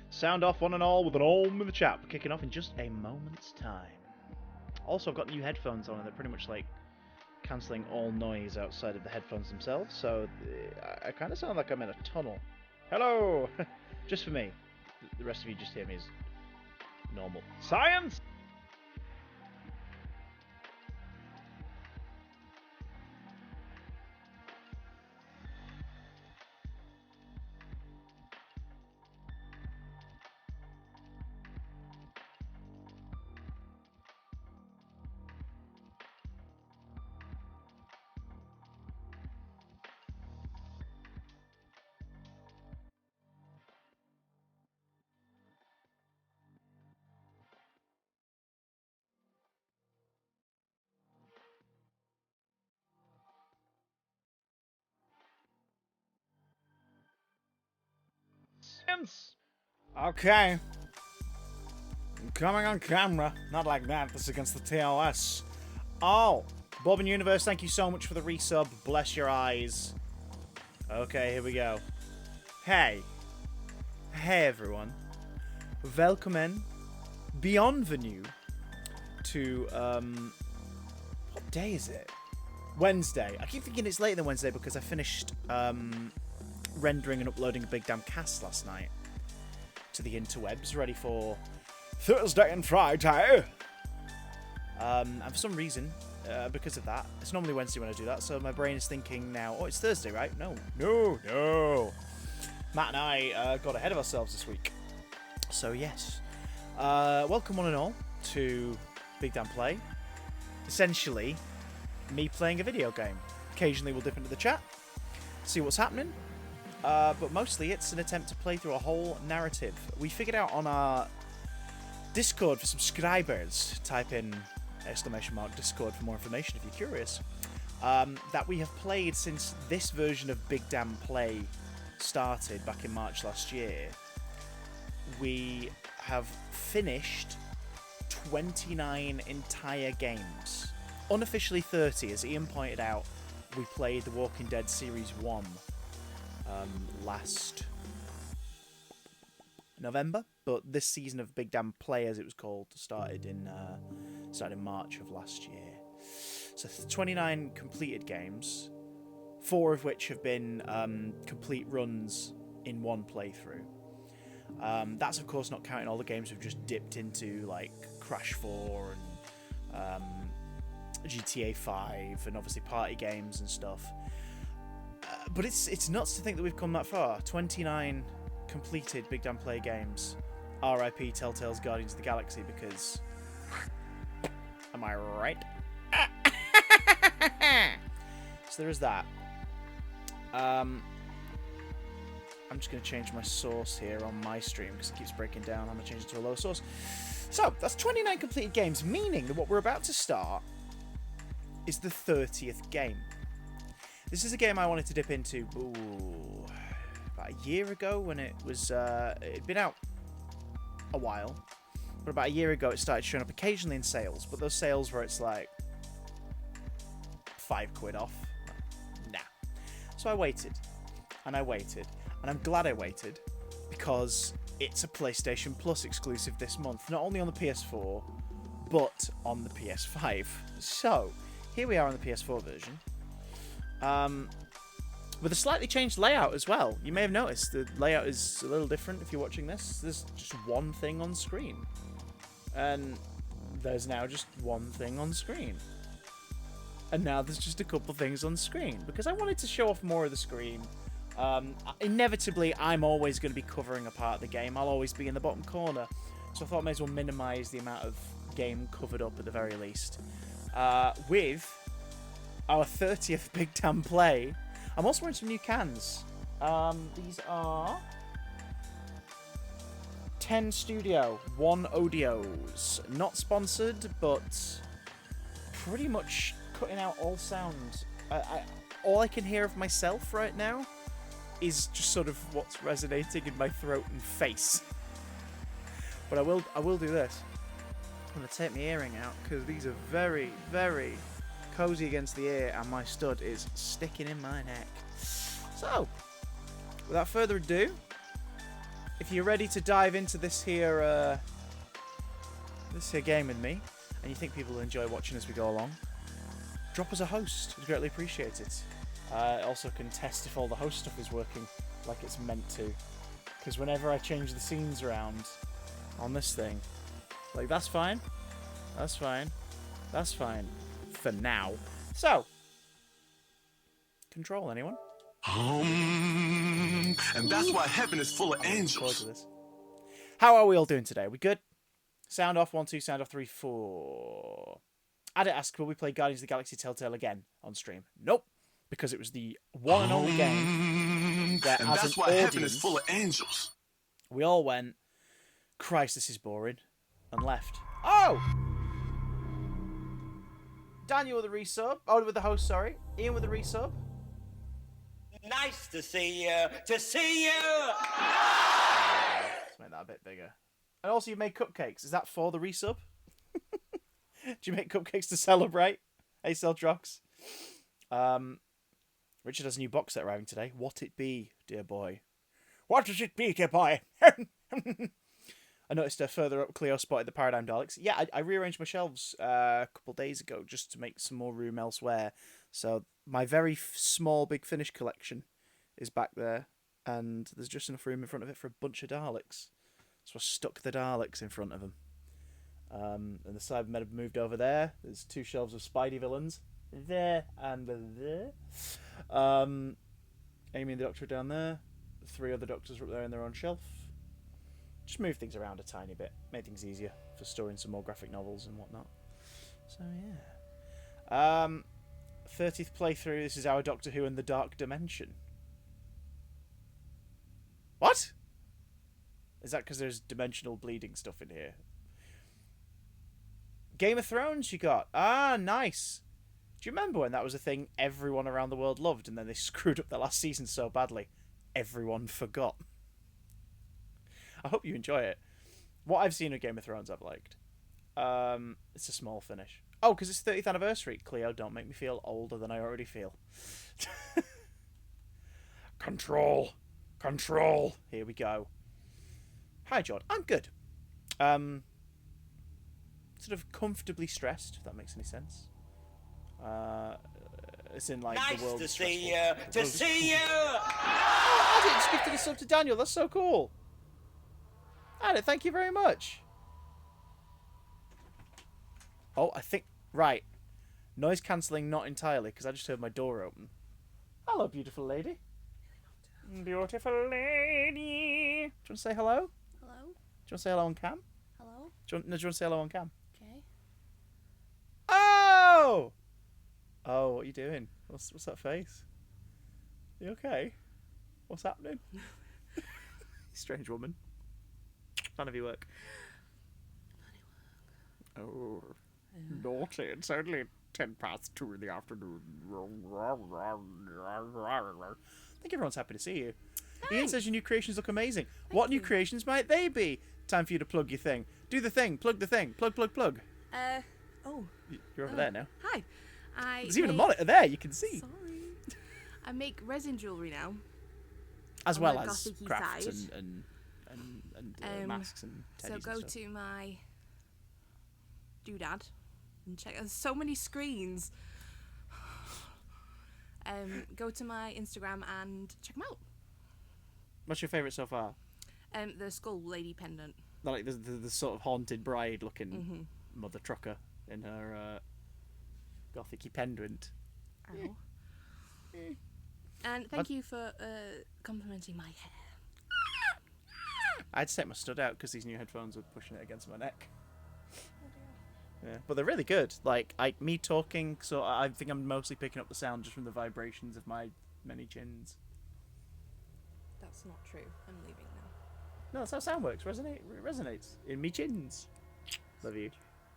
Sound off one and all with an Om in the chat. We're kicking off in just a moment's time. Also, I've got new headphones on and they're pretty much like cancelling all noise outside of the headphones themselves, so I kind of sound like I'm in a tunnel. Hello! Just for me. The rest of you just hear me as normal. Science! Science! Okay. I'm coming on camera. Not like that. This is against the TOS. Oh, Bob and Universe, thank you so much for the resub. Bless your eyes. Okay, here we go. Hey. Hey, everyone. Welcome in. Bienvenue to, what day is it? Wednesday. I keep thinking it's later than Wednesday because I finished, rendering and uploading a big damn cast last night to the interwebs, ready for Thursday and Friday. And for some reason, because of that, it's normally Wednesday when I do that, so my brain is thinking now, oh, it's Thursday, right? No. Matt and I got ahead of ourselves this week. So, yes. Welcome one and all to Big Damn Play. Essentially, me playing a video game. Occasionally we'll dip into the chat, see what's happening. But mostly it's an attempt to play through a whole narrative. We figured out on our Discord for subscribers, type in !Discord for more information if you're curious, that we have played since this version of Big Damn Play started back in March last year. We have finished 29 entire games. Unofficially 30, as Ian pointed out, we played The Walking Dead Series 1 last November, but this season of Big Damn Play, as it was called, started in March of last year. So 29 completed games, 4 of which have been complete runs in one playthrough. That's of course not counting all the games we've just dipped into, like Crash 4 and GTA 5, and obviously party games and stuff. But it's nuts to think that we've come that far. 29 completed Big Damn Play games. R.I.P. Telltale's Guardians of the Galaxy, because... Am I right? So there is that. I'm just going to change my source here on my stream, because it keeps breaking down. I'm going to change it to a lower source. So, that's 29 completed games, meaning that what we're about to start is the 30th game. This is a game I wanted to dip into about a year ago when it was it'd been out a while, but about a year ago it started showing up occasionally in sales, but those sales where it's like £5 off. Nah. So I waited, and I'm glad I waited, because it's a PlayStation Plus exclusive this month, not only on the PS4 but on the PS5. So here we are on the PS4 version. With a slightly changed layout as well. You may have noticed the layout is a little different if you're watching this. There's just one thing on screen. And there's now just one thing on screen. And now there's just a couple things on screen, because I wanted to show off more of the screen. Inevitably, I'm always going to be covering a part of the game. I'll always be in the bottom corner. So I thought I may as well minimise the amount of game covered up at the very least. With our 30th Big Damn Play. I'm also wearing some new cans. These are 10 Studio, 1 Audios. Not sponsored, but pretty much cutting out all sound. All I can hear of myself right now is just sort of what's resonating in my throat and face. But I will do this. I'm going to take my earring out, because these are very, very cozy against the ear, and my stud is sticking in my neck. So, without further ado, if you're ready to dive into this here game with me, and you think people will enjoy watching as we go along, drop us a host. We'd greatly appreciate it. I also can test if all the host stuff is working like it's meant to. Because whenever I change the scenes around on this thing, like, that's fine. That's fine. That's fine. For now. So, control, anyone? And that's why heaven is full of angels. How are we all doing today? We good? Sound off, 1, 2, sound off, 3, 4. Adit asks, will we play Guardians of the Galaxy Telltale again on stream? Nope. Because it was the one and only game that, and as that's an why audience, heaven is full of angels. We all went, Christ, this is boring, and left. Oh! Daniel with a resub. Oh, with the host, sorry. Ian with a resub. Nice to see you. To see you. Let's make that a bit bigger. And also, you made cupcakes. Is that for the resub? Do you make cupcakes to celebrate? Hey, Celdrox. Richard has a new box set arriving today. What it be, dear boy? What does it be, dear boy? I noticed further up, Cleo spotted the Paradigm Daleks. Yeah, I rearranged my shelves a couple days ago just to make some more room elsewhere. So my very small Big Finish collection is back there, and there's just enough room in front of it for a bunch of Daleks. So I stuck the Daleks in front of them. And the Cybermen have moved over there. There's 2 shelves of Spidey villains. There and there. Amy and the Doctor are down there. 3 other Doctors are up there in their own shelf. Just move things around a tiny bit. Made things easier for storing some more graphic novels and whatnot. So, yeah. 30th playthrough. This is our Doctor Who in the Dark Dimension. What? Is that because there's dimensional bleeding stuff in here? Game of Thrones you got. Ah, nice. Do you remember when that was a thing everyone around the world loved, and then they screwed up the last season so badly everyone forgot? I hope you enjoy it. What I've seen of Game of Thrones I've liked. It's a small finish. Oh, because it's 30th anniversary. Cleo, don't make me feel older than I already feel. Control. Control. Here we go. Hi, John. I'm good. Sort of comfortably stressed, if that makes any sense. It's in, like, Nice the world. to see you. To see you. Oh, Adit just gifted a sub to Daniel. That's so cool. Adit, thank you very much. Oh, I think... Right. Noise cancelling not entirely, because I just heard my door open. Hello, beautiful lady. Beautiful lady. Do you want to say hello? Hello? Do you want to say hello on cam? Hello? Do you want to say hello on cam? Okay. Oh! Oh, what are you doing? What's that face? You okay? What's happening? Strange woman. None of you work. Oh, naughty. It's only 2:10 in the afternoon. I think everyone's happy to see you. Hi. Ian says your new creations look amazing. Thank What new you. creations might they be? Time for you to plug your thing. Do the thing. Plug the thing. Plug, plug, plug. Oh. You're over there now. Hi. There's even a monitor there, you can see. Sorry. I make resin jewellery now. As on well the as gothic-y crafts side. and masks and So teddies go and stuff. to my doodad and check. There's so many screens. Go to my Instagram and check them out. What's your favourite so far? The skull lady pendant. Like the sort of haunted bride looking mother trucker in her gothic-y pendant. Ow. And thank you for complimenting my hair. I had to take my stud out because these new headphones were pushing it against my neck. Yeah, but they're really good. Like, me talking, so I think I'm mostly picking up the sound just from the vibrations of my many chins. That's not true. I'm leaving now. No, that's how sound works. It resonates in me chins. Love you.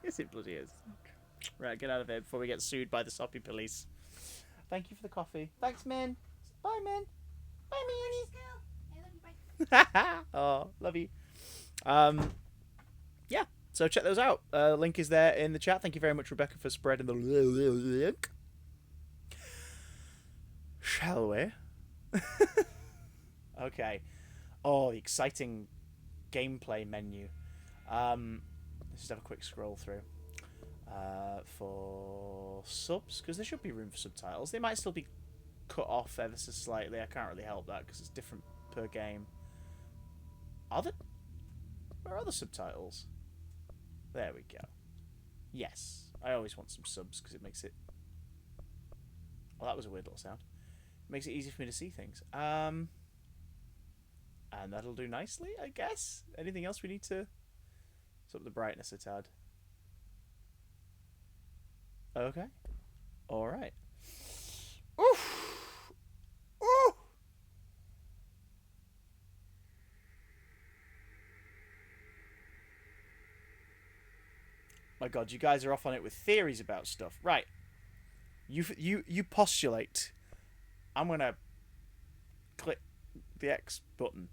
Yes, it bloody is. Right, get out of here before we get sued by the soppy police. Thank you for the coffee. Thanks, Min. Bye, Min. Bye, Min. Oh, love you. Yeah, so check those out. Link is there in the chat. Thank you very much, Rebecca, for spreading the link. Shall we? Okay. Oh, the exciting gameplay menu. Let's just have a quick scroll through for subs, because there should be room for subtitles. They might still be cut off ever so slightly. I can't really help that because it's different per game. Where are the subtitles? There we go. Yes, I always want some subs because it makes it... Well, that was a weird little sound. It makes it easy for me to see things. And that'll do nicely, I guess. Anything else we need to... Let's up the brightness a tad. Okay. Alright. Oof! Ooh! My god, you guys are off on it with theories about stuff. Right. You postulate. I'm gonna click the X button.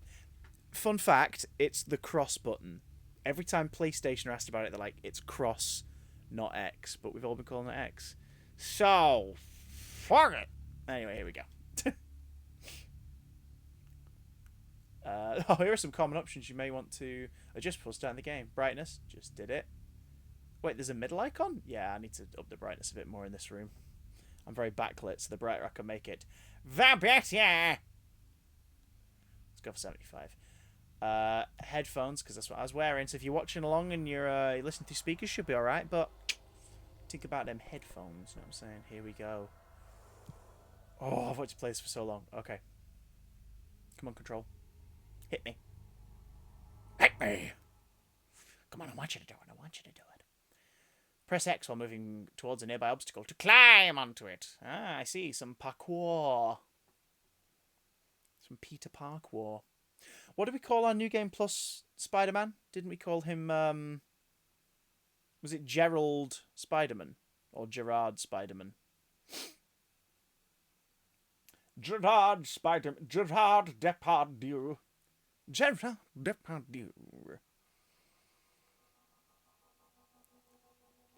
Fun fact, it's the cross button. Every time PlayStation are asked about it, they're like, it's cross, not X. But we've all been calling it X. So, fuck it. Anyway, here we go. Here are some common options you may want to adjust before starting the game. Brightness, just did it. Wait, there's a middle icon? Yeah, I need to up the brightness a bit more in this room. I'm very backlit, so the brighter I can make it, the better! Let's go for 75. Headphones, because that's what I was wearing. So if you're watching along and you're listening through speakers, should be alright, but think about them headphones, you know what I'm saying? Here we go. Oh, I've wanted to play this for so long. Okay. Come on, Control. Hit me. Hit me! Come on, I want you to do it. I want you to do it. Press X while moving towards a nearby obstacle to climb onto it. Ah, I see. Some parkour. Some Peter Parkour. What did we call our New Game Plus Spider-Man? Didn't we call him, was it Gerald Spider-Man? Or Gerard Spider-Man? Gerard Spider-Man. Gerard Depardieu. Gerard Depardieu.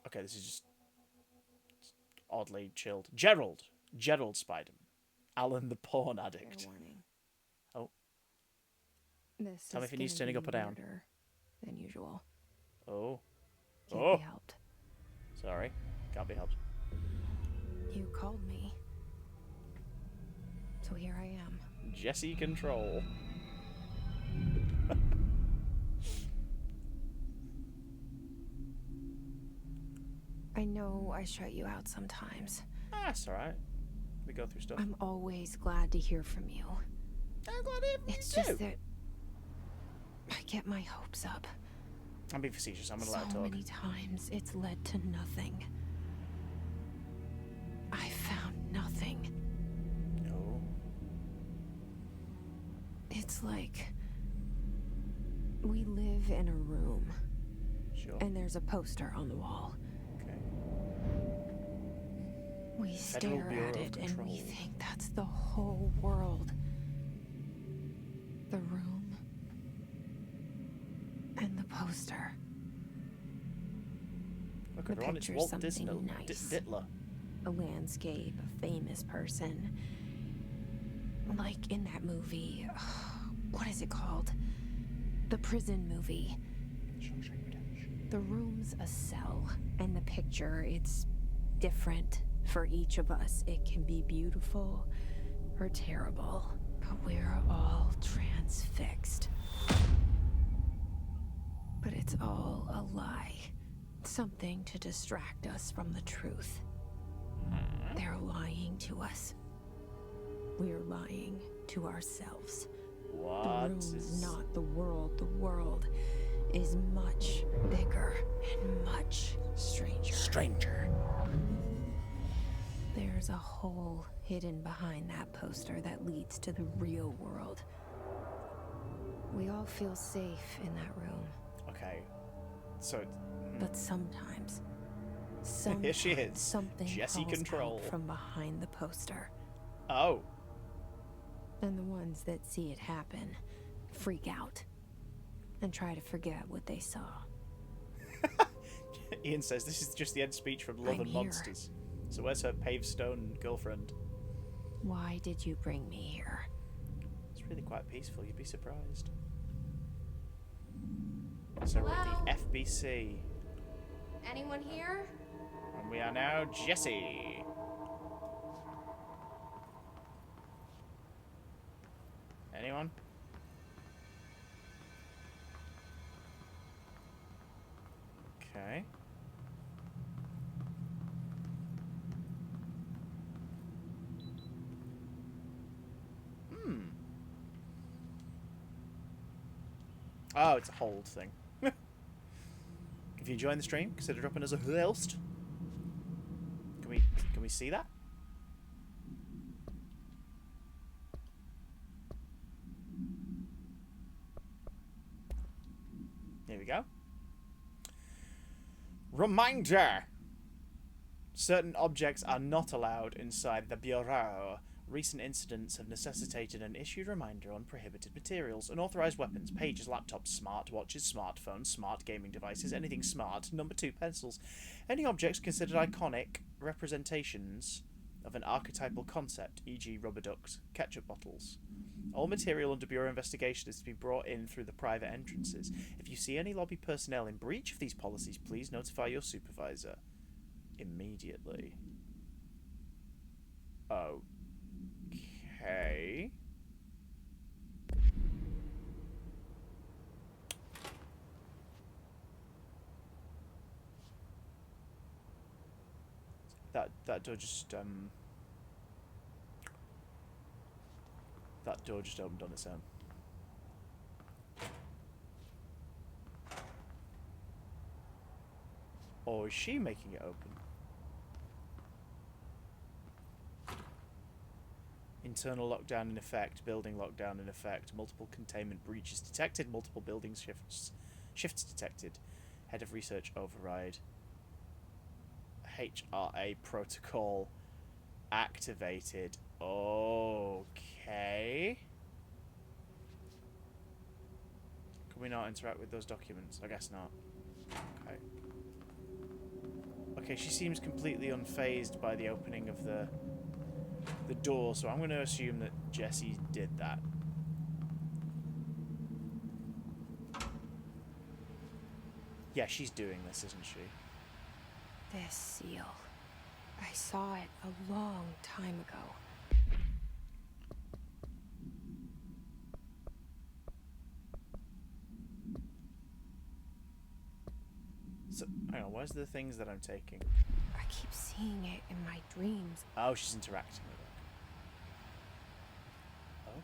Okay, this is just oddly chilled. Gerald Spider-Man. Alan the porn addict. Warning. Oh. This Tell me is if it needs gonna turning be up or down. weirder than usual. Oh. Can't be helped. Sorry. Can't be helped. You called me. So here I am. Jesse Control. I know I shut you out sometimes. That's alright. We go through stuff. I'm always glad to hear from you. I'm glad to hear from It's you just too. that I get my hopes up. I'm being facetious. I'm gonna let her So talk. many times it's led to nothing. I found nothing. No. It's like we live in a room Sure. and there's a poster on the wall. Okay. We Federal stare Bureau at of it and Control. we think that's the whole world. The room and the poster. Look, The everyone, it's picture's Walt something Disney. nice. Dittler. A landscape, a famous person. Like in that movie. What is it called? The prison movie. The room's a cell, and the picture, it's different for each of us. It can be beautiful or terrible, but we're all transfixed. But it's all a lie. Something to distract us from the truth. They're lying to us. We're lying to ourselves. What The room's is... not the world. The world is much bigger and much stranger. There's a hole hidden behind that poster that leads to the real world. We all feel safe in that room, Okay. So, but sometimes Here she is, something Jessie crawls Control. out from behind the poster. oh. And the ones that see it happen freak out and try to forget what they saw. Ian says this is just the end speech from Love I'm and here. Monsters. So where's her pavestone girlfriend? Why did you bring me here? It's really quite peaceful, you'd be surprised. So we're Hello? at the FBC. Anyone here? And we are now Jesse. Anyone? Okay. Oh, it's a hold thing. If you join the stream, consider dropping us a host. Can we see that? Here we go. Reminder! Certain objects are not allowed inside the Bureau. Recent incidents have necessitated an issued reminder on prohibited materials, unauthorized weapons, pages, laptops, smartwatches, smartphones, smart gaming devices, anything smart, number 2 pencils, any objects considered iconic representations of an archetypal concept, e.g. rubber ducks, ketchup bottles. All material under Bureau investigation is to be brought in through the private entrances. If you see any lobby personnel in breach of these policies, please notify your supervisor immediately. Okay. That door just that door just opened on its own. Or is she making it open? Internal lockdown in effect, building lockdown in effect, multiple containment breaches detected, multiple building shifts detected, head of research override, HRA protocol activated. Okay. Can we not interact with those documents? I guess not. Okay. Okay, she seems completely unfazed by the opening of the door, so I'm going to assume that Jessie did that. Yeah, she's doing this, isn't she? This seal. I saw it a long time ago. So, hang on, where's the things that I'm taking? I keep seeing it in my dreams. Oh, she's interacting with it.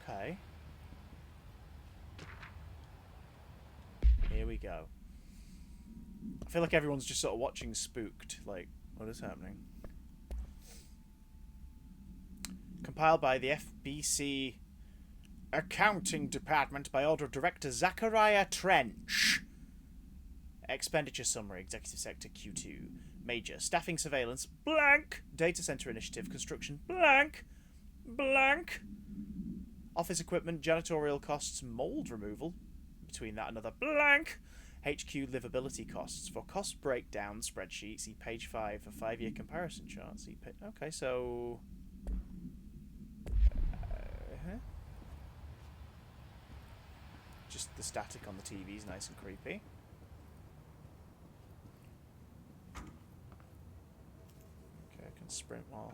Okay. Here we go. I feel like everyone's just sort of watching spooked. Like, what is happening? Compiled by the FBC Accounting Department by order of Director Zachariah Trench. Expenditure Summary, Executive Sector Q2. Major, Staffing Surveillance, blank. Data Center Initiative, Construction, blank. Blank. Office Equipment, Janitorial Costs, Mold Removal. Between that and another blank. HQ Livability Costs. For cost breakdown spreadsheet, see page 5 for 5-year comparison chart. Okay, so... Just the static on the TV is nice and creepy. Okay, I can sprint while...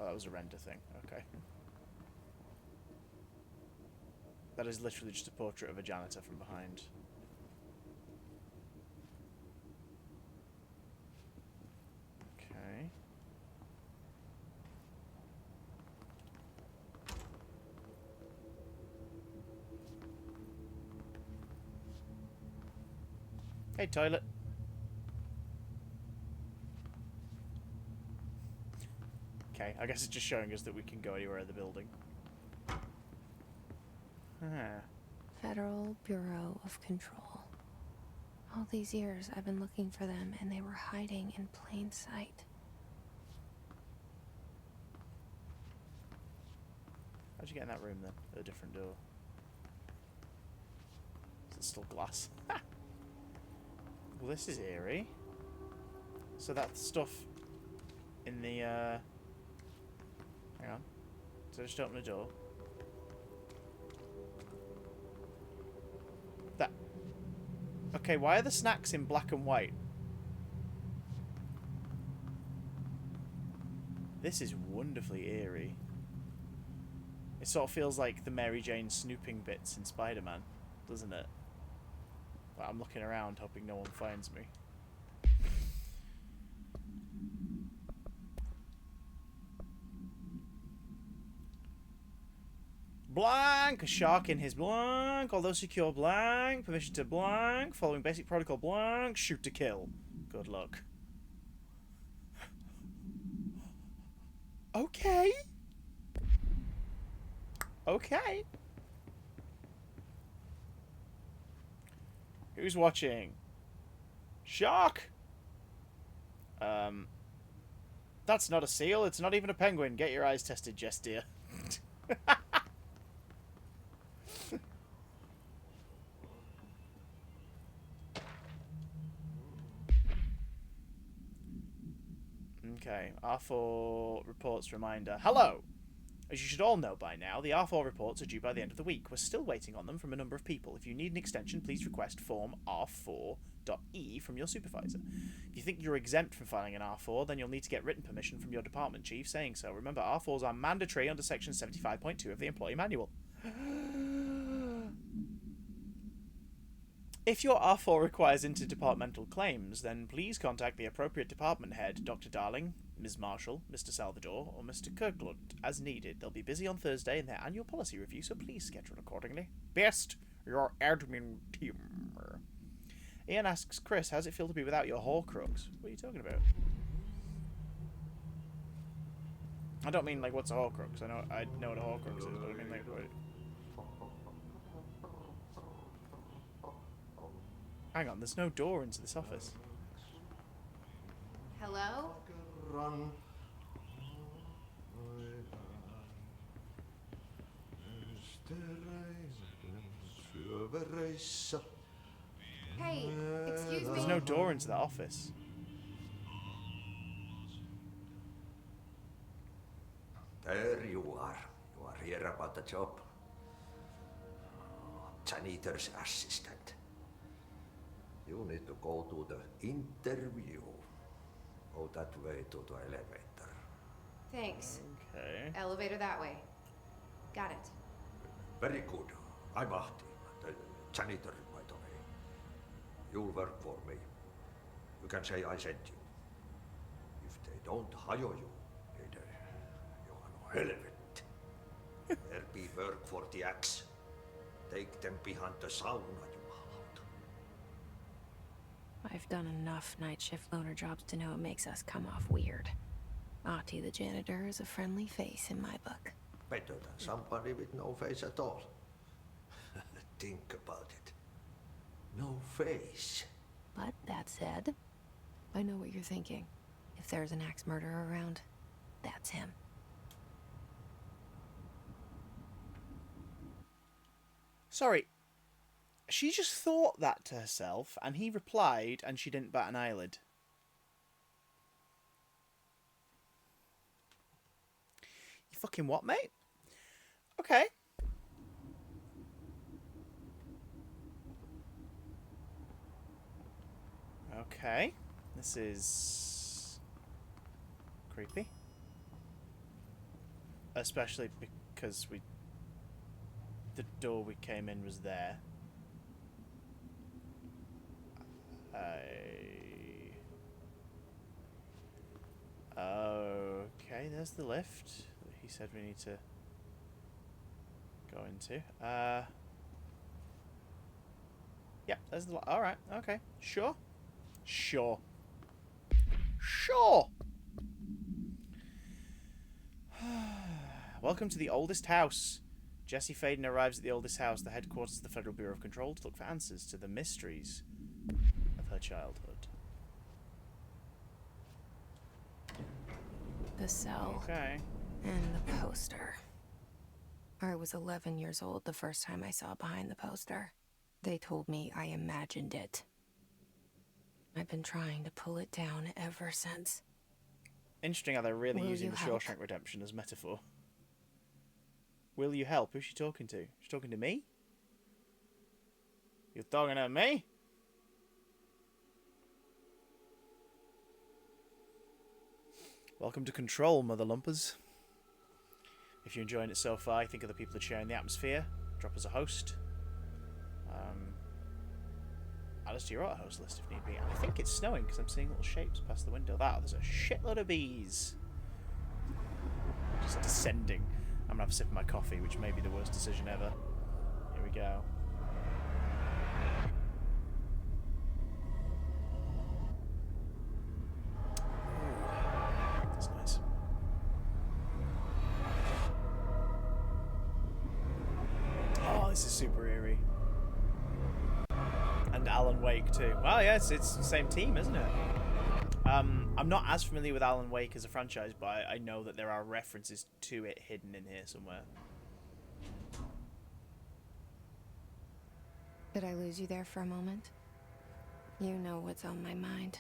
Oh, that was a render thing. Okay. That is literally just a portrait of a janitor from behind. Okay. Hey, toilet. Okay, I guess it's just showing us that we can go anywhere in the building. Federal Bureau of Control. All these years I've been looking for them and they were hiding in plain sight. How'd you get in that room then? At a different door. Is it still glass? Well, this is eerie. So that stuff in the, hang on. So just open the door. Okay, why are the snacks in black and white? This is wonderfully eerie. It sort of feels like the Mary Jane snooping bits in Spider-Man, doesn't it? But I'm looking around hoping no one finds me. Blank! A shark in his blank. Although secure blank. Permission to blank. Following basic protocol blank. Shoot to kill. Good luck. Okay. Okay. Who's watching? Shark! That's not a seal. It's not even a penguin. Get your eyes tested, Jess, dear. Okay, R4 reports reminder. Hello! As you should all know by now, the R4 reports are due by the end of the week. We're still waiting on them from a number of people. If you need an extension, please request form R4.E from your supervisor. If you think you're exempt from filing an R4, then you'll need to get written permission from your department chief saying so. Remember, R4s are mandatory under section 75.2 of the Employee Manual. If your R4 requires interdepartmental claims, then please contact the appropriate department head, Dr. Darling, Ms. Marshall, Mr. Salvador, or Mr. Kirkland, as needed. They'll be busy on Thursday in their annual policy review, so please schedule accordingly. Best, your admin team. Ian asks, Chris, how's it feel to be without your Horcrux? What are you talking about? I don't mean, like, what's a Horcrux? I know what a Horcrux is, but I mean, like, what... Hang on, there's no door into this office. Hello? Hey, excuse me. There's no door into that office. There you are. You are here about the job. Janitor's assistant. You need to go to the interview. Go that way to the elevator. Thanks. Okay. Elevator that way. Got it. Very good. I'm Ahti, the janitor, by the way. You'll work for me. You can say I sent you. If they don't hire you, then you are no helmet. There be work for the axe. Take them behind the sauna, you hallout. I've done enough night shift loner jobs to know it makes us come off weird. Ahti the janitor is a friendly face in my book. Better than somebody with no face at all. Think about it. No face. But that said, I know what you're thinking. If there's an axe murderer around, that's him. Sorry. She just thought that to herself, and he replied, and she didn't bat an eyelid. You fucking what, mate? Okay. Okay. This is creepy. Especially because the door we came in was there. Okay, there's the lift that he said we need to go into. Yeah, there's the... Alright, okay. Sure. Sure. Sure! Welcome to the oldest house. Jessie Faden arrives at the oldest house, the headquarters of the Federal Bureau of Control, to look for answers to the mysteries of her childhood. The cell. Okay. And the poster. I was 11 years old the first time I saw behind the poster. They told me I imagined it. I've been trying to pull it down ever since. Interesting how they're really Will using you the help? Shawshank Redemption as metaphor. Will you help? Who's she talking to? She's talking to me? You talking to me? Welcome to Control, Mother Lumpers. If you're enjoying it so far, you think other people are sharing the atmosphere, drop us a host. Add us to your auto-host list if need be. I think it's snowing because I'm seeing little shapes past the window. There's a shitload of bees. Just descending. I'm going to have a sip of my coffee, which may be the worst decision ever. Here we go. Ooh, that's nice. Oh, this is super eerie. And Alan Wake too. Well, yeah, it's the same team, isn't it? I'm not as familiar with Alan Wake as a franchise, but I know that there are references to it hidden in here somewhere. Did I lose you there for a moment? You know what's on my mind.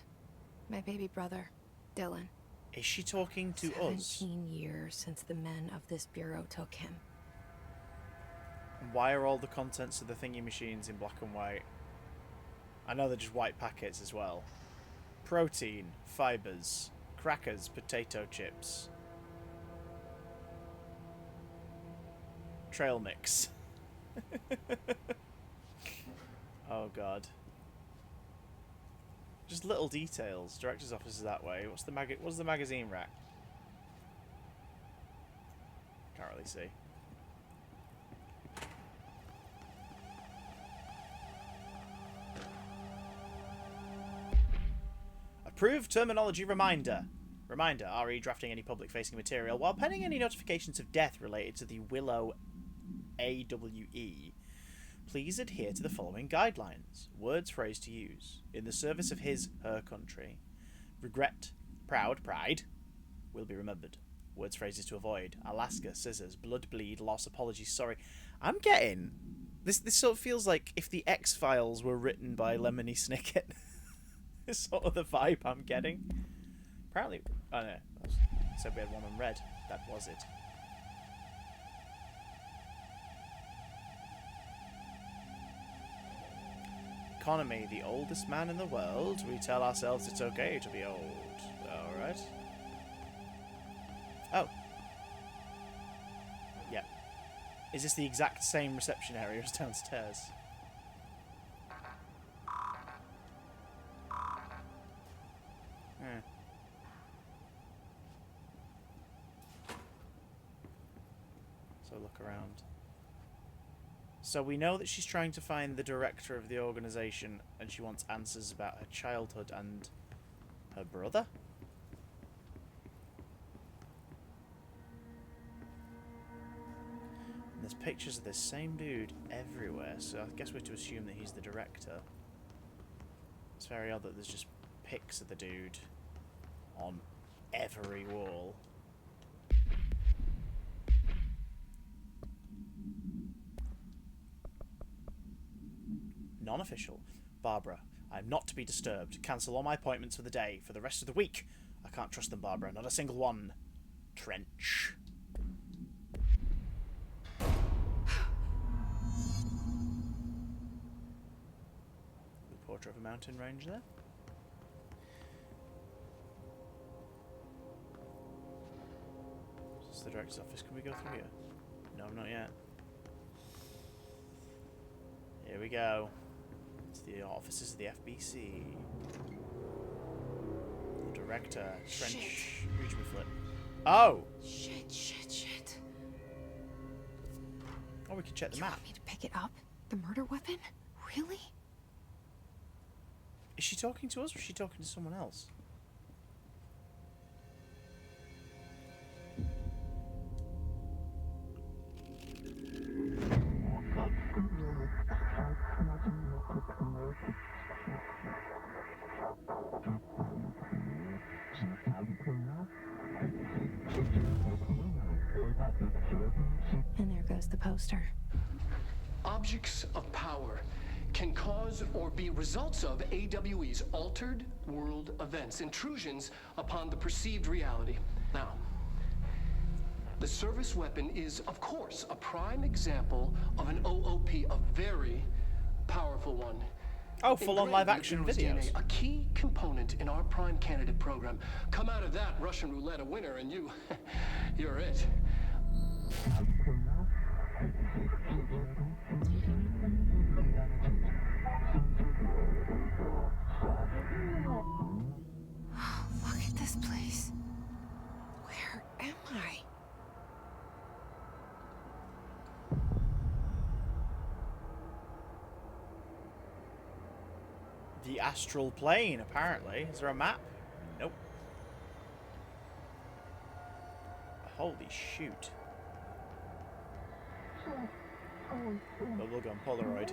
My baby brother, Dylan. Is she talking to us? 17 years since the men of this bureau took him. Why are all the contents of the thingy machines in black and white? I know they're just white packets as well. Protein, fibers, crackers, potato chips. Trail mix. Oh god. Just little details. Director's office is that way. What's the magazine rack? Can't really see. Approved terminology reminder. Reminder, RE drafting any public-facing material while pending any notifications of death related to the Willow AWE. Please adhere to the following guidelines. Words, phrase to use. In the service of her country. Regret, pride will be remembered. Words, phrases to avoid. Alaska, scissors, blood, bleed, loss, apologies, sorry. I'm getting... This sort of feels like if the X-Files were written by Lemony Snicket. It's sort of the vibe I'm getting. Apparently... Oh no, I said we had one on red. That was it. Economy, the oldest man in the world. We tell ourselves it's okay to be old. Alright. Oh. Yeah. Is this the exact same reception area as downstairs? So look around. So we know that she's trying to find the director of the organisation and she wants answers about her childhood and her brother? And there's pictures of this same dude everywhere, so I guess we're to assume that he's the director. It's very odd that there's just pics of the dude on every wall. Non-official. Barbara, I'm not to be disturbed. Cancel all my appointments for the day, for the rest of the week. I can't trust them, Barbara. Not a single one. Trench. The portrait of a mountain range there. This is the director's office. Can we go through here? No, not yet. Here we go. It's the offices of the FBC. The director. Trench. Reach me flip. Oh! Shit. Oh, we can check the map. Want me to pick it up? The murder weapon? Really? Is she talking to us or is she talking to someone else? And there goes the poster. Objects of power can cause or be results of AWE's altered world events, intrusions upon the perceived reality. Now, the service weapon is, of course, a prime example of an OOP, a very powerful one. Oh, full-on Engraved live-action with videos. DNA, a key component in our prime candidate program. Come out of that Russian roulette a winner, and you're it. Look at this place. Where am I? The astral plane, apparently. Is there a map? Nope. Holy shoot. Bubblegum, Polaroid.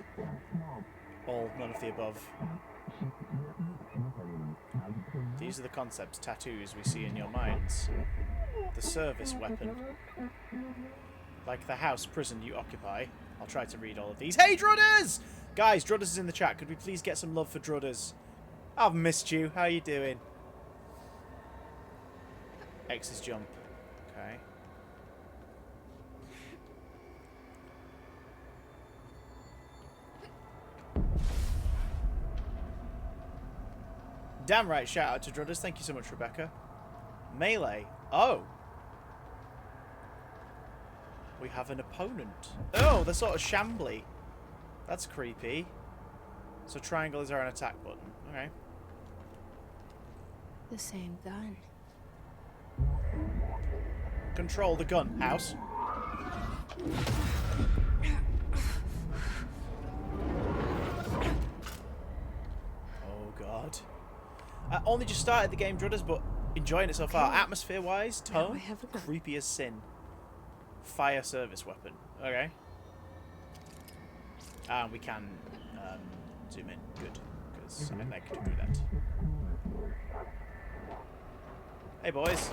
All, none of the above. These are the concepts, tattoos we see in your minds. The service weapon. Like the house, prison you occupy. I'll try to read all of these. Hey, Drudders! Guys, Drudders is in the chat. Could we please get some love for Drudders? I've missed you. How you doing? X is jump. Okay. Damn right, shout out to Drudders. Thank you so much, Rebecca. Melee. Oh. We have an opponent. Oh, they're sort of shambly. That's creepy. So triangle is our attack button. Okay. The same gun. Control the gun. House. Oh, God. I only just started the game, Drudders, but enjoying it so far. Atmosphere-wise, tone, creepy as sin. Fire service weapon. Okay. And we can zoom in. Good. Because I like to do that. Hey, boys.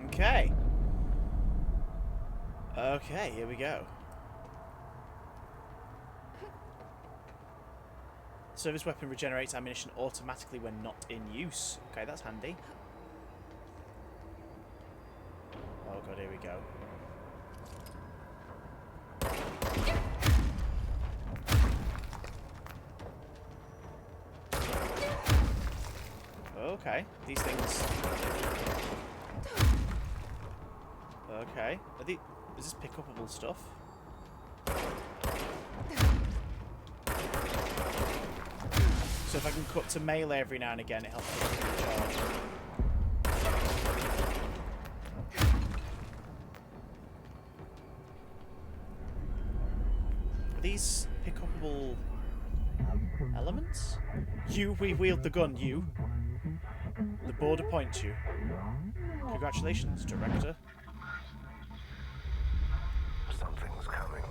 Okay. Okay, here we go. Service weapon regenerates ammunition automatically when not in use. Okay, that's handy. Oh god, here we go. Okay, these things... Okay. Are these... Is this pick-upable stuff? So if I can cut to melee every now and again, it helps me recharge. Are these pick-upable elements? You, we wield the gun, you. The border points you. Congratulations, Director. Something's coming.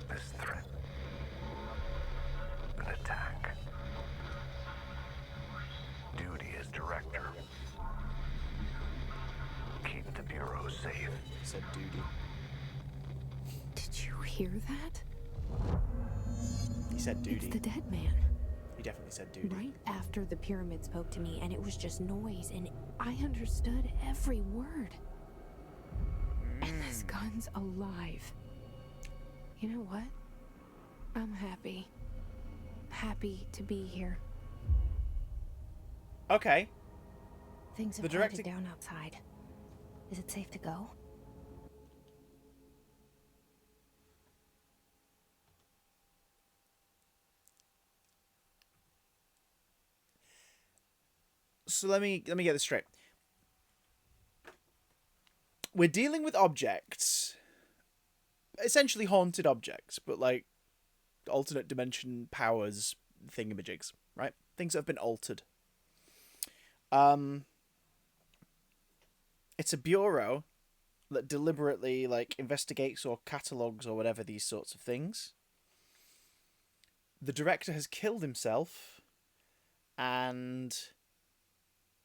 This threat. An attack. Duty as Director. Keep the Bureau safe. Said duty. Did you hear that? He said duty. It's the dead man. He definitely said duty. Right after the pyramid spoke to me, and it was just noise, and I understood every word. And this gun's alive. You know what? I'm happy. Happy to be here. Okay. Things have quieted down outside. Is it safe to go? So let me get this straight. We're dealing with objects, essentially haunted objects, but like alternate dimension powers thingamajigs, right? Things that have been altered. It's a bureau that deliberately like investigates or catalogues or whatever these sorts of things. The director has killed himself, and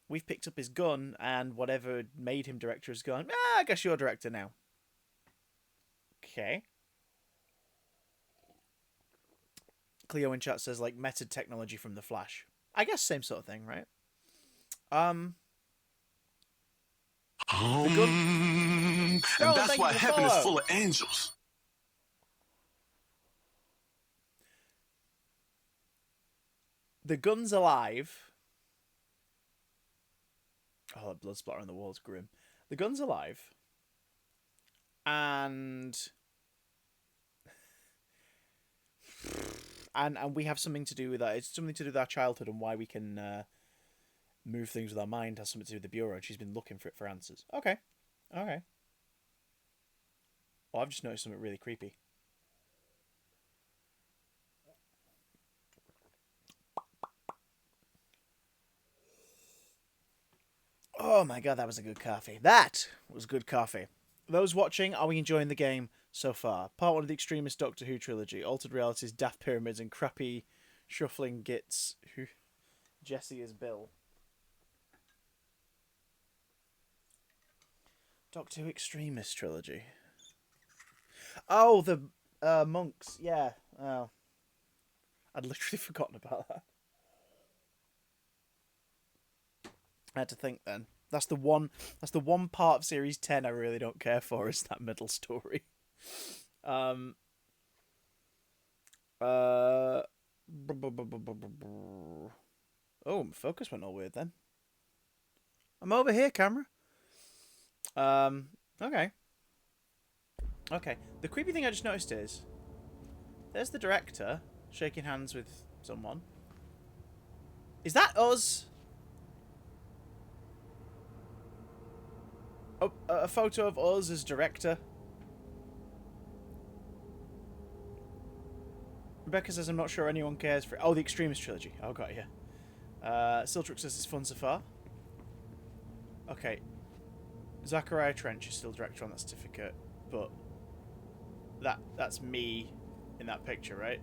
we've picked up his gun, and whatever made him director has gone, I guess you're director now. Okay. Cleo in chat says, like, method technology from The Flash. I guess same sort of thing, right? And that's why heaven is full of angels. The gun's alive. Oh, that blood splatter on the wall's grim. The gun's alive. And we have something to do with that. It's something to do with our childhood and why we can move things with our mind has something to do with the Bureau, and she's been looking for it for answers. Okay. Okay. Well, I've just noticed something really creepy. Oh my god, that was a good coffee. That was good coffee. Those watching, are we enjoying the game so far? Part 1 of the extremist Doctor Who trilogy. Altered realities, daft pyramids, and crappy shuffling gits. Who? Jesse is Bill. Doctor Who extremist trilogy. Oh, the monks. Yeah. Oh. I'd literally forgotten about that. I had to think then. That's the one part of series 10 I really don't care for, is that middle story. Oh, my focus went all weird then. I'm over here, camera. Okay. Okay. The creepy thing I just noticed is there's the director shaking hands with someone. Is that us? A photo of us as director. Rebecca says, I'm not sure anyone cares for it. Oh, the Extremist trilogy. Oh, got you. Siltrux says it's fun so far. Okay. Zachariah Trench is still director on that certificate, but that's me in that picture, right?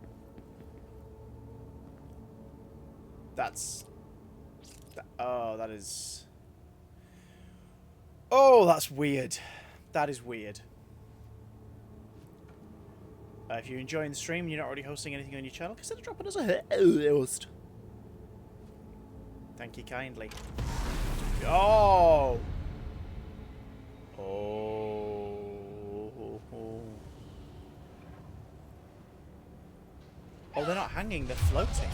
Oh, that is... Oh, that's weird. That is weird. If you're enjoying the stream and you're not already hosting anything on your channel, consider dropping us a host. Thank you kindly. Oh! Oh. Oh, they're not hanging, they're floating.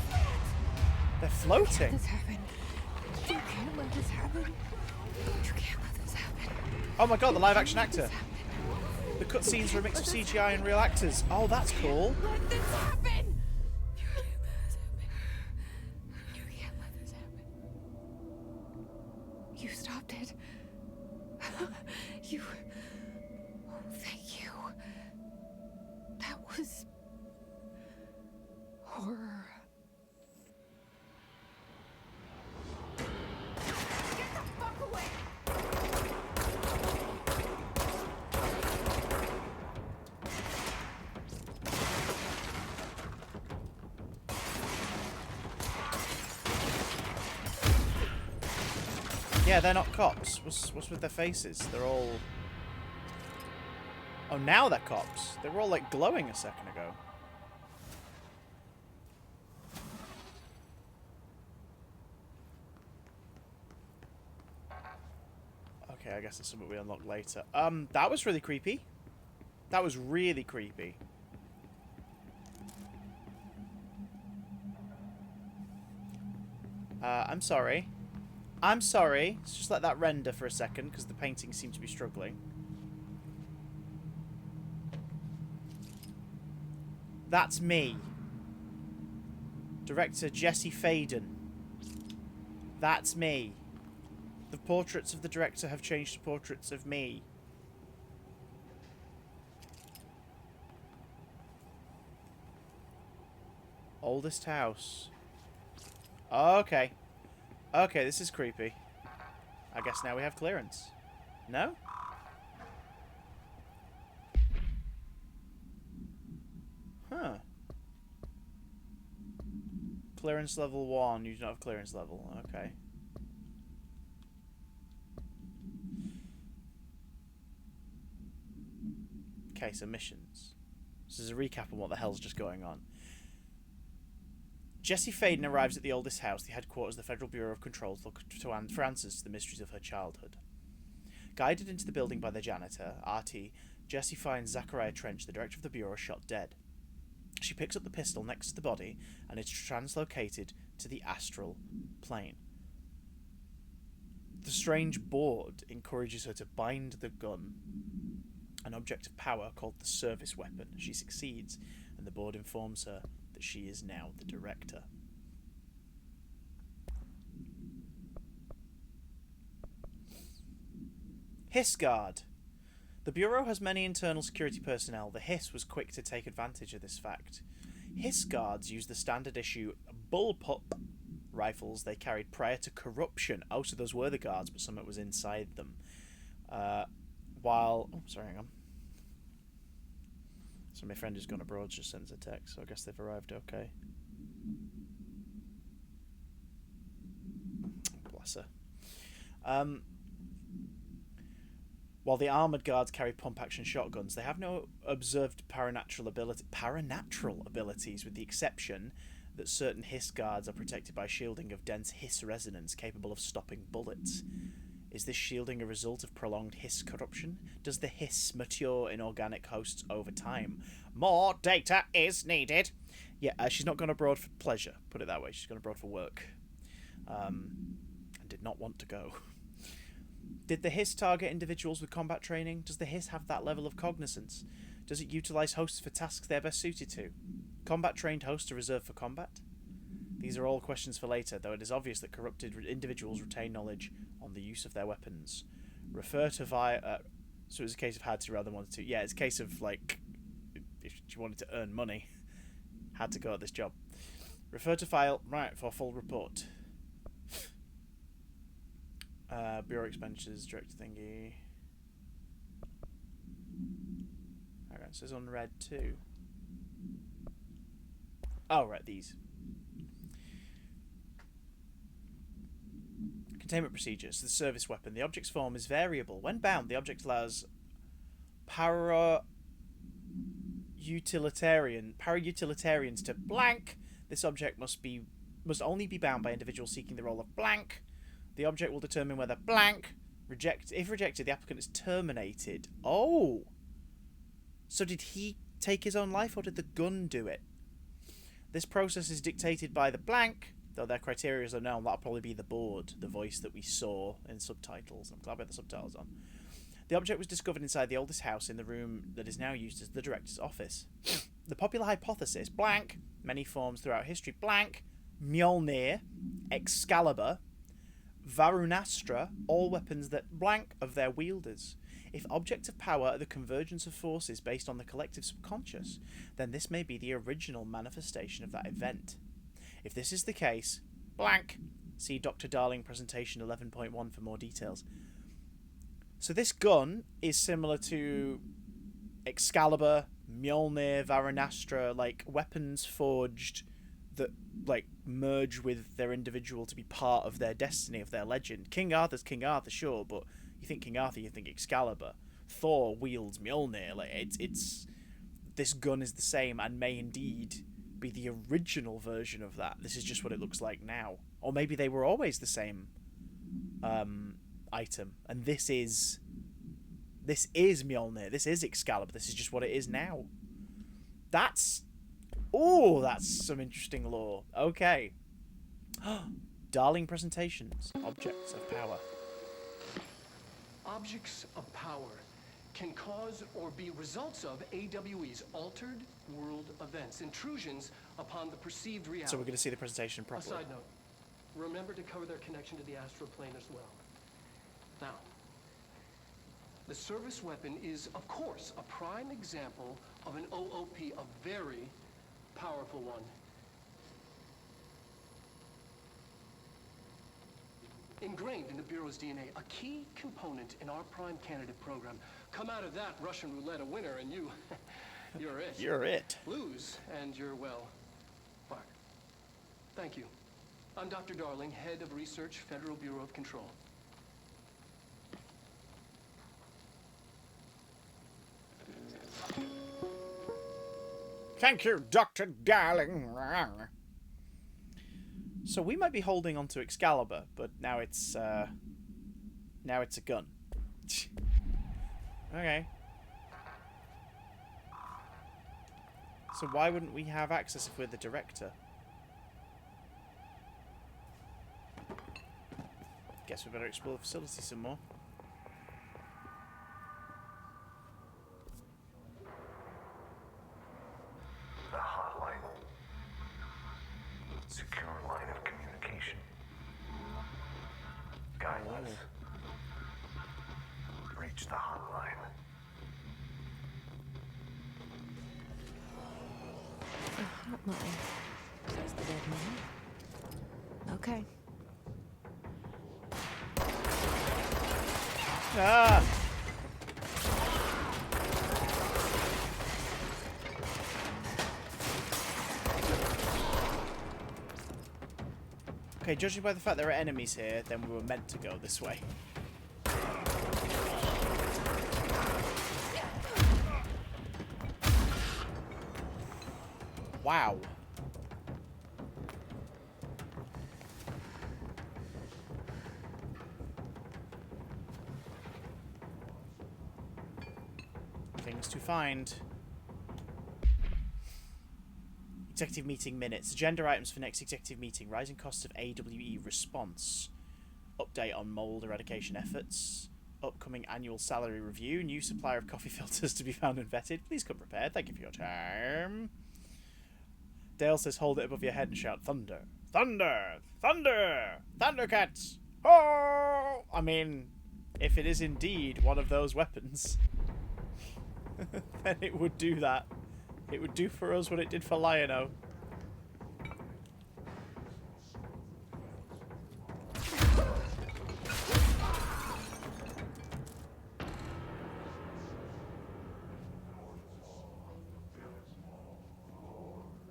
They're floating. This happened. You can't let this happen. You can't let this happen. Oh my god, the live action actor. The cutscenes were a mix of CGI and real actors. Oh, that's cool. Let this happen. You can't let this happen. You can't let this happen. You stopped it. You... Oh, thank you. That was... horror. Get the fuck away! Yeah, they're not cops. What's with their faces? They're all... Oh, now they're cops. They were all, like, glowing a second ago. Okay, I guess it's something we unlock later. That was really creepy. That was really creepy. I'm sorry. I'm sorry. Let's just let that render for a second, because the painting seems to be struggling. That's me. Director Jesse Faden. That's me. The portraits of the director have changed to portraits of me. Oldest house. Okay. Okay, this is creepy. I guess now we have clearance. No? Huh. Clearance level 1. You do not have clearance level. Okay. Okay, so missions. This is a recap on what the hell's just going on. Jessie Faden arrives at the oldest house, the headquarters of the Federal Bureau of Control, to look for answers to the mysteries of her childhood. Guided into the building by the janitor, Artie, Jessie finds Zachariah Trench, the director of the Bureau, shot dead. She picks up the pistol next to the body and is translocated to the astral plane. The strange board encourages her to bind the gun, an object of power called the service weapon. She succeeds, and the board informs her that she is now the director. Hiss Guard. The Bureau has many internal security personnel. The Hiss was quick to take advantage of this fact. Hiss Guards use the standard issue bullpup rifles they carried prior to corruption. Oh, so those were the guards, but something was inside them. Oh, sorry, hang on. So my friend who's gone abroad just sends a text, so I guess they've arrived okay. Bless her. While the armoured guards carry pump-action shotguns, they have no observed paranatural abilities, with the exception that certain Hiss guards are protected by shielding of dense Hiss resonance capable of stopping bullets. Is this shielding a result of prolonged Hiss corruption? Does the Hiss mature in organic hosts over time? More data is needed. Yeah, she's not gone abroad for pleasure, put it that way. She's gone abroad for work. And did not want to go. Did the Hiss target individuals with combat training? Does the Hiss have that level of cognizance? Does it utilise hosts for tasks they're best suited to? Combat-trained hosts are reserved for combat? These are all questions for later, though it is obvious that corrupted individuals retain knowledge on the use of their weapons. Refer to so it's a case of had to rather than wanted to. Yeah, it's a case of, like, if you wanted to earn money, had to go at this job. Refer to file, right, for full report. Bureau expenditures, director thingy. Okay, it says unread too. Oh, right, these. Containment procedures. The service weapon. The object's form is variable. When bound, the object allows para-utilitarians to blank. This object must only be bound by individuals seeking the role of blank. The object will determine whether blank if rejected, the applicant is terminated. Oh! So did he take his own life, or did the gun do it? This process is dictated by the blank, though their criteria are known. That'll probably be the board, the voice that we saw in subtitles. I'm glad we had the subtitles on. The object was discovered inside the oldest house in the room that is now used as the director's office. The popular hypothesis, blank, many forms throughout history, blank, Mjolnir, Excalibur, Varunastra, all weapons that blank of their wielders. If objects of power are the convergence of forces based on the collective subconscious, then this may be the original manifestation of that event. If this is the case, blank, see Dr. Darling presentation 11.1 for more details. So this gun is similar to Excalibur, Mjolnir, Varunastra, like weapons forged that like merge with their individual to be part of their destiny, of their legend. King Arthur's King Arthur, sure, but you think King Arthur, you think Excalibur. Thor wields Mjolnir. Like it's this gun is the same and may indeed be the original version of that. This is just what it looks like now, or maybe they were always the same item, and this is Mjolnir. This is Excalibur. This is just what it is now. That's some interesting lore. Okay. Darling presentations. Objects of power. Objects of power can cause or be results of AWE's altered world events, intrusions upon the perceived reality. So we're going to see the presentation A properly. side note, remember to cover their connection to the astral plane as well. Now, the service weapon is, of course, a prime example of an OOP, a very powerful one. Ingrained in the Bureau's DNA, a key component in our prime candidate program. Come out of that Russian roulette a winner and you're it. You're it. Lose and you're, well, fired. Thank you. I'm Dr. Darling, Head of Research, Federal Bureau of Control. Thank you, Dr. Darling. So we might be holding onto Excalibur, but now it's a gun. Okay. So why wouldn't we have access if we're the director? Guess we better explore the facility some more. The hotline. Secure line of communication. Guidance. Reach the hotline. Hotline. Says the dead man. Okay. Ah! Okay, judging by the fact there are enemies here, then we were meant to go this way. Wow. Things to find. Executive meeting minutes. Agenda items for next executive meeting. Rising costs of AWE response. Update on mold eradication efforts. Upcoming annual salary review. New supplier of coffee filters to be found and vetted. Please come prepared. Thank you for your time. Dale says hold it above your head and shout thunder. Thunder! Thunder! Thundercats! Oh! I mean, if it is indeed one of those weapons, then it would do that. It would do for us what it did for Lion-O.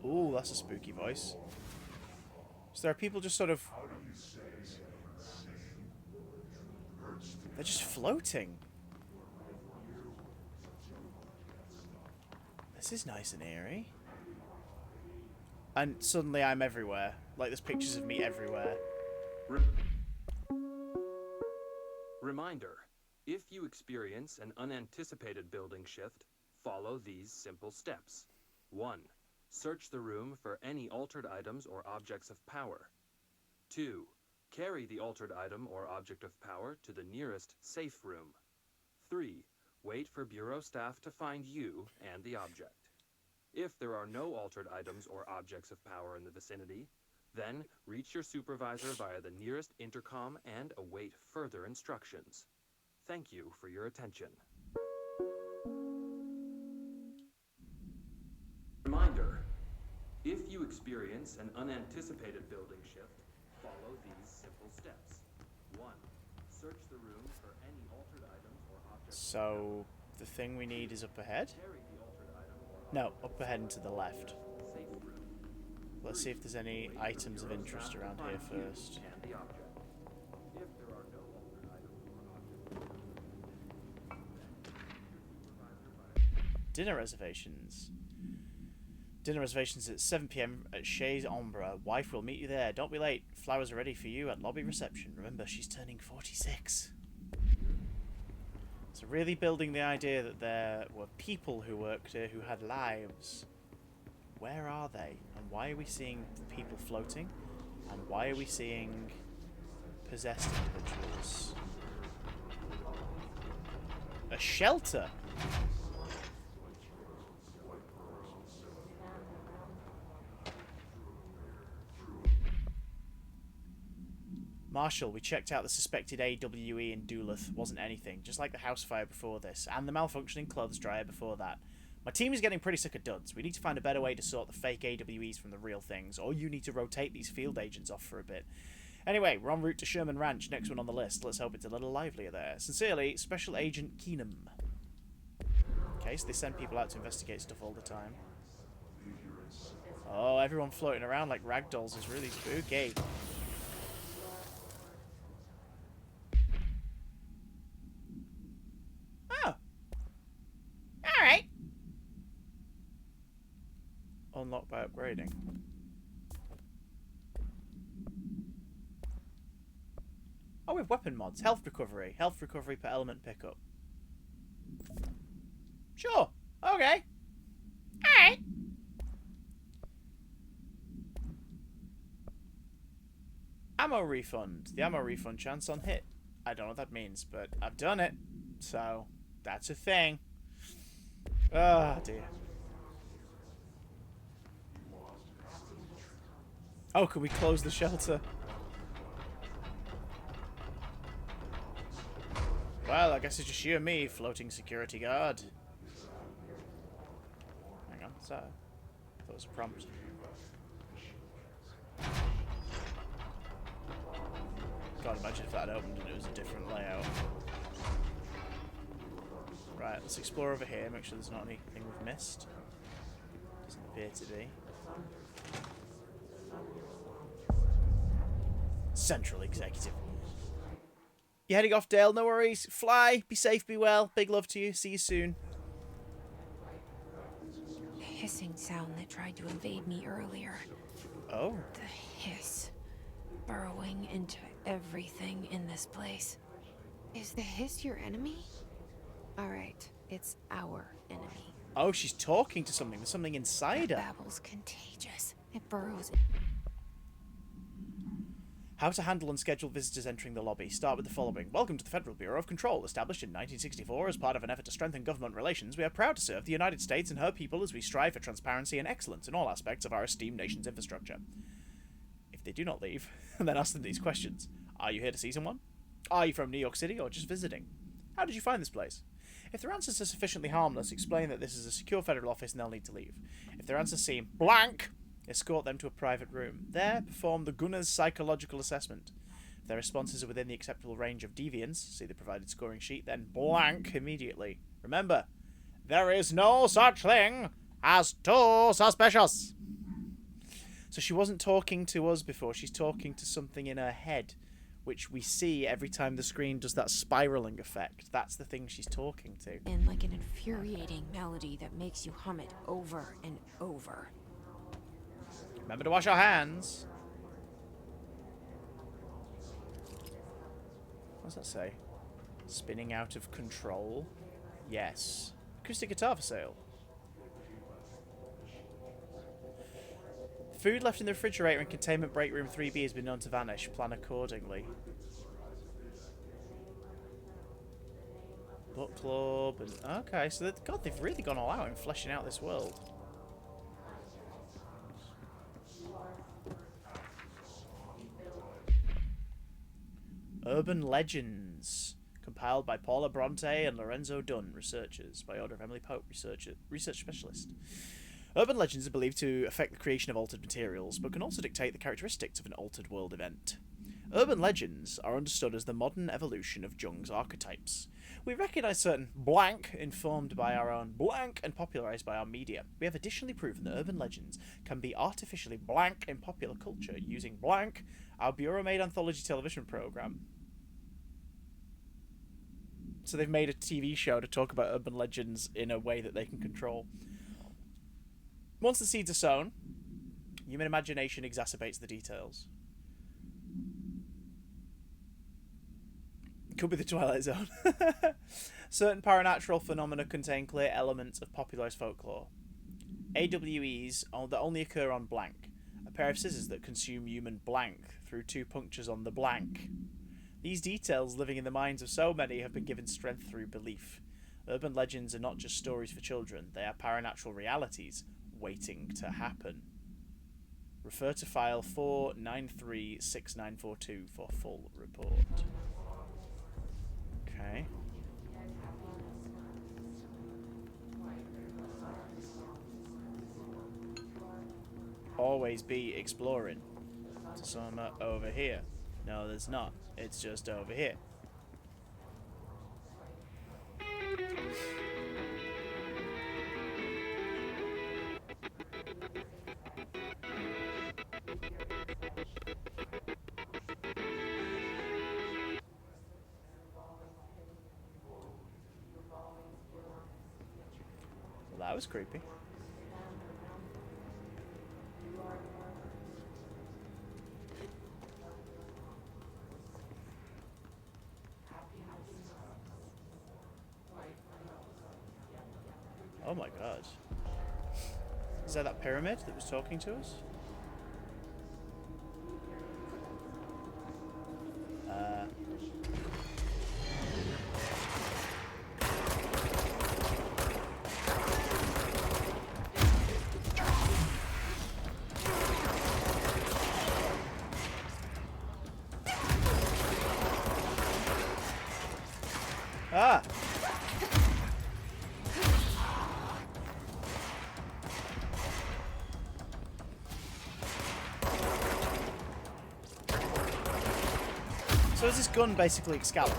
Ooh, that's a spooky voice. So there are people just sort of... They're just floating. This is nice and eerie. And suddenly I'm everywhere. Like, there's pictures of me everywhere. Reminder. If you experience an unanticipated building shift, follow these simple steps. 1. Search the room for any altered items or objects of power. 2. Carry the altered item or object of power to the nearest safe room. 3. Wait for Bureau staff to find you and the object. If there are no altered items or objects of power in the vicinity, then reach your supervisor via the nearest intercom and await further instructions. Thank you for your attention. Reminder. If you experience an unanticipated building shift, follow these simple steps. 1. Search the room for any altered items or objects. So, the thing we need is up ahead? No, up ahead and to the left. Let's see if there's any items of interest around here first. Dinner reservations. Dinner reservations at 7 PM at Chez Ombre. Wife will meet you there. Don't be late. Flowers are ready for you at lobby reception. Remember, she's turning 46. So really building the idea that there were people who worked here who had lives. Where are they? And why are we seeing people floating? And why are we seeing possessed individuals? A shelter? Marshall, we checked out the suspected AWE in Duluth. Wasn't anything. Just like the house fire before this. And the malfunctioning clothes dryer before that. My team is getting pretty sick of duds. We need to find a better way to sort the fake AWEs from the real things. Or you need to rotate these field agents off for a bit. Anyway, we're en route to Sherman Ranch. Next one on the list. Let's hope it's a little livelier there. Sincerely, Special Agent Keenum. Okay, so they send people out to investigate stuff all the time. Oh, everyone floating around like ragdolls is really spooky. Alright. Unlocked by upgrading. Oh, we have weapon mods. Health recovery. Health recovery per element pickup. Sure. Okay. Alright. Ammo refund. The ammo refund chance on hit. I don't know what that means, but I've done it. So, that's a thing. Oh, dear. Oh, can we close the shelter? Well, I guess it's just you and me, floating security guard. Hang on, what's that? I thought it was a prompt. God, imagine if that had opened and it was a different layout. Right, let's explore over here, make sure there's not anything we've missed. Doesn't appear to be. Central Executive. You heading off, Dale? No worries. Fly. Be safe, be well. Big love to you. See you soon. The hissing sound that tried to invade me earlier. Oh. The hiss. Burrowing into everything in this place. Is the hiss your enemy? Alright, it's our enemy. Oh, she's talking to something. There's something inside her. Babble's contagious. It burrows. How to handle unscheduled visitors entering the lobby. Start with the following. Welcome to the Federal Bureau of Control. Established in 1964 as part of an effort to strengthen government relations, we are proud to serve the United States and her people as we strive for transparency and excellence in all aspects of our esteemed nation's infrastructure. If they do not leave, then ask them these questions. Are you here to see someone? Are you from New York City or just visiting? How did you find this place? If their answers are sufficiently harmless, explain that this is a secure federal office and they'll need to leave. If their answers seem blank, escort them to a private room. There, perform the Gunner's psychological assessment. If their responses are within the acceptable range of deviance, see the provided scoring sheet, then blank immediately. Remember, there is no such thing as too suspicious. So she wasn't talking to us before, she's talking to something in her head, which we see every time the screen does that spiraling effect. That's the thing she's talking to. And like an infuriating melody that makes you hum it over and over. Remember to wash your hands. What does that say? Spinning out of control? Yes. Acoustic guitar for sale. Food left in the refrigerator in Containment Break Room 3B has been known to vanish. Plan accordingly. Book club and... Okay, so God, they've really gone all out in fleshing out this world. Urban Legends. Compiled by Paula Bronte and Lorenzo Dunn, researchers. By order of Emily Pope, research specialist. Urban legends are believed to affect the creation of altered materials, but can also dictate the characteristics of an altered world event. Urban legends are understood as the modern evolution of Jung's archetypes. We recognise certain blank informed by our own blank and popularised by our media. We have additionally proven that urban legends can be artificially blank in popular culture using blank, our Bureau-made anthology television programme. So they've made a TV show to talk about urban legends in a way that they can control. Once the seeds are sown, human imagination exacerbates the details. Could be the Twilight Zone. Certain paranatural phenomena contain clear elements of popularised folklore. AWEs that only occur on blank. A pair of scissors that consume human blank through 2 punctures on the blank. These details, living in the minds of so many, have been given strength through belief. Urban legends are not just stories for children, they are paranatural realities waiting to happen. Refer to file 4936942 for full report. Okay. Always be exploring. There's some over here. No, there's not. It's just over here. Well, that was creepy. Oh my god. Is that pyramid that was talking to us? Ah! So is this gun basically Excalibur?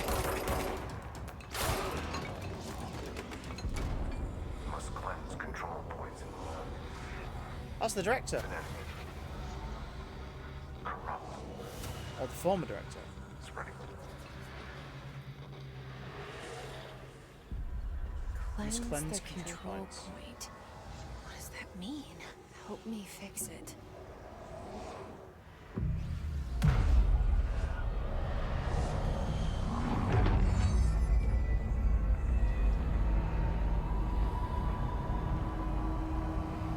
Must cleanse control points. That's the director. Corrupt. Or the former director. It's ready. Cleanse the cleanse control control points. point. What does that mean? Help me fix it.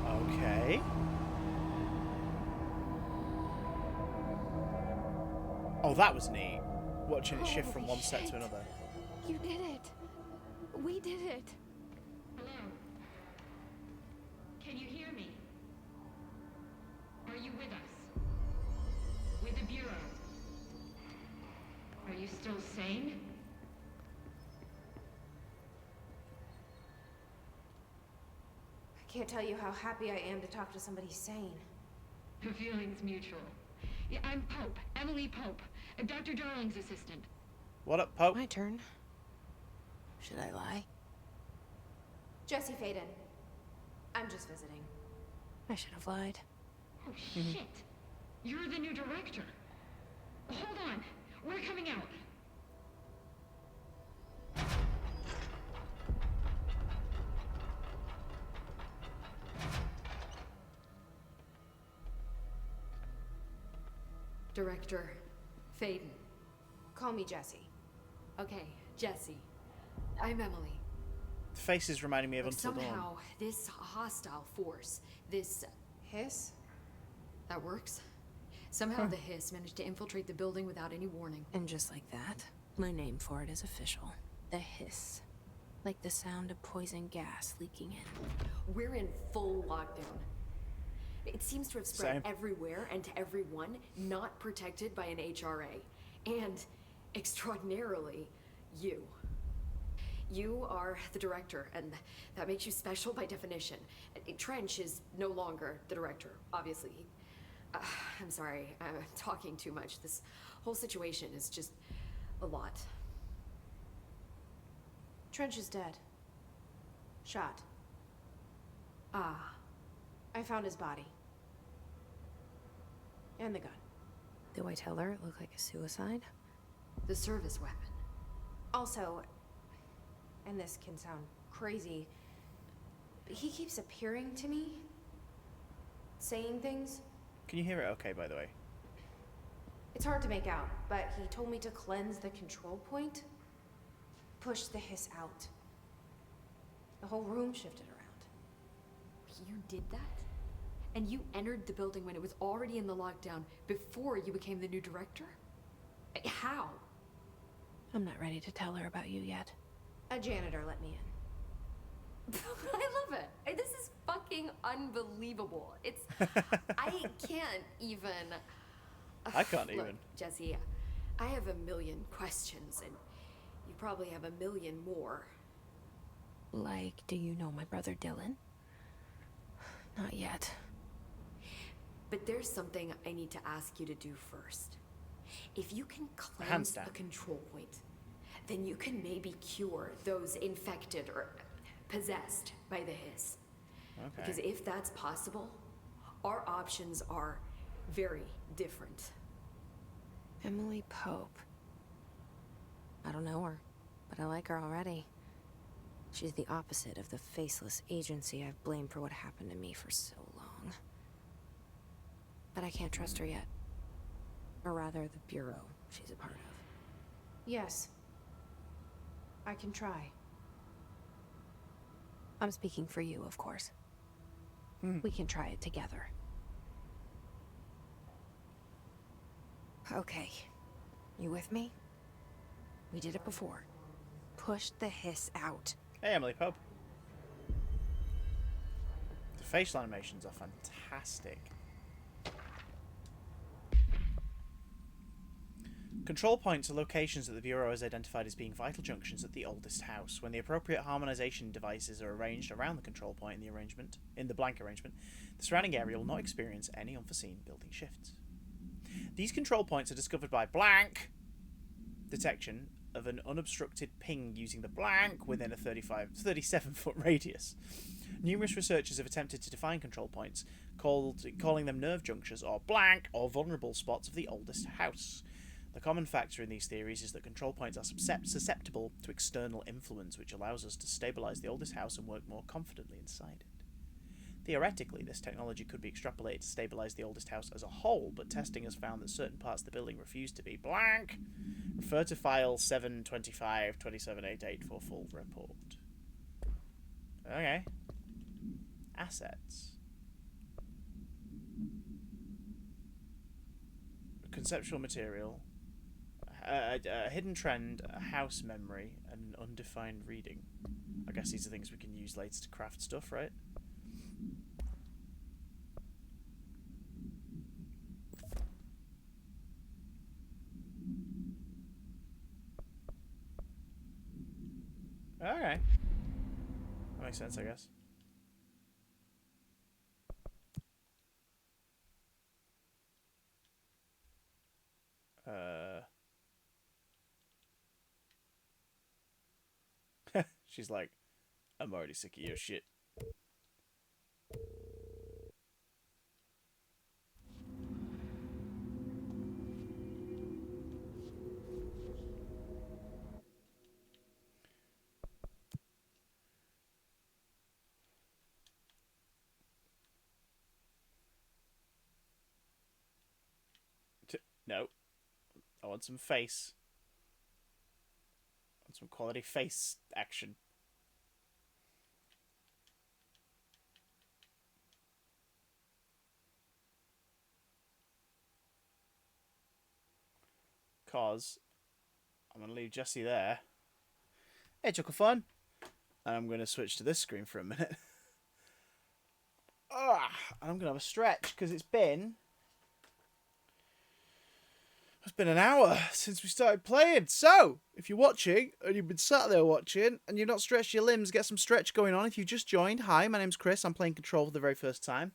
Okay. Oh, that was neat. Watching it shift from one set to another. You did it. We did it. Hello? Can you hear me? Are you with us? With the Bureau? Are you still sane? I can't tell you how happy I am to talk to somebody sane. The feeling's mutual. Yeah, I'm Pope, Emily Pope, Dr. Darling's assistant. What up, Pope? My turn. Should I lie? Jesse Faden. I'm just visiting. I should have lied. Oh, shit. You're the new director. Hold on. We're coming out. Director Faden. Call me Jesse. Okay, Jesse. I'm Emily. The face is reminding me of Like Until Dawn. somehow, this hostile force, this Hiss? that works. Somehow the hiss managed to infiltrate the building without any warning. And just like that, my name for it is official. The hiss. Like the sound of poison gas leaking in. We're in full lockdown. It seems to have spread Same. everywhere and to everyone not protected by an HRA. And, extraordinarily, you. You are the director, and that makes you special by definition. Trench is no longer the director, obviously. I'm sorry, I'm talking too much. This whole situation is just a lot. Trench is dead. Shot. Ah, I found his body. And the gun. Do I tell her it looked like a suicide? the service weapon. Also, and this can sound crazy, but he keeps appearing to me, saying things. Can you hear it okay, by the way? It's hard to make out, but he told me to cleanse the control point, push the hiss out. The whole room shifted around. You did that? And you entered the building when it was already in the lockdown before you became the new director? How? I'm not ready to tell her about you yet. A janitor let me in. I love it. This is fucking unbelievable. It's... I can't even... I can't Look, even. Jesse, I have a million questions, and you probably have a million more. Like, do you know my brother Dylan? Not yet. But there's something I need to ask you to do first. If you can Hands cleanse down. a control point, then you can maybe cure those infected or possessed by the hiss. Okay. Because if that's possible, our options are very different. Emily Pope. I don't know her, but I like her already. She's the opposite of the faceless agency I've blamed for what happened to me for so long. But I can't trust her yet. Or rather, the Bureau she's a part of. Yes. I can try. I'm speaking for you, of course. We can try it together. Okay. You with me? We did it before. Push the hiss out. Hey, Emily Pope. The facial animations are fantastic. Control points are locations that the Bureau has identified as being vital junctions at the oldest house. When the appropriate harmonization devices are arranged around the control point in the blank arrangement, the surrounding area will not experience any unforeseen building shifts. These control points are discovered by blank detection of an unobstructed ping using the blank within a 37-foot radius. Numerous researchers have attempted to define control points, calling them nerve junctures or blank or vulnerable spots of the oldest house. The common factor in these theories is that control points are susceptible to external influence, which allows us to stabilize the oldest house and work more confidently inside it. Theoretically, this technology could be extrapolated to stabilize the oldest house as a whole, but testing has found that certain parts of the building refuse to be blank. Refer to file 725-2788 for full report. Okay. Assets. Conceptual material. A hidden trend, a house memory, and an undefined reading. I guess these are things we can use later to craft stuff, right? Okay. That makes sense, I guess. She's like, I'm already sick of your shit. No. I want some face. I want some quality face action. Cause I'm going to leave Jesse there. Hey, Chuckle Fun. And I'm going to switch to this screen for a minute. And I'm going to have a stretch because it's been an hour since we started playing. So, if you're watching and you've been sat there watching and you've not stretched your limbs, get some stretch going on. If you just joined, hi, my name's Chris. I'm playing Control for the very first time.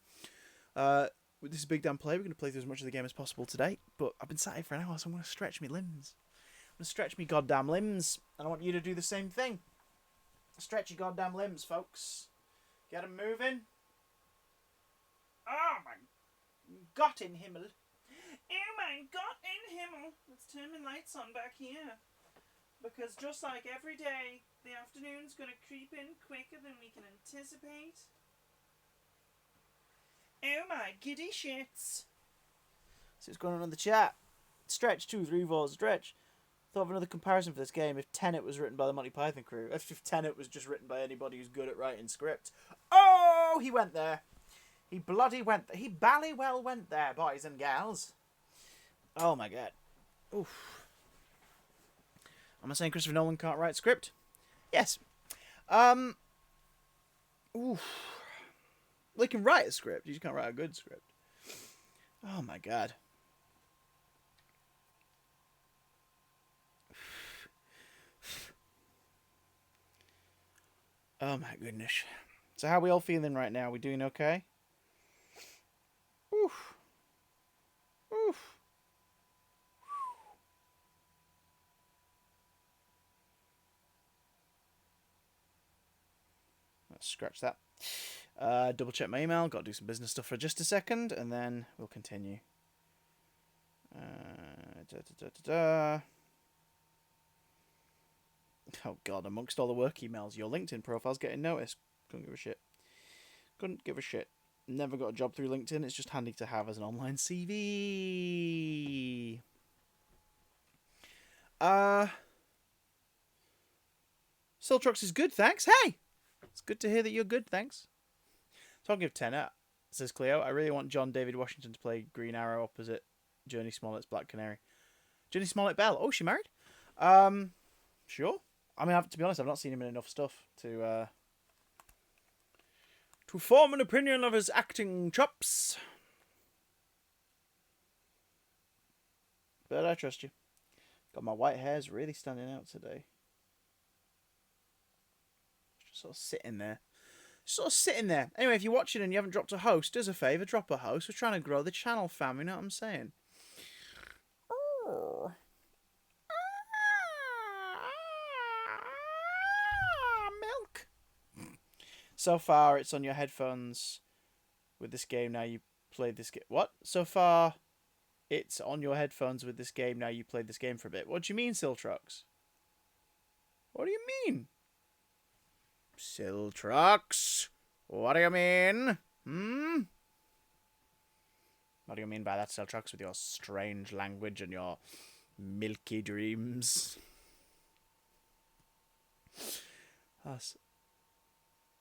This is Big Damn Play. We're going to play through as much of the game as possible today. But I've been sat here for an hour, so I'm going to stretch my limbs. I'm going to stretch my goddamn limbs. And I want you to do the same thing. Stretch your goddamn limbs, folks. Get them moving. Oh my God in Himmel. Oh my God in Himmel. Let's turn the lights on back here. Because just like every day, the afternoon's going to creep in quicker than we can anticipate. Oh my giddy shits. So what's going on in the chat? Stretch 2, 3, 4, stretch. Thought of another comparison for this game if Tenet was written by the Monty Python crew. If Tenet was just written by anybody who's good at writing scripts. Oh, he went there. He bloody went there. He bally well went there, boys and gals. Oh my God. Oof. Am I saying Christopher Nolan can't write script? Yes. Oof. Well, he can write a script. He just can't write a good script. Oh my God. Oh my goodness. So how are we all feeling right now? We doing okay? Oof. Oof. Let's scratch that. Double check my email. Got to do some business stuff for just a second, and then we'll continue. Oh God! Amongst all the work emails, your LinkedIn profile's getting noticed. Couldn't give a shit. Couldn't give a shit. Never got a job through LinkedIn. It's just handy to have as an online CV. Siltrox is good, thanks. Hey! It's good to hear that you're good, thanks. Talking of tenor, says Cleo, I really want John David Washington to play Green Arrow opposite Journey Smollett's Black Canary. Journey Smollett Bell. Oh, she married? Sure. I mean, to be honest, I've not seen him in enough stuff to form an opinion of his acting chops. But I trust you. Got my white hairs really standing out today. Just sort of sitting there. Anyway, if you're watching and you haven't dropped a host, do us a favour, drop a host. We're trying to grow the channel, fam. You know what I'm saying? Oh. Milk. So far, it's on your headphones with this game. Now you played this game. What? So far, it's on your headphones with this game. Now you played this game for a bit. What do you mean, Siltrox? What do you mean? Siltrox? What do you mean? What do you mean by that, Siltrox, with your strange language and your milky dreams? That's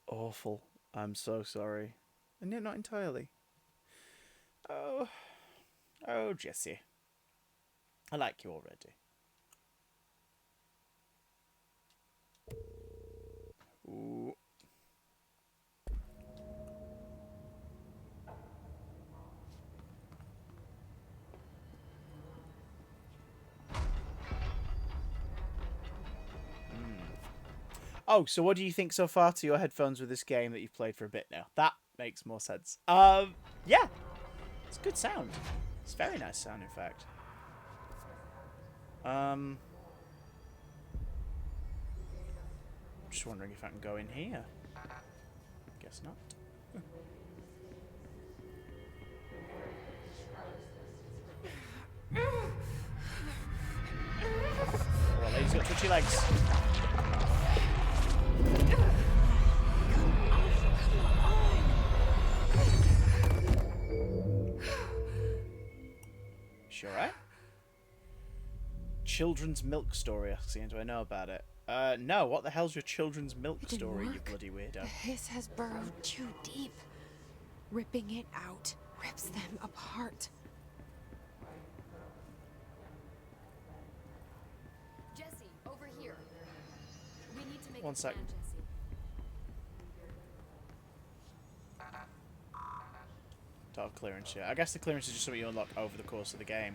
awful. I'm so sorry. And yet not entirely. Oh, Jesse. I like you already. Ooh. Oh, so what do you think so far to your headphones with this game that you've played for a bit now? That makes more sense. Yeah. It's good sound. It's very nice sound, in fact. Just wondering if I can go in here. Guess not. Well, lady's got twitchy legs. She alright? Children's milk story, asks Ian. Do I know about it? No. What the hell's your children's milk story, you bloody weirdo? The hiss has burrowed too deep. Ripping it out rips them apart. Jesse, over here. We need to make One sec. Jesse. Total clearance, yeah. I guess the clearance is just something you unlock over the course of the game.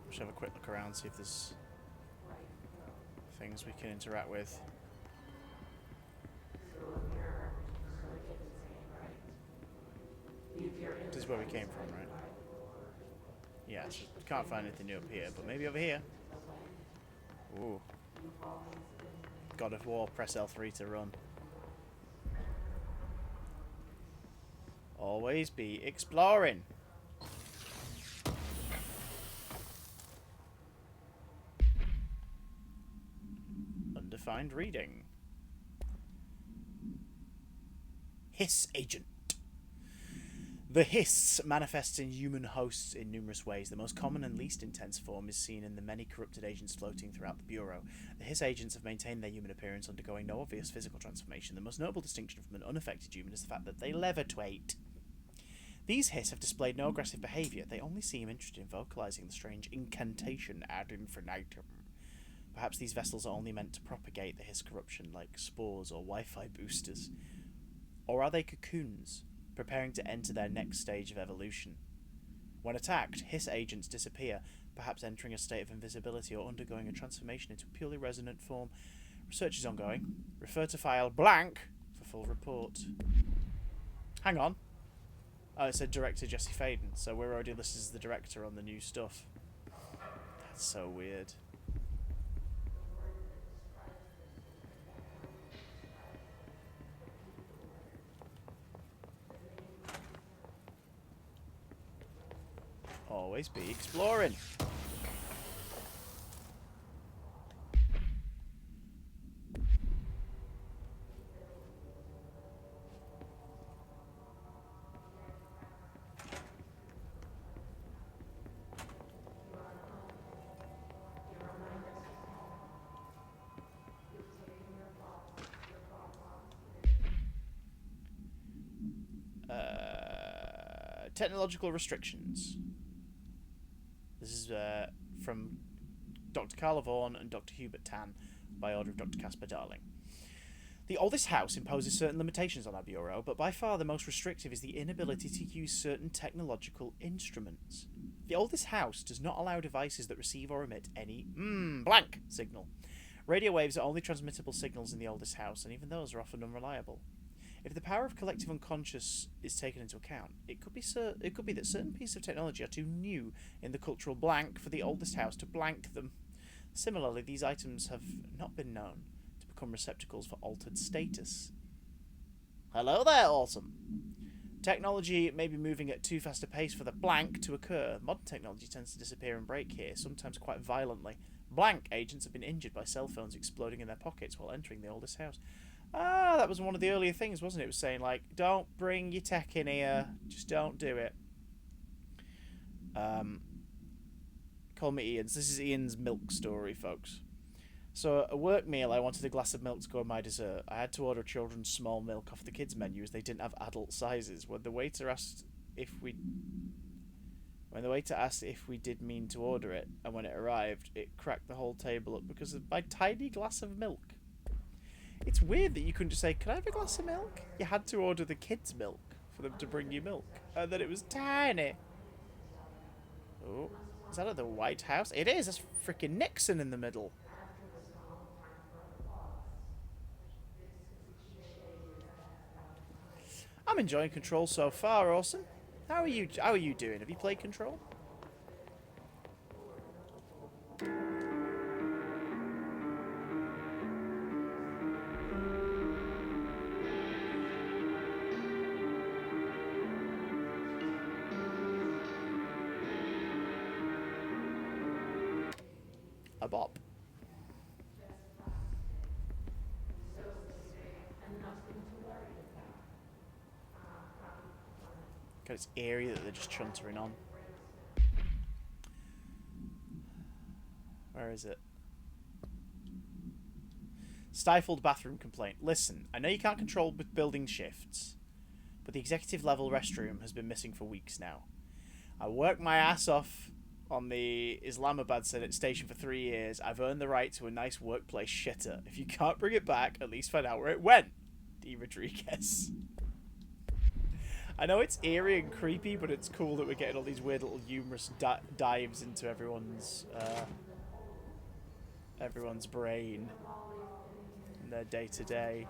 Just have a quick look around, see if there's things we can interact with. This is where we came from, right? Yeah, so can't find anything new up here, but maybe over here. Ooh. God of War, press L3 to run. Always be exploring. Undefined reading. Hiss agent. The hiss manifests in human hosts in numerous ways. The most common and least intense form is seen in the many corrupted agents floating throughout the Bureau. The hiss agents have maintained their human appearance, undergoing no obvious physical transformation. The most notable distinction from an unaffected human is the fact that they levitate. These hiss have displayed no aggressive behaviour. They only seem interested in vocalising the strange incantation ad infinitum. Perhaps these vessels are only meant to propagate the hiss corruption like spores or Wi-Fi boosters. Or are they cocoons, preparing to enter their next stage of evolution? When attacked, hiss agents disappear, perhaps entering a state of invisibility or undergoing a transformation into a purely resonant form. Research is ongoing. Refer to file blank for full report. Hang on. Oh, it said director Jesse Faden, so we're already listed as the director on the new stuff. That's so weird. Always be exploring. technological restrictions. This is from Dr. Carla Vaughan and Dr. Hubert Tan, by order of Dr. Caspar Darling. The oldest house imposes certain limitations on our bureau, but by far the most restrictive is the inability to use certain technological instruments. The oldest house does not allow devices that receive or emit any blank signal. Radio waves are only transmittable signals in the oldest house, and even those are often unreliable. If the power of collective unconscious is taken into account, it could be that certain pieces of technology are too new in the cultural blank for the oldest house to blank them. Similarly, these items have not been known to become receptacles for altered status. Hello there, awesome! Technology may be moving at too fast a pace for the blank to occur. Modern technology tends to disappear and break here, sometimes quite violently. Blank agents have been injured by cell phones exploding in their pockets while entering the oldest house. Ah, that was one of the earlier things, wasn't it? It was saying, like, don't bring your tech in here. Just don't do it. Call me Ian's. This is Ian's milk story, folks. So, at a work meal, I wanted a glass of milk to go with my dessert. I had to order children's small milk off the kids' menu as they didn't have adult sizes. When the waiter asked if we did mean to order it, and when it arrived, it cracked the whole table up because of my tiny glass of milk. It's weird that you couldn't just say, "Can I have a glass of milk?" You had to order the kids' milk for them to bring you milk. And then it was tiny. Oh, is that at the White House? It is. That's freaking Nixon in the middle. I'm enjoying Control so far, Orson. How are you doing? Have you played Control? A bop. God, it's eerie that they're just chuntering on. Where is it? Stifled bathroom complaint. Listen, I know you can't control building shifts, but the executive level restroom has been missing for weeks now. I worked my ass off on the Islamabad Senate station for 3 years. I've earned the right to a nice workplace shitter. If you can't bring it back, at least find out where it went. D. Rodriguez. I know it's eerie and creepy, but it's cool that we're getting all these weird little humorous dives into everyone's brain and their day-to-day.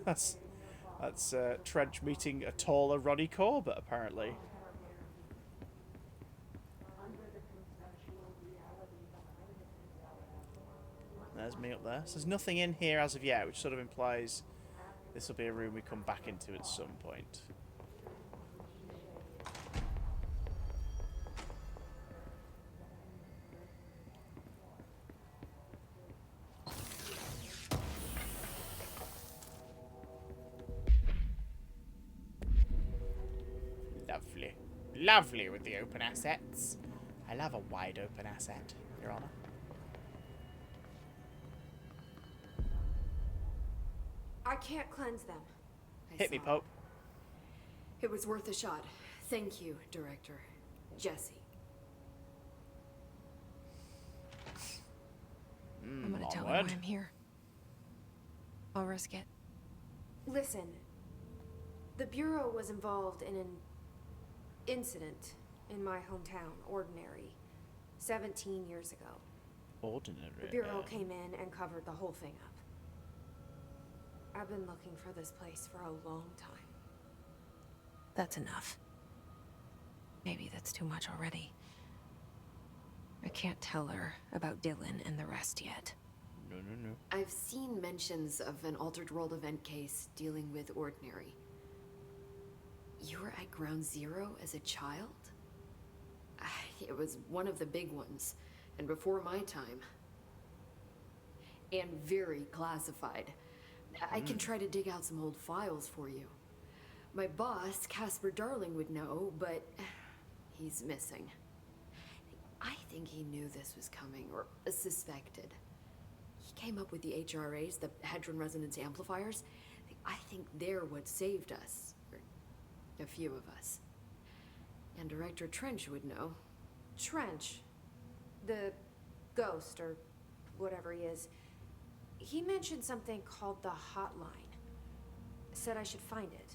That's Trench meeting a taller Ronnie Corbett, apparently. There's me up there. So there's nothing in here as of yet, which sort of implies this will be a room we come back into at some point. Lovely. Lovely with the open assets. I love a wide open asset, Your Honor. I can't cleanse them. Hit me, Pope. It was worth a shot. Thank you, Director. Jesse. I'm gonna tell him why I'm here. I'll risk it. Listen. The Bureau was involved in an incident in my hometown, Ordinary, 17 years ago. Ordinary? The Bureau came in and covered the whole thing up. I've been looking for this place for a long time. That's enough. Maybe that's too much already. I can't tell her about Dylan and the rest yet. No. I've seen mentions of an Altered World event case dealing with Ordinary. You were at Ground Zero as a child? It was one of the big ones, and before my time. And very classified. I can try to dig out some old files for you. My boss, Caspar Darling, would know, but he's missing. I think he knew this was coming, or suspected. He came up with the HRAs, the Hadron Resonance Amplifiers. I think they're what saved us. Or a few of us. And Director Trench would know. Trench. The ghost, or whatever he is. He mentioned something called the hotline. Said I should find it.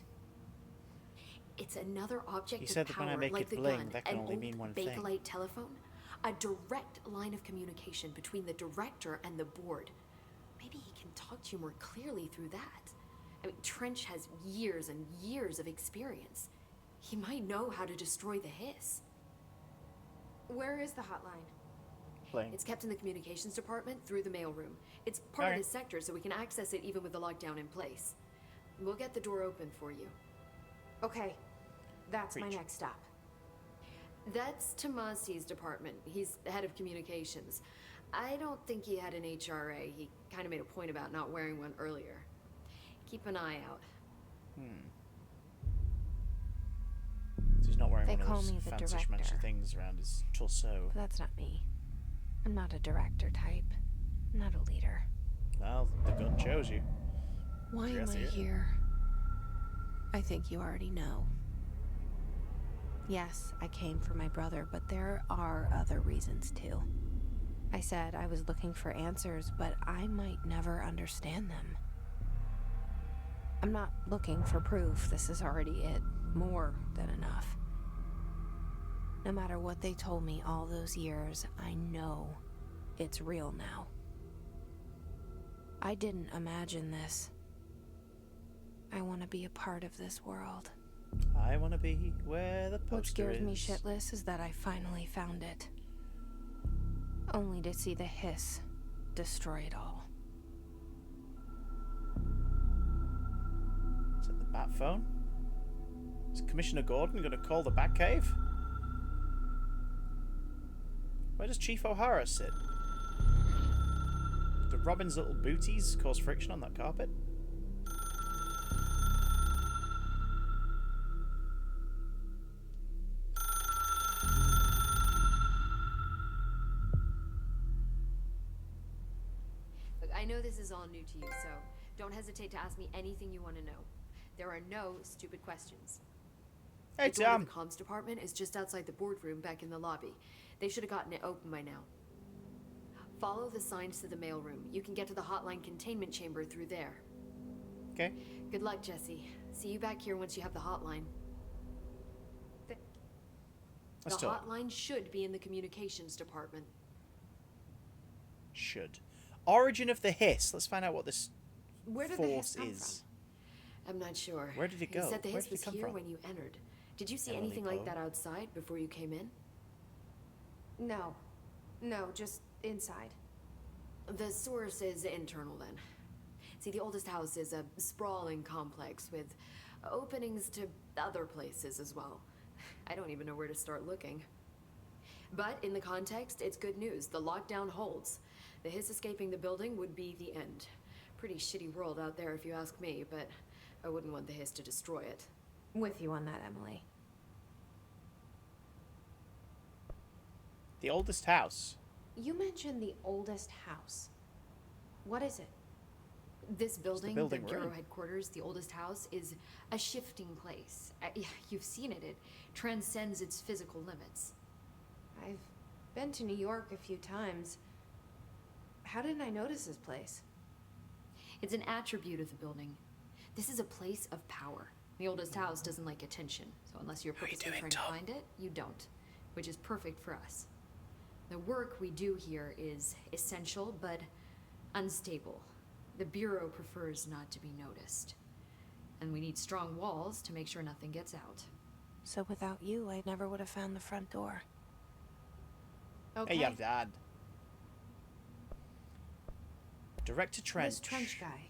It's another object He of said that power, when I make like it the bling, gun, that can an only old mean one thing. Bakelite telephone. A direct line of communication between the director and the board. Maybe he can talk to you more clearly through that. I mean, Trench has years and years of experience. He might know how to destroy the hiss. Where is the hotline? Playing. It's kept in the communications department through the mailroom. It's part of Okay. his sector, so we can access it even with the lockdown in place. We'll get the door open for you. Okay, that's my Preach. next stop. That's Tomasi's department. He's the head of communications. I don't think he had an HRA. He kind of made a point about not wearing one earlier. Keep an eye out. So he's not wearing They one call of those me the fancy director. schmancy things around his torso. But that's not me. I'm not a director type. I'm not a leader. Well, the gun chose you. Why am Yes, I yeah. here? I think you already know. Yes, I came for my brother, but there are other reasons too. I said I was looking for answers, but I might never understand them. I'm not looking for proof. This is already it. More than enough. No matter what they told me all those years, I know it's real now. I didn't imagine this. I want to be a part of this world. I want to be where the poster What scares is. me shitless is that I finally found it. Only to see the hiss destroy it all. Is that the bat phone? Is Commissioner Gordon going to call the Batcave? Where does Chief O'Hara sit? Do Robin's little booties cause friction on that carpet? Look, I know this is all new to you, so don't hesitate to ask me anything you want to know. There are no stupid questions. Hey, The door to Tom. the comms department is just outside the boardroom back in the lobby. They should have gotten it open by now. Follow the signs to the mailroom. You can get to the hotline containment chamber through there. Okay. Good luck, Jesse. See you back here once you have the hotline. Let's The talk. hotline should be in the communications department. Should. Origin of the hiss. Let's find out what this Where did the force hiss come is. I'm not sure. Where did it go? He said the Where hiss did it was come here from? when you entered. Did you see Emily anything like Poe. that outside before you came in? No. No, just inside. The source is internal then. See, the oldest house is a sprawling complex with openings to other places as well. I don't even know where to start looking. But in the context, it's good news. The lockdown holds. The hiss escaping the building would be the end. Pretty shitty world out there if you ask me, but I wouldn't want the hiss to destroy it. With you on that, Emily. The oldest house. You mentioned the oldest house. What is it? This building, the building we're Bureau in. headquarters, the oldest house, is a shifting place. Yeah, you've seen it. It transcends its physical limits. I've been to New York a few times. How didn't I notice this place? It's an attribute of the building. This is a place of power. The oldest house doesn't like attention, so unless you're purposely trying to find it, you don't, which is perfect for us. The work we do here is essential, but unstable. The Bureau prefers not to be noticed. And we need strong walls to make sure nothing gets out. So without you, I never would have found the front door. Okay. Hey, your dad. Director Trench. This Trench guy.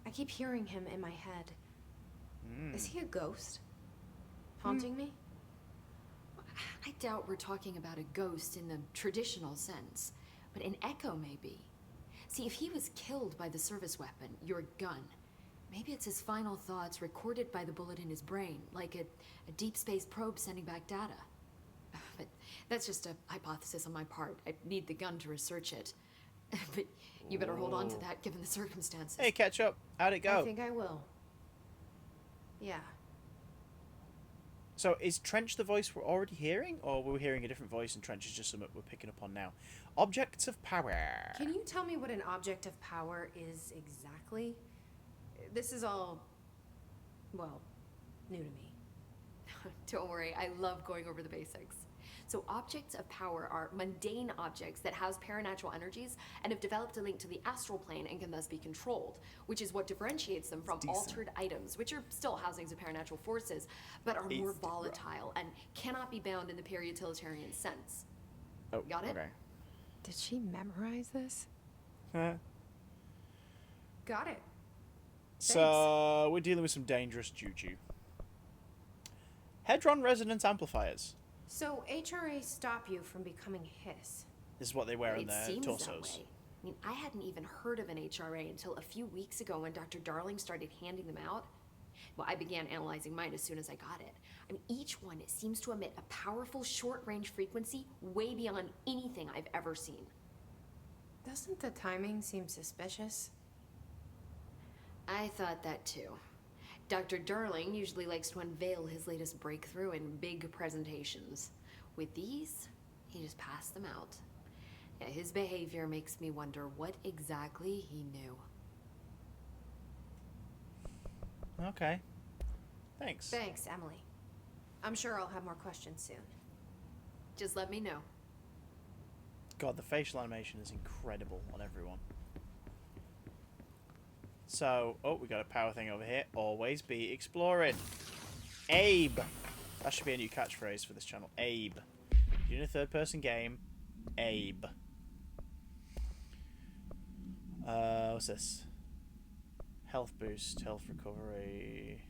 I keep hearing him in my head. Is he a ghost? Haunting me? I doubt we're talking about a ghost in the traditional sense, but an echo maybe. See, if he was killed by the service weapon, your gun, maybe it's his final thoughts recorded by the bullet in his brain, like a deep space probe sending back data. But that's just a hypothesis on my part. I need the gun to research it. But you better hold on to that given the circumstances. Hey, catch up. How'd it go? I think I will. Yeah. So is Trench the voice we're already hearing, or were we hearing a different voice and Trench is just something we're picking up on now? Objects of power. Can you tell me what an object of power is exactly? This is all, well, new to me. Don't worry, I love going over the basics. So objects of power are mundane objects that house paranatural energies and have developed a link to the astral plane and can thus be controlled, which is what differentiates them from altered items, which are still housings of paranatural forces, but are more volatile and cannot be bound in the peri-utilitarian sense. Oh, got it? Okay. Did she memorize this? Huh. Got it. So we're dealing with some dangerous juju. Hedron resonance amplifiers. So HRA stop you from becoming Hiss? This is what they wear on It their seems torsos. that way. I mean, I hadn't even heard of an HRA until a few weeks ago when Dr. Darling started handing them out. Well, I began analyzing mine as soon as I got it. I mean, each one seems to emit a powerful short-range frequency way beyond anything I've ever seen. Doesn't the timing seem suspicious? I thought that too. Dr. Darling usually likes to unveil his latest breakthrough in big presentations. With these, he just passed them out. Yeah, his behavior makes me wonder what exactly he knew. Okay. Thanks. Thanks, Emily. I'm sure I'll have more questions soon. Just let me know. God, the facial animation is incredible on everyone. So, oh, we got a power thing over here. Always be exploring. Abe. That should be a new catchphrase for this channel. Abe. You're in a third-person game. Abe. What's this? Health boost, health recovery.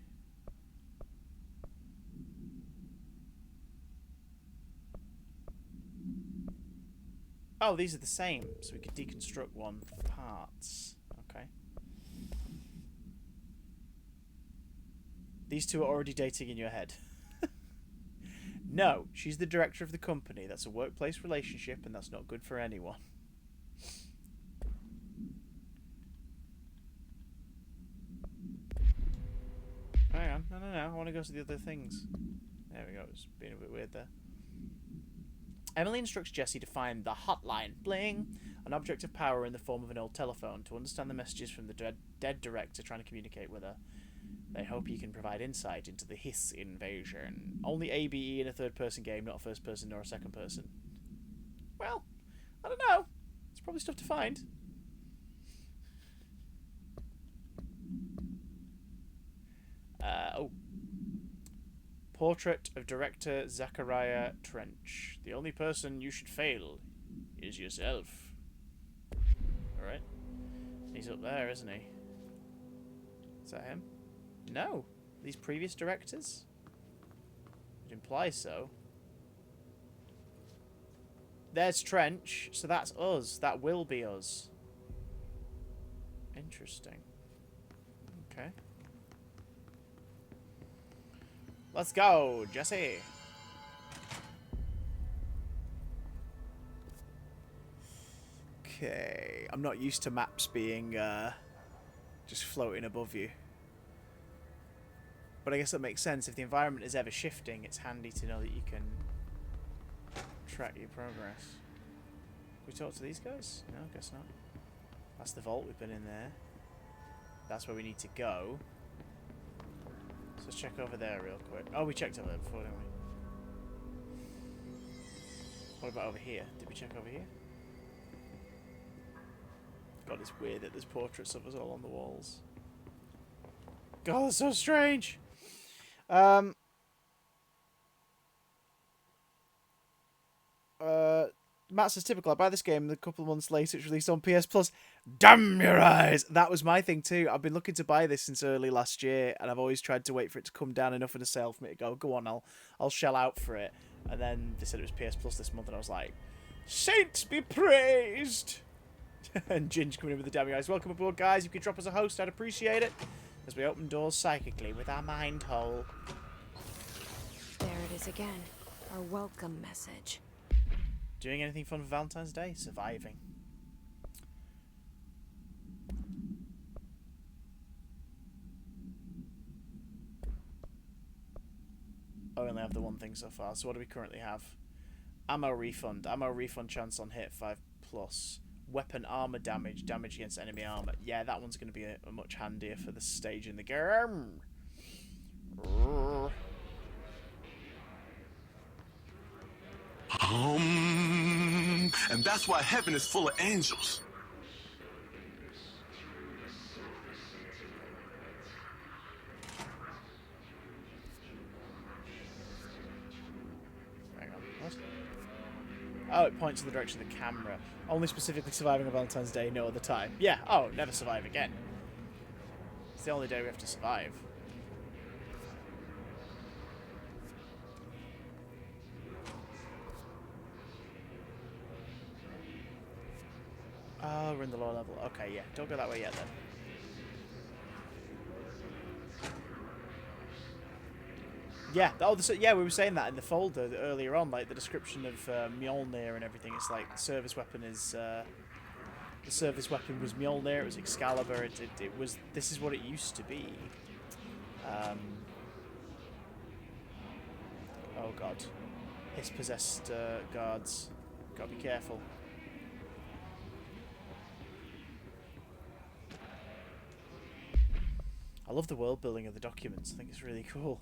Oh, these are the same, so we can deconstruct one for parts. Okay. These two are already dating in your head. No, she's the director of the company. That's a workplace relationship, and that's not good for anyone. Hang on, no. I want to go to the other things. There we go. It's being a bit weird there. Emily instructs Jesse to find the hotline, bling, an object of power in the form of an old telephone, to understand the messages from the dead director trying to communicate with her. They hope he can provide insight into the Hiss invasion. Only ABE in a third-person game, not a first-person nor a second-person. Well, I don't know. It's probably stuff to find. Oh. Portrait of Director Zachariah Trench. The only person you should fail is yourself. Alright. He's up there, isn't he? Is that him? No. These previous directors? It implies so. There's Trench, so that's us. That will be us. Interesting. Okay. Let's go, Jesse. Okay. I'm not used to maps being just floating above you. But I guess that makes sense. If the environment is ever shifting, it's handy to know that you can track your progress. Can we talk to these guys? No, I guess not. That's the vault. We've been in there. That's where we need to go. So let's check over there real quick. Oh, we checked over there before, didn't we? What about over here? Did we check over here? God, it's weird that there's portraits of us all on the walls. God, that's so strange. Matt says, typical, I buy this game and a couple of months later it's released on PS Plus. Damn your eyes! That was my thing too. I've been looking to buy this since early last year and I've always tried to wait for it to come down enough in a sale for me to go on, I'll shell out for it. And then they said it was PS Plus this month and I was like, saints be praised! And Ginge coming in with the damn your eyes. Welcome aboard, guys. If you could drop us a host, I'd appreciate it. As we open doors psychically with our mind hole. There it is again. Our welcome message. Doing anything fun for Valentine's Day? Surviving. I only have the one thing so far. So what do we currently have? Ammo refund. Ammo refund chance on hit 5+. Weapon armor damage. Damage against enemy armor. Yeah, that one's going to be a much handier for the stage in the game. And that's why heaven is full of angels. Hang on. What? Oh, it points in the direction of the camera. Only specifically surviving on Valentine's Day, no other time. Yeah, oh, never survive again. It's the only day we have to survive. Oh, we're in the lower level. Okay, yeah. Don't go that way yet, then. Yeah, oh, yeah, we were saying that in the folder earlier on, like the description of Mjolnir and everything. It's like the service weapon is the service weapon was Mjolnir. It was Excalibur. It was. This is what it used to be. Oh God, his possessed guards. Gotta be careful. I love the world building of the documents. I think it's really cool.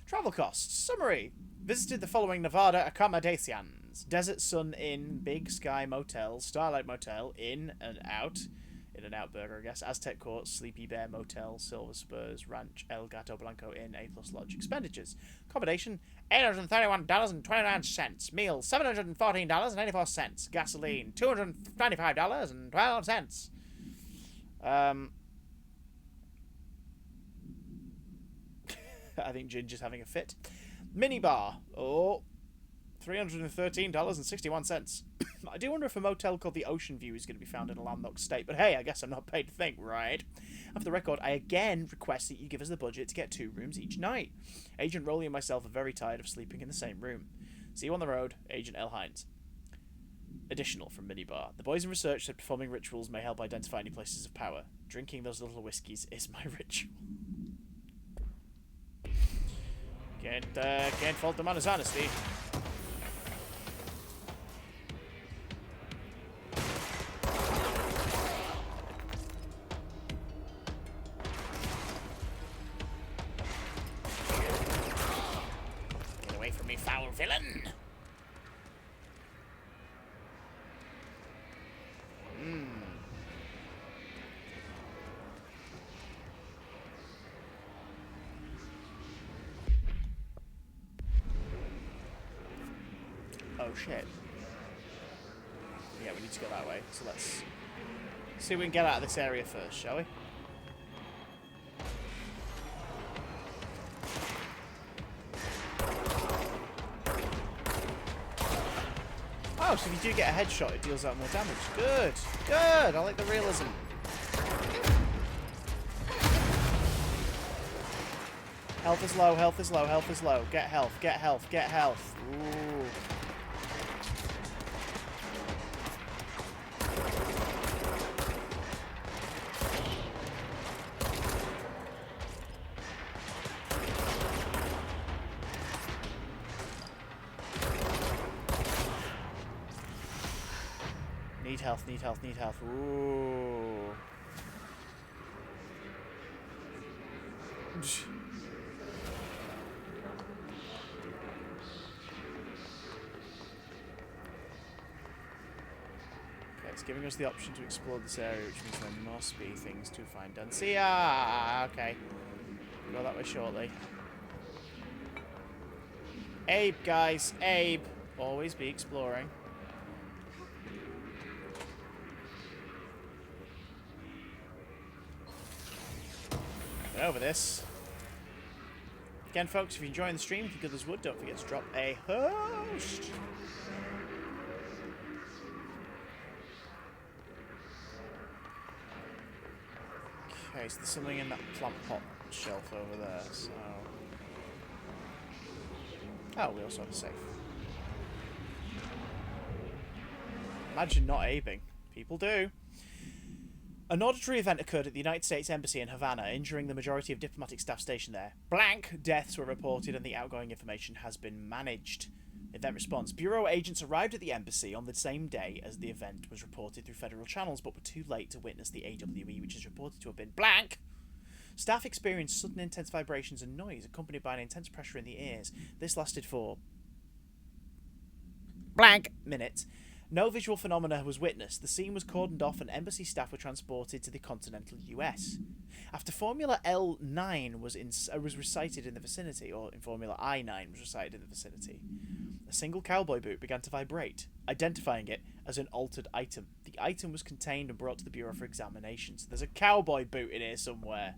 Travel costs. Summary. Visited the following Nevada accommodations. Desert Sun Inn, Big Sky Motel, Starlight Motel, In and Out Burger, I guess, Aztec Court, Sleepy Bear Motel, Silver Spurs, Ranch, El Gato Blanco Inn, A+ Lodge. Expenditures. Accommodation, $831.29. Meals, $714.84. Gasoline, $295.12. I think Ginger's having a fit. Minibar. Oh, $313.61. I do wonder if a motel called the Ocean View is going to be found in a landlocked state, but hey, I guess I'm not paid to think, right? And for the record, I again request that you give us the budget to get 2 rooms each night. Agent Rowley and myself are very tired of sleeping in the same room. See you on the road, Agent L. Hines. Additional from Minibar. The boys in research said performing rituals may help identify any places of power. Drinking those little whiskies is my ritual. Can't fault them on his honesty. Get away from me, foul villain! Oh shit. Yeah, we need to go that way. So let's see if we can get out of this area first, shall we? Oh, so if you do get a headshot, it deals out more damage. Good. Good. I like the realism. Health is low, health is low, health is low. Get health, get health, get health. Ooh. Need health, need health, need health. Ooh. Okay, it's giving us the option to explore this area, which means there must be things to find done. See ya! Okay. Go that way shortly. Abe, guys. Abe. Always be exploring. Get over this. Again, folks, if you're enjoying the stream, if you good as wood, don't forget to drop a host. Okay, so there's something in that plant pot shelf over there, so... Oh, we also have a safe. Imagine not abing. People do. An auditory event occurred at the United States Embassy in Havana, injuring the majority of diplomatic staff stationed there. Blank deaths were reported and the outgoing information has been managed. Event response. Bureau agents arrived at the embassy on the same day as the event was reported through federal channels, but were too late to witness the AWE, which is reported to have been blank. Staff experienced sudden intense vibrations and noise, accompanied by an intense pressure in the ears. This lasted for blank minutes. No visual phenomena was witnessed. The scene was cordoned off and embassy staff were transported to the continental US. After Formula L9 was recited in the vicinity, or in Formula I9 was recited in the vicinity, a single cowboy boot began to vibrate, identifying it as an altered item. The item was contained and brought to the Bureau for examination. So there's a cowboy boot in here somewhere.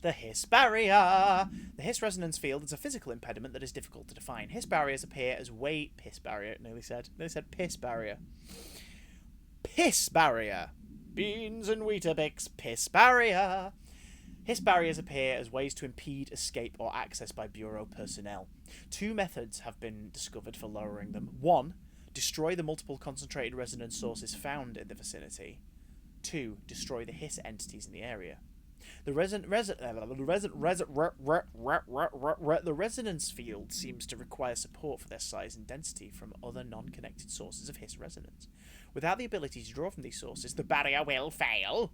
The Hiss barrier. The Hiss resonance field is a physical impediment that is difficult to define. Hiss barriers appear as piss barrier. Nearly said piss barrier. Piss barrier. Beans and Weetabix. Piss barrier. Hiss barriers appear as ways to impede escape or access by Bureau personnel. Two methods have been discovered for lowering them. 1. Destroy the multiple concentrated resonance sources found in the vicinity. 2. Destroy the Hiss entities in the area. The resonance field seems to require support for their size and density from other non-connected sources of Hiss resonance. Without the ability to draw from these sources, the barrier will fail.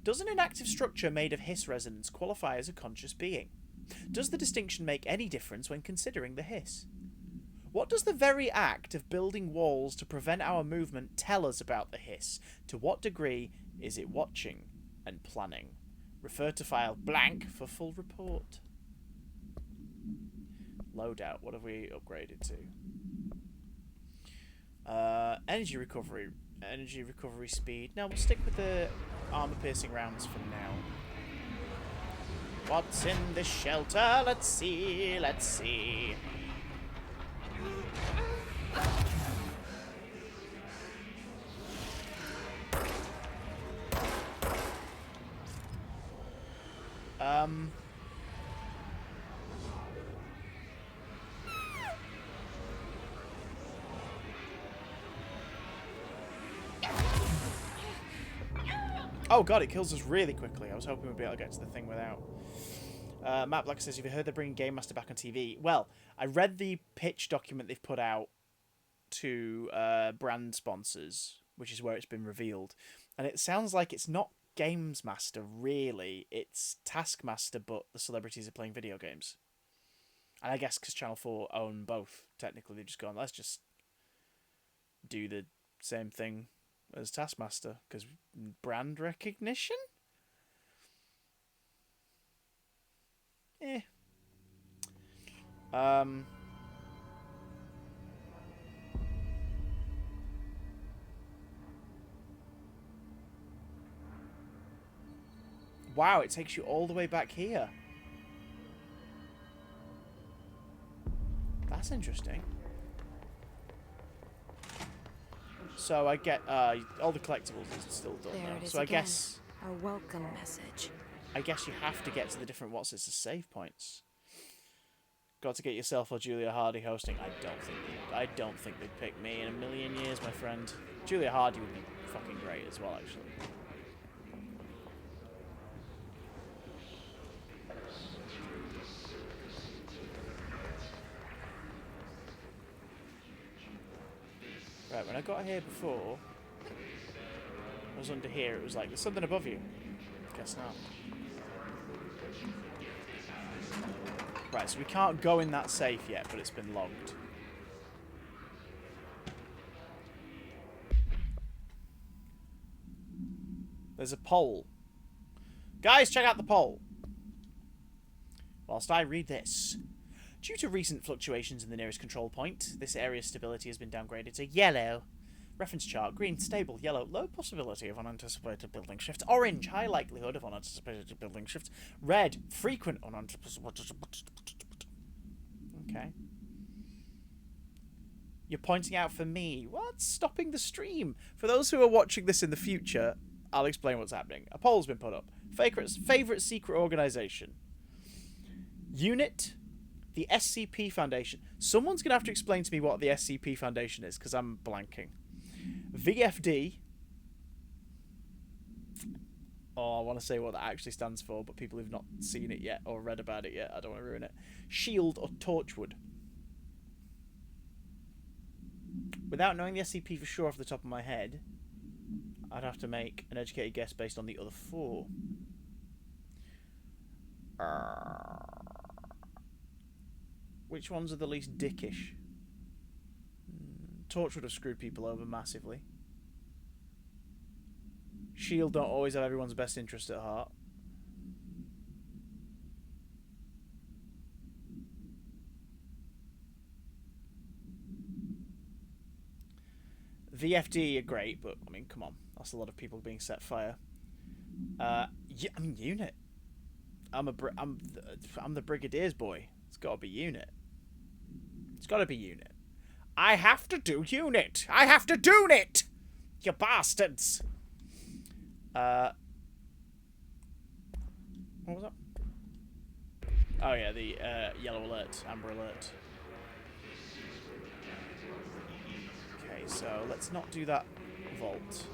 Does an inactive structure made of Hiss resonance qualify as a conscious being? Does the distinction make any difference when considering the Hiss? What does the very act of building walls to prevent our movement tell us about the Hiss? To what degree is it watching and planning? Refer to file blank for full report. Loadout. What have we upgraded to? Energy recovery. Energy recovery speed. No, we'll stick with the armor-piercing rounds for now. What's in this shelter? Let's see. Let's see. Oh god, it kills us really quickly. I was hoping we'd be able to get to the thing without. Matt Black says, have you heard they're bringing Game Master back on TV? Well, I read the pitch document they've put out to brand sponsors, which is where it's been revealed. And it sounds like it's not Games Master, really. It's Taskmaster, but the celebrities are playing video games. And I guess because Channel 4 own both, technically they've just gone, let's just do the same thing as Taskmaster, because brand recognition? Wow, it takes you all the way back here. That's interesting. So I get all the collectibles is still done There now. it is So I again. guess A welcome message. I guess you have to get to the different what's-its as save points. Got to get yourself or Julia Hardy hosting. I don't think they'd pick me in a million years, my friend. Julia Hardy would be fucking great as well, actually. Right, when I got here before, I was under here, it was like, there's something above you. Guess not. Right, so we can't go in that safe yet, but it's been logged. There's a pole. Guys, check out the pole! Whilst I read this. Due to recent fluctuations in the nearest control point, this area's stability has been downgraded to yellow. Reference chart: green, stable; yellow, low possibility of unanticipated building shift; orange, high likelihood of unanticipated building shift; red, frequent unanticipated. Okay. You're pointing out for me. What's stopping the stream? For those who are watching this in the future, I'll explain what's happening. A poll's been put up. Favorite secret organization. Unit. The SCP Foundation. Someone's going to have to explain to me what the SCP Foundation is, because I'm blanking. VFD, Oh, I want to say what that actually stands for, but people who've not seen it yet or read about it yet, I don't want to ruin it. Shield or Torchwood. Without knowing the SCP for sure off the top of my head, I'd have to make an educated guess based on the other 4. Which ones are the least dickish? Torch would have screwed people over massively. Shield don't always have everyone's best interest at heart. VFD are great, but I mean, come on, that's a lot of people being set fire. Yeah, I mean, Unit. I'm the Brigadier's boy. It's got to be Unit. It's got to be Unit. I have to do Unit. I have to do it. You bastards. What was that? Oh yeah, the yellow alert, amber alert. Okay, so let's not do that vault,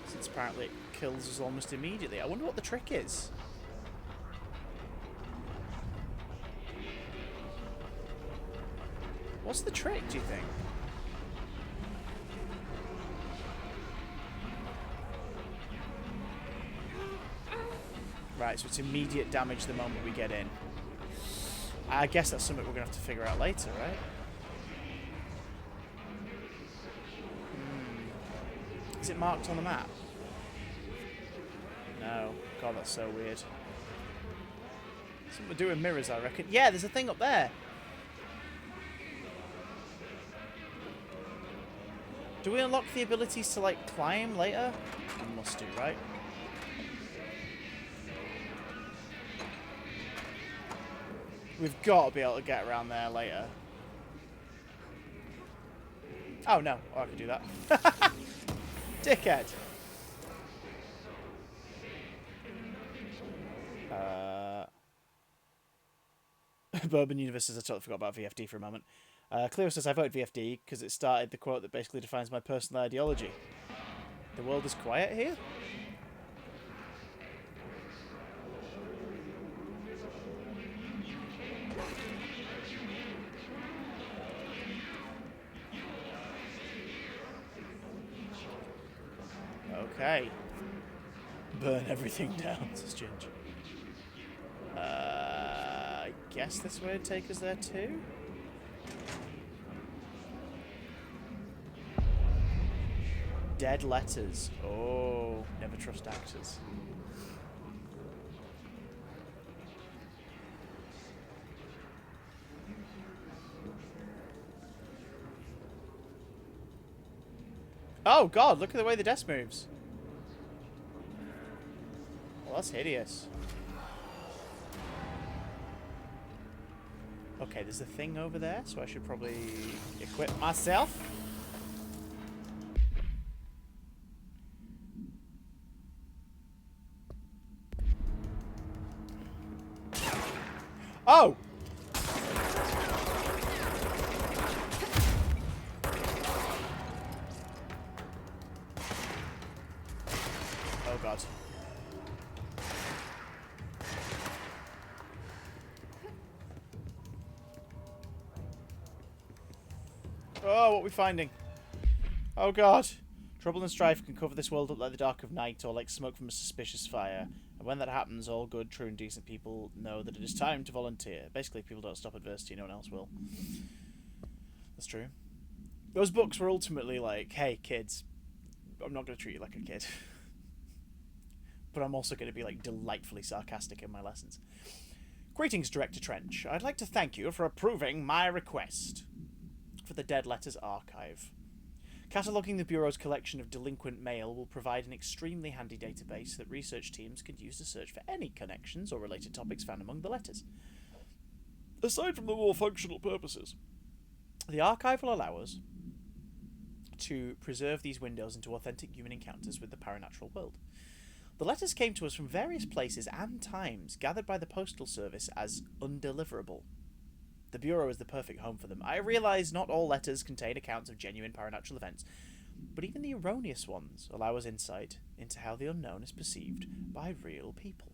since apparently it kills us almost immediately. I wonder what the trick is. What's the trick, do you think? Right, so it's immediate damage the moment we get in. I guess that's something we're going to have to figure out later, right? Is it marked on the map? No. God, that's so weird. Something to do with mirrors, I reckon. Yeah, there's a thing up there. Do we unlock the abilities to, like, climb later? We must do, right? We've got to be able to get around there later. Oh, no. Oh, I can do that. Dickhead. Bourbon Universe says I totally forgot about VFD for a moment. Cleo says I vote VFD because it started the quote that basically defines my personal ideology. The world is quiet here? Okay. Burn everything down, says Ginge. I guess this way would take us there too? Dead letters. Oh, never trust actors. Oh god, look at the way the desk moves. Well, that's hideous. Okay, there's a thing over there, so I should probably equip myself. Oh! Oh god. Oh, what are we finding? Oh god. Trouble and strife can cover this world up like the dark of night or like smoke from a suspicious fire. And when that happens, all good, true and decent people know that it is time to volunteer. Basically, if people don't stop adversity, no one else will. That's true. Those books were ultimately like, hey, kids, I'm not going to treat you like a kid. But I'm also going to be like delightfully sarcastic in my lessons. Greetings, Director Trench. I'd like to thank you for approving my request for the Dead Letters Archive. Cataloguing the Bureau's collection of delinquent mail will provide an extremely handy database that research teams can use to search for any connections or related topics found among the letters. Aside from the more functional purposes, the archive will allow us to preserve these windows into authentic human encounters with the paranatural world. The letters came to us from various places and times, gathered by the Postal Service as undeliverable. The Bureau is the perfect home for them. I realise not all letters contain accounts of genuine paranatural events, but even the erroneous ones allow us insight into how the unknown is perceived by real people.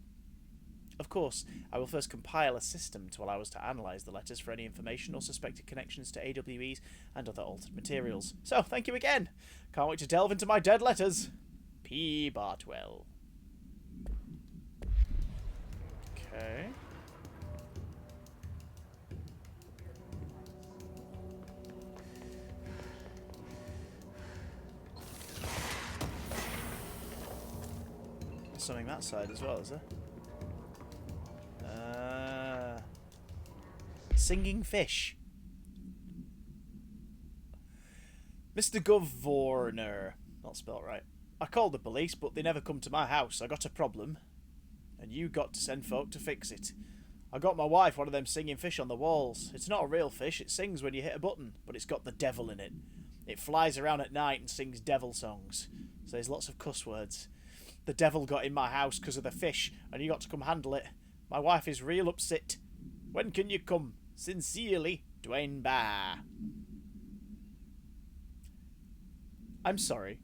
Of course, I will first compile a system to allow us to analyse the letters for any information or suspected connections to AWEs and other altered materials. So, thank you again! Can't wait to delve into my dead letters! P. Bartwell. Okay. There's something that side as well, is there? Singing fish. Mr. Governor. Not spelled right. I called the police, but they never come to my house. I got a problem. And you got to send folk to fix it. I got my wife one of them singing fish on the walls. It's not a real fish. It sings when you hit a button, but it's got the devil in it. It flies around at night and sings devil songs. So there's lots of cuss words. The devil got in my house because of the fish, and you got to come handle it. My wife is real upset. When can you come? Sincerely, Dwayne Barr. I'm sorry.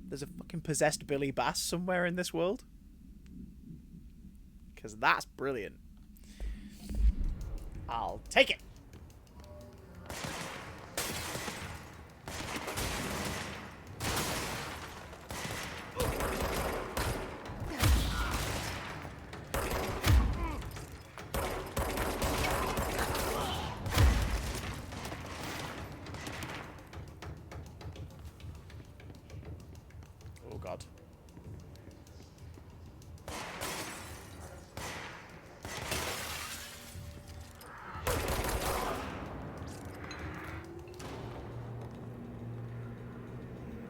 There's a fucking possessed Billy Bass somewhere in this world? Because that's brilliant. I'll take it. God.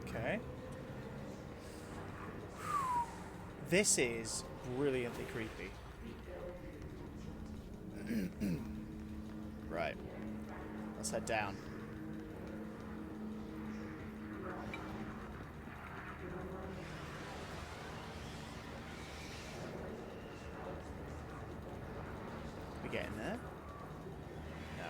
Okay. This is brilliantly creepy. Right. Let's head down. Get in there? No.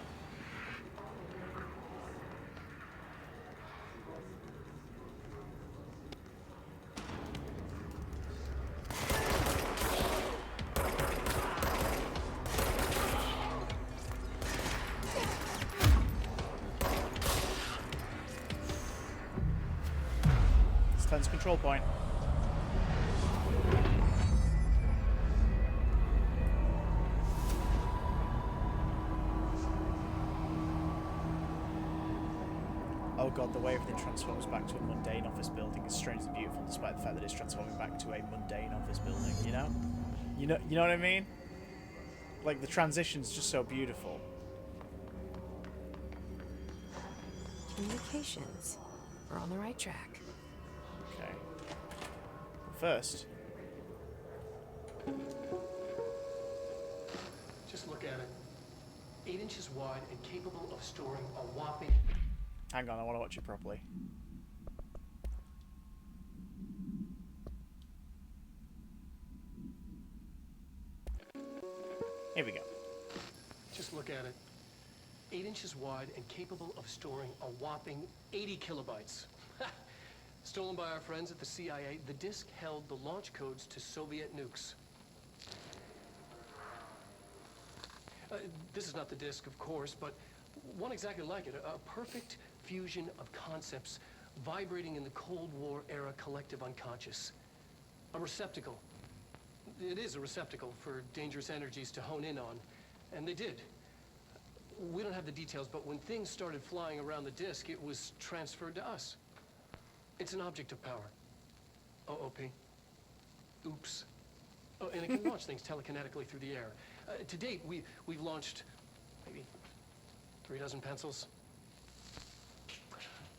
Cleanse control point. Oh god, the way everything transforms back to a mundane office building is strangely beautiful, despite the fact that it's transforming back to a mundane office building. You know what I mean? Like the transition's just so beautiful. Communications. We're on the right track. Okay. First. Just look at it. 8 inches wide and capable of storing a whopping... Hang on, I want to watch it properly. Here we go. Just look at it. 8 inches wide and capable of storing a whopping 80 kilobytes. Stolen by our friends at the CIA, the disk held the launch codes to Soviet nukes. This is not the disk, of course, but one exactly like it. A perfect fusion of concepts vibrating in the Cold War era collective unconscious. A receptacle. It is a receptacle for dangerous energies to hone in on, and they did. We don't have the details, but when things started flying around the disk, it was transferred to us. It's an object of power. OOP. Oops. Oh, and it can launch things telekinetically through the air. To date, we've launched maybe 3 dozen pencils.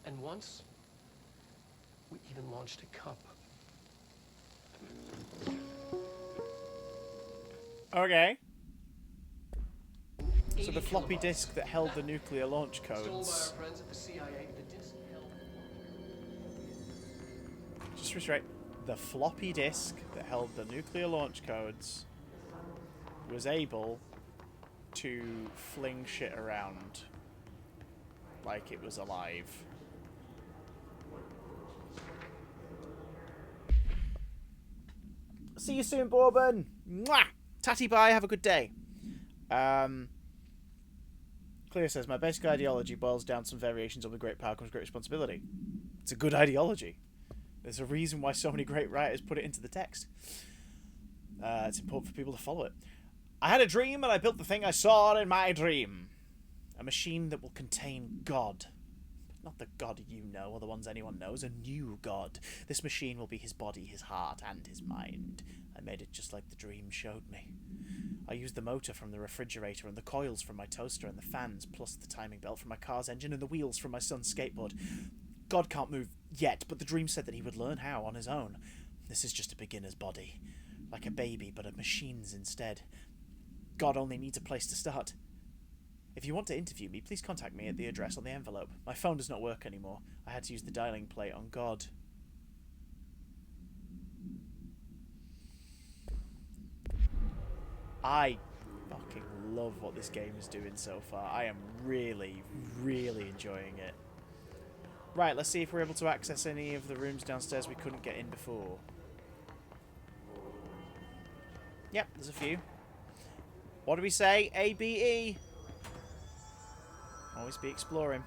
And once, we even launched a cup. Okay. So the floppy disk that held the nuclear launch codes. Just reiterate, the floppy disk that held the nuclear launch codes was able to fling shit around. like it was alive. See you soon, Bourbon. Mwah! Tatty bye. Have a good day. Clear says, my basic ideology boils down to some variations on with great power comes great responsibility. It's a good ideology. There's a reason why so many great writers put it into the text. It's important for people to follow it. I had a dream and I built the thing I saw in my dream. A machine that will contain God. Not the God you know or the ones anyone knows. A new God. This machine will be his body, his heart, and his mind. I made it just like the dream showed me. I used the motor from the refrigerator and the coils from my toaster and the fans, plus the timing belt from my car's engine and the wheels from my son's skateboard. God can't move yet, but the dream said that he would learn how on his own. This is just a beginner's body. Like a baby, but a machine's instead. God only needs a place to start. If you want to interview me, please contact me at the address on the envelope. My phone does not work anymore. I had to use the dialing plate on God. I fucking love what this game is doing so far. I am really, really enjoying it. Right, let's see if we're able to access any of the rooms downstairs we couldn't get in before. Yep, there's a few. What do we say? A, B, E. Always be exploring.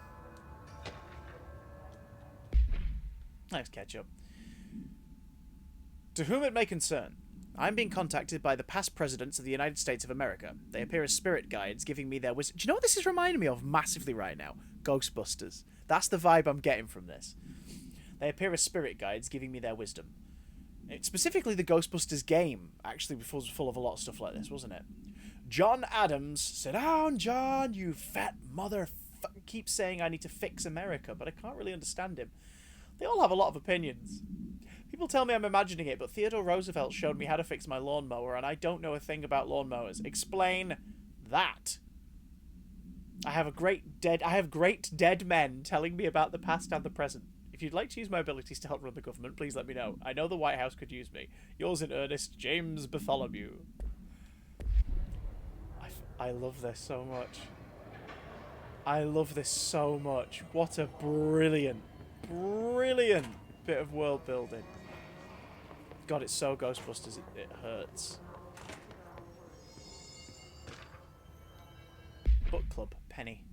Thanks, Ketchup. To whom it may concern, I'm being contacted by the past presidents of the United States of America. They appear as spirit guides, giving me their wisdom. Do you know what this is reminding me of massively right now? Ghostbusters. That's the vibe I'm getting from this. They appear as spirit guides, giving me their wisdom. Specifically, the Ghostbusters game actually was full of a lot of stuff like this, wasn't it? John Adams, sit down, John, you fat mother. Keeps saying I need to fix America, but I can't really understand him. They all have a lot of opinions. People tell me I'm imagining it, but Theodore Roosevelt showed me how to fix my lawnmower, and I don't know a thing about lawnmowers. Explain that. I have great dead men telling me about the past and the present. If you'd like to use my abilities to help run the government, please let me know. I know the White House could use me. Yours in earnest, James Bartholomew. I love this so much. I love this so much. What a brilliant, brilliant bit of world building. God, it's so Ghostbusters, it hurts. Book Club, Penny.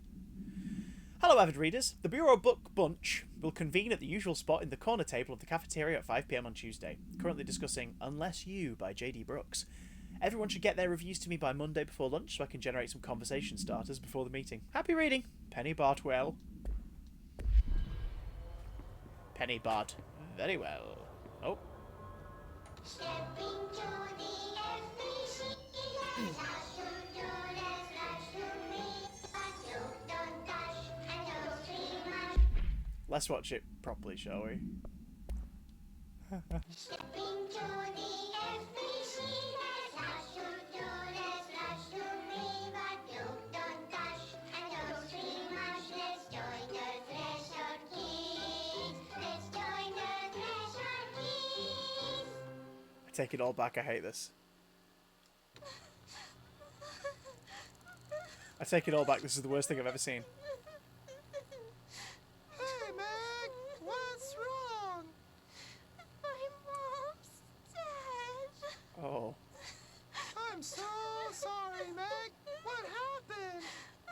Hello, avid readers. The Bureau Book Bunch will convene at the usual spot in the corner table of the cafeteria at 5 PM on Tuesday. Currently discussing Unless You by J.D. Brooks. Everyone should get their reviews to me by Monday before lunch so I can generate some conversation starters before the meeting. Happy reading! Penny Bartwell. Penny Bart. Very well. Oh. Let's watch it properly, shall we? I take it all back, I hate this. I take it all back, this is the worst thing I've ever seen. Hey, Meg! What's wrong? My mom's dead. Oh. I'm so sorry, Meg. What happened? I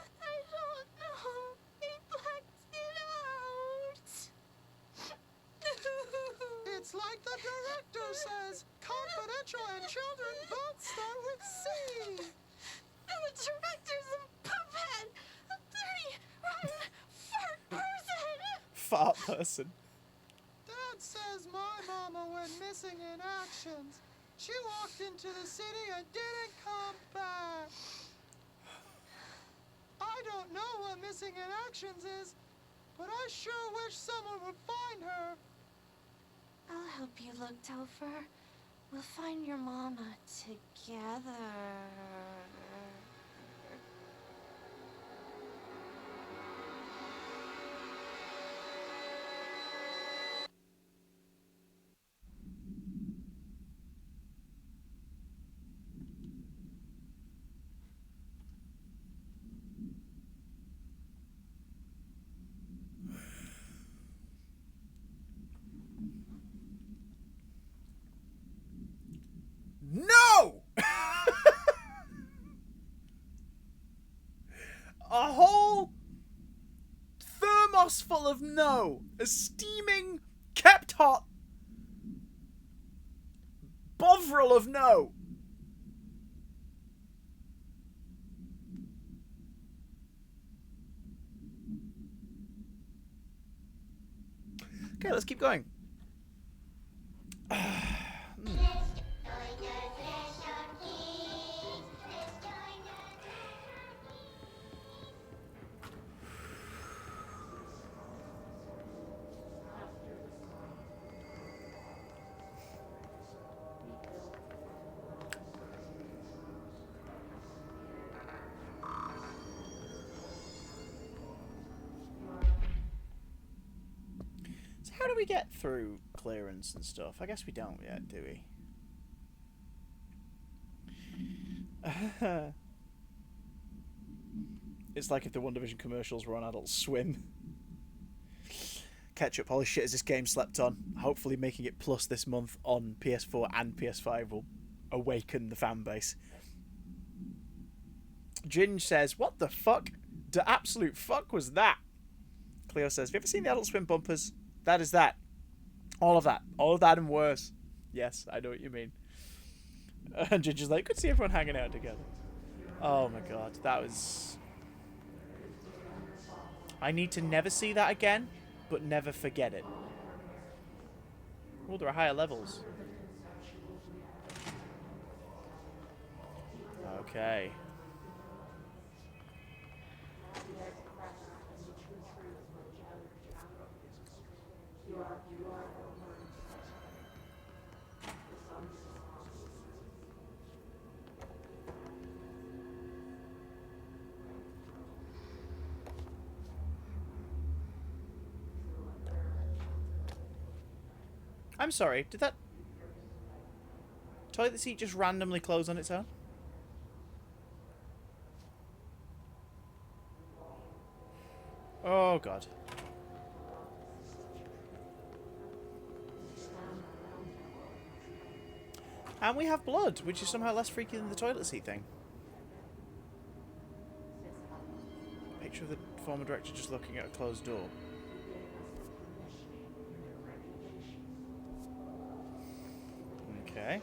don't know. They blacked it out. It's like the director says. Confidential and children both start with C. The director's a puppet. A dirty, rotten, fart person. Fart person. Dad says my mama went missing in actions. She walked into the city and didn't come back. I don't know what missing in actions is, but I sure wish someone would find her. I'll help you look, Topher. We'll find your mama together. box full of no. A steaming, kept hot bovril of no. Okay, let's keep going. So how do we get through clearance and stuff? I guess we don't yet, do we? It's like if the One Division commercials were on Adult Swim. Ketchup, holy shit, is this game slept on? Hopefully making it plus this month on PS4 and PS5 will awaken the fan base. Ginge says, what the fuck? The absolute fuck was that? Cleo says, have you ever seen the Adult Swim bumpers? That is that. All of that. All of that and worse. Yes, I know what you mean. And Ginger's like, good to see everyone hanging out together. Oh my god, that was... I need to never see that again, but never forget it. Oh, there are higher levels. Okay. I'm sorry, did that toilet seat just randomly close on its own? Oh god. And we have blood, which is somehow less freaky than the toilet seat thing. Picture of the former director just looking at a closed door. Okay.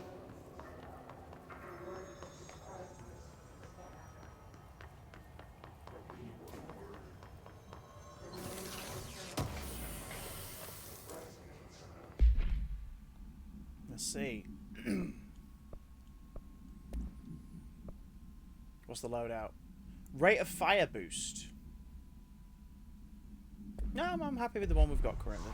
Let's see. What's the loadout? Rate of fire boost. No, I'm happy with the one we've got currently.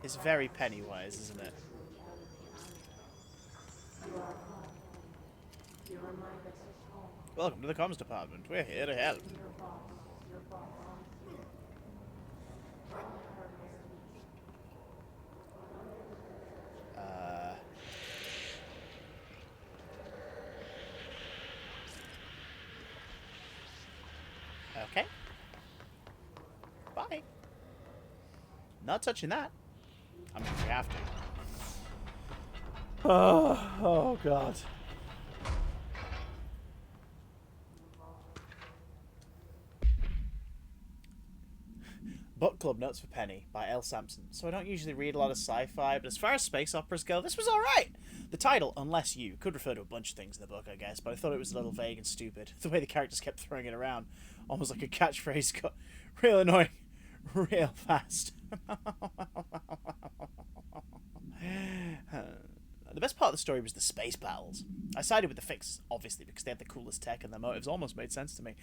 It's very Pennywise, isn't it? Welcome to the comms department. We're here to help. Okay. Bye. Not touching that. I mean, we have to. Oh God. Book Club Notes for Penny by L. Sampson. So I don't usually read a lot of sci-fi, but as far as space operas go, this was alright. The title, Unless You, could refer to a bunch of things in the book, I guess, but I thought it was a little vague and stupid. The way the characters kept throwing it around, almost like a catchphrase, got real annoying, real fast. The best part of the story was the space battles. I sided with the Fix, obviously, because they had the coolest tech and their motives almost made sense to me.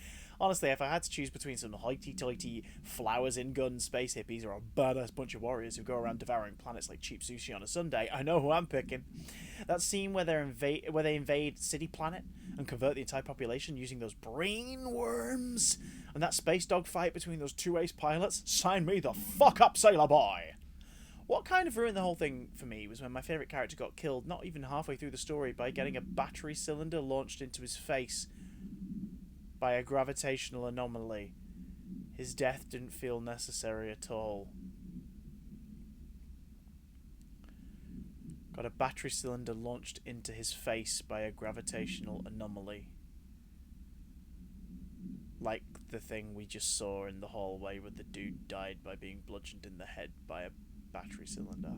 Honestly, if I had to choose between some hoity-toity flowers-in-gun space hippies or a badass bunch of warriors who go around devouring planets like cheap sushi on a Sunday, I know who I'm picking. That scene where they invade City Planet and convert the entire population using those brain worms, and that space dog fight between those two ace pilots, sign me the fuck up, sailor boy! What kind of ruined the whole thing for me was when my favourite character got killed not even halfway through the story by getting a battery cylinder launched into his face by a gravitational anomaly. His death didn't feel necessary at all. Got a battery cylinder launched into his face by a gravitational anomaly. Like the thing we just saw in the hallway where the dude died by being bludgeoned in the head by a battery cylinder.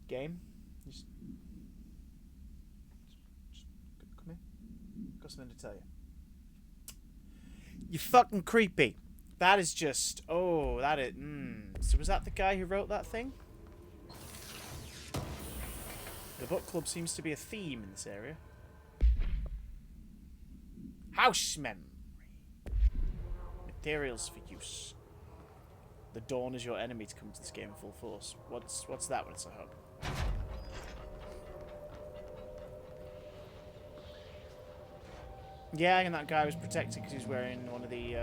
Game? Just come here. Got something to tell you. You're fucking creepy. That is just... Oh, that is... So was that the guy who wrote that thing? The book club seems to be a theme in this area. House memory. Materials for use. The dawn is your enemy to come to this game in full force. What's that one? It's a hub. Yeah, and that guy was protected because he was wearing one of the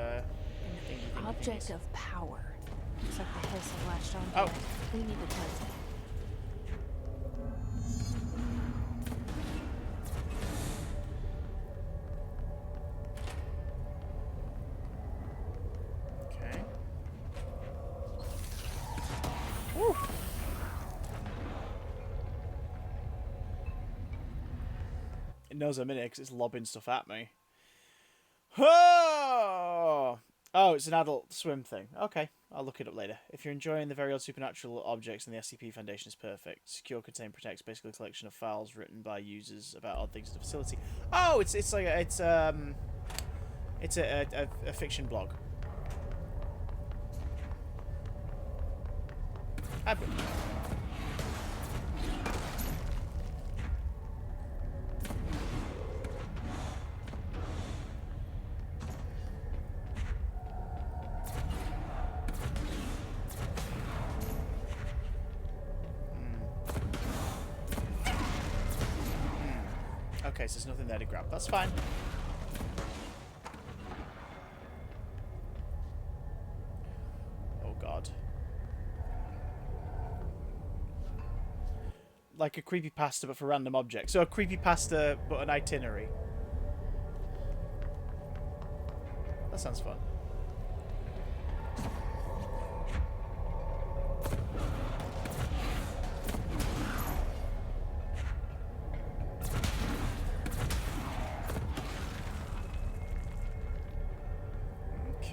Object of power. Looks like the hiss have latched on. Oh. We need to cleanse it. Okay. Woo. It knows I'm in it because it's lobbing stuff at me. Oh! Oh, it's an Adult Swim thing. Okay, I'll look it up later. If you're enjoying the very odd supernatural objects, and the SCP Foundation is perfect. Secure, contain, protects, basically a collection of files written by users about odd things in the facility. Oh, it's like it's a fiction blog. Okay, so there's nothing there to grab. That's fine. Oh god. Like a creepypasta but for random objects. So a creepypasta but an itinerary. That sounds fun.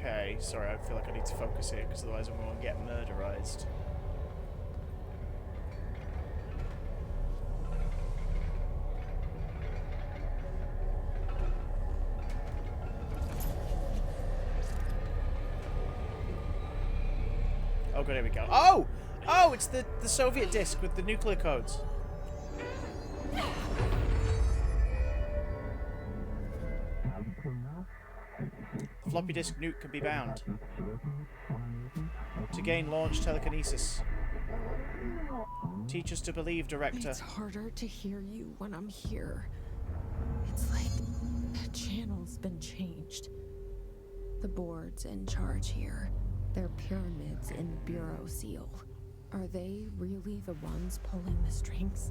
Okay, sorry, I feel like I need to focus here because otherwise I'm going to get murderized. Oh god, here we go. Oh! Oh, it's the Soviet disc with the nuclear codes. The floppy disk nuke can be bound. To gain launch telekinesis. Teach us to believe, Director. It's harder to hear you when I'm here. It's like the channel's been changed. The board's in charge here. They're pyramids in the Bureau seal. Are they really the ones pulling the strings?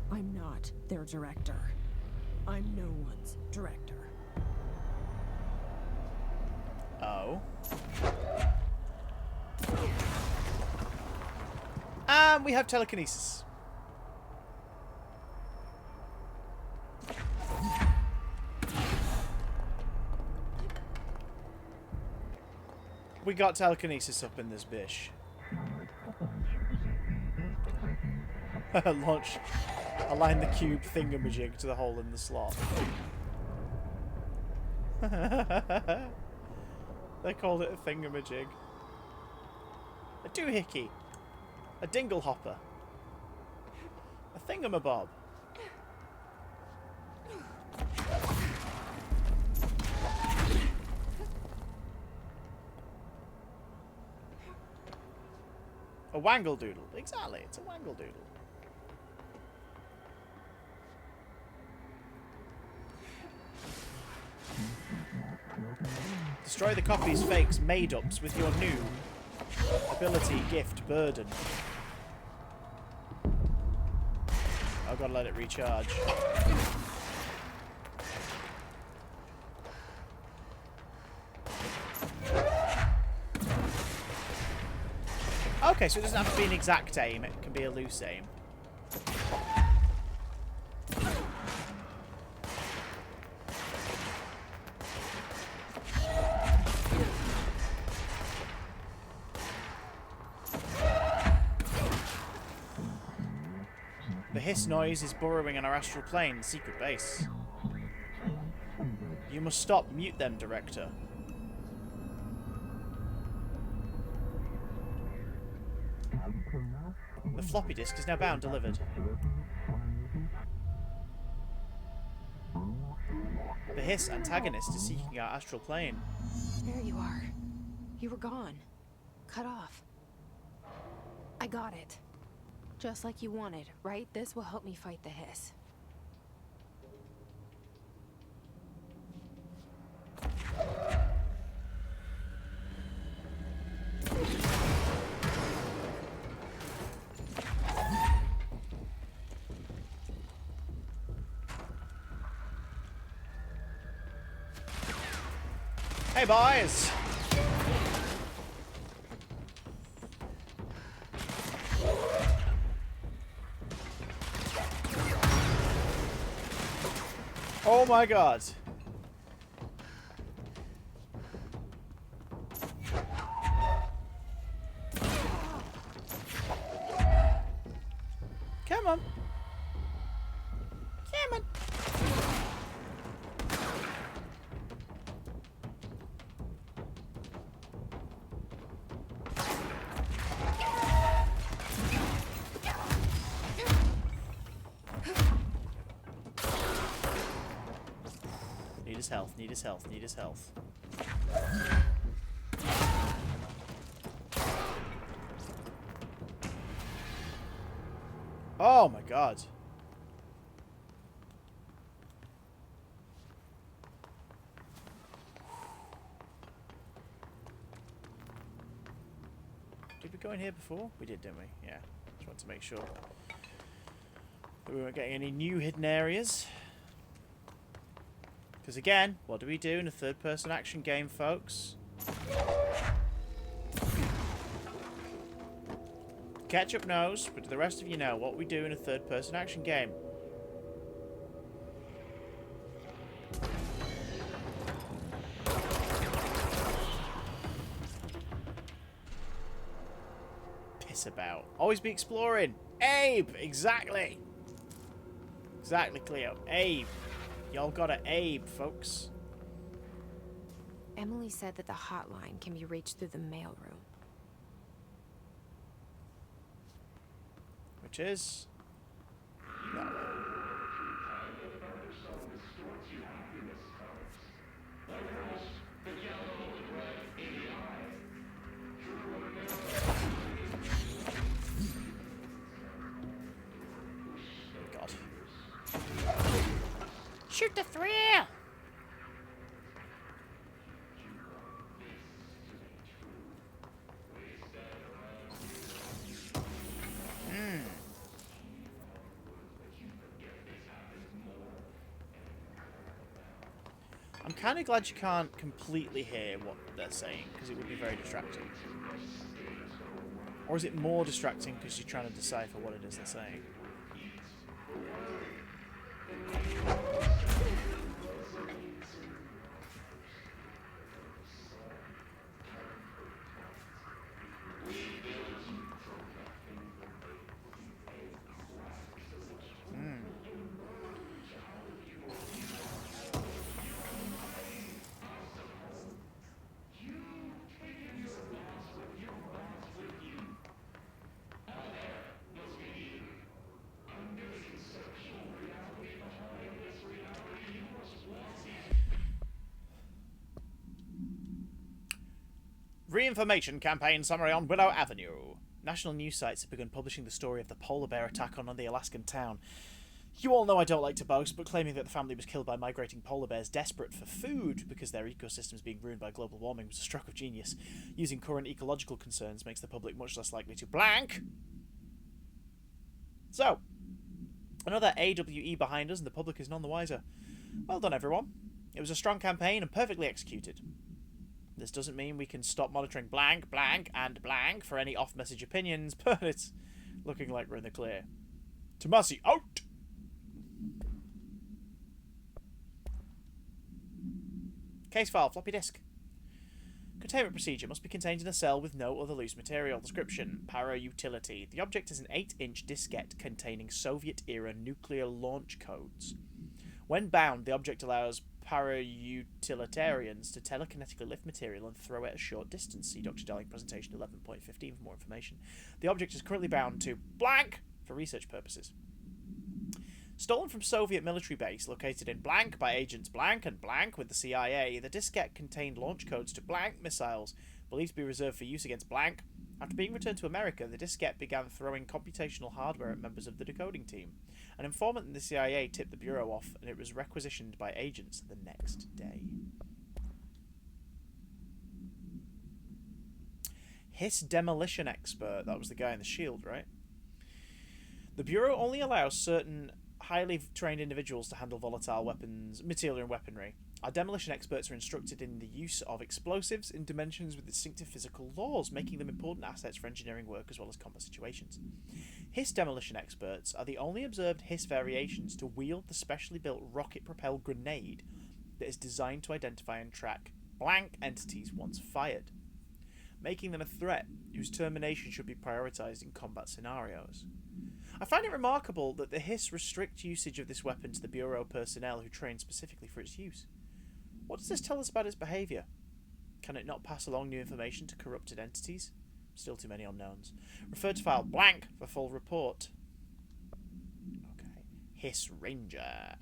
I'm not their director. I'm no one's director. Oh. We have telekinesis. We got telekinesis up in this bish. Launch. Align the cube thingamajig to the hole in the slot. They called it a thingamajig. A doohickey. A dinglehopper. A thingamabob. A wangledoodle. Exactly, it's a wangledoodle. Destroy the copies, fakes, made-ups with your new ability, gift, burden. I've got to let it recharge. Okay, so it doesn't have to be an exact aim, it can be a loose aim. The hiss noise is burrowing in our astral plane, the secret base. You must stop. Mute them, Director. The floppy disk is now bound, delivered. The hiss antagonist is seeking our astral plane. There you are. You were gone. Cut off. I got it. Just like you wanted, right? This will help me fight the hiss. Hey, boys! Oh my god. Come on. Come on. Need his health, need his health, need his health. Oh my god. Did we go in here before? We did, didn't we? Yeah. Just wanted to make sure that we weren't getting any new hidden areas. Because again, what do we do in a third-person action game, folks? Ketchup knows, but do the rest of you know what we do in a third-person action game? Piss about. Always be exploring. Abe! Exactly! Exactly, Cleo. Abe. Y'all gotta Abe, folks. Emily said that the hotline can be reached through the mailroom. Which is... that way. God. Shoot the thrill! I'm kind of glad you can't completely hear what they're saying, because it would be very distracting. Or is it more distracting because you're trying to decipher what it is they're saying? Re-information campaign summary on Willow Avenue. National news sites have begun publishing the story of the polar bear attack on the Alaskan town. You all know I don't like to boast, but claiming that the family was killed by migrating polar bears desperate for food because their ecosystems being ruined by global warming was a stroke of genius. Using current ecological concerns makes the public much less likely to blank. So, another AWE behind us and the public is none the wiser. Well done, everyone. It was a strong campaign and perfectly executed. This doesn't mean we can stop monitoring blank, blank, and blank for any off-message opinions, but it's looking like we're in the clear. Tomasi, out! Case file, floppy disk. Containment procedure must be contained in a cell with no other loose material. Description, para utility. The object is an 8-inch diskette containing Soviet-era nuclear launch codes. When bound, the object allows para-utilitarians to telekinetically lift material and throw it a short distance. See Dr. Darling presentation 11.15 for more information. The object is currently bound to blank for research purposes. Stolen from Soviet military base located in blank by agents blank and blank with the CIA, the diskette contained launch codes to blank missiles believed to be reserved for use against blank. After being returned to America, the diskette began throwing computational hardware at members of the decoding team. An informant in the CIA tipped the Bureau off, and it was requisitioned by agents the next day. Hiss demolition expert. That was the guy in the shield, right? The Bureau only allows certain highly trained individuals to handle volatile weapons, material and weaponry. Our demolition experts are instructed in the use of explosives in dimensions with distinctive physical laws, making them important assets for engineering work as well as combat situations. Hiss demolition experts are the only observed Hiss variations to wield the specially built rocket-propelled grenade that is designed to identify and track blank entities once fired, making them a threat whose termination should be prioritised in combat scenarios. I find it remarkable that the Hiss restrict usage of this weapon to the Bureau personnel who train specifically for its use. What does this tell us about its behaviour? Can it not pass along new information to corrupted entities? Still too many unknowns. Refer to file blank for full report. Okay. Hiss Ranger.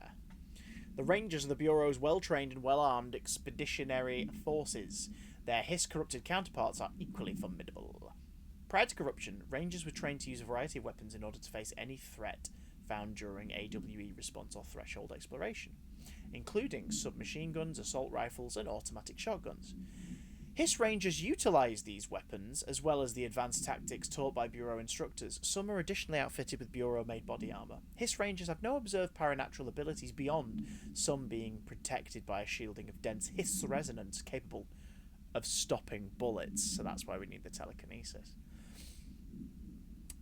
The Rangers are the Bureau's well-trained and well-armed expeditionary forces. Their Hiss corrupted counterparts are equally formidable. Prior to corruption, Rangers were trained to use a variety of weapons in order to face any threat found during AWE response or threshold exploration, including submachine guns, assault rifles, and automatic shotguns. Hiss Rangers utilise these weapons, as well as the advanced tactics taught by Bureau instructors. Some are additionally outfitted with Bureau-made body armour. Hiss Rangers have no observed paranatural abilities beyond some being protected by a shielding of dense Hiss resonance capable of stopping bullets, so that's why we need the telekinesis.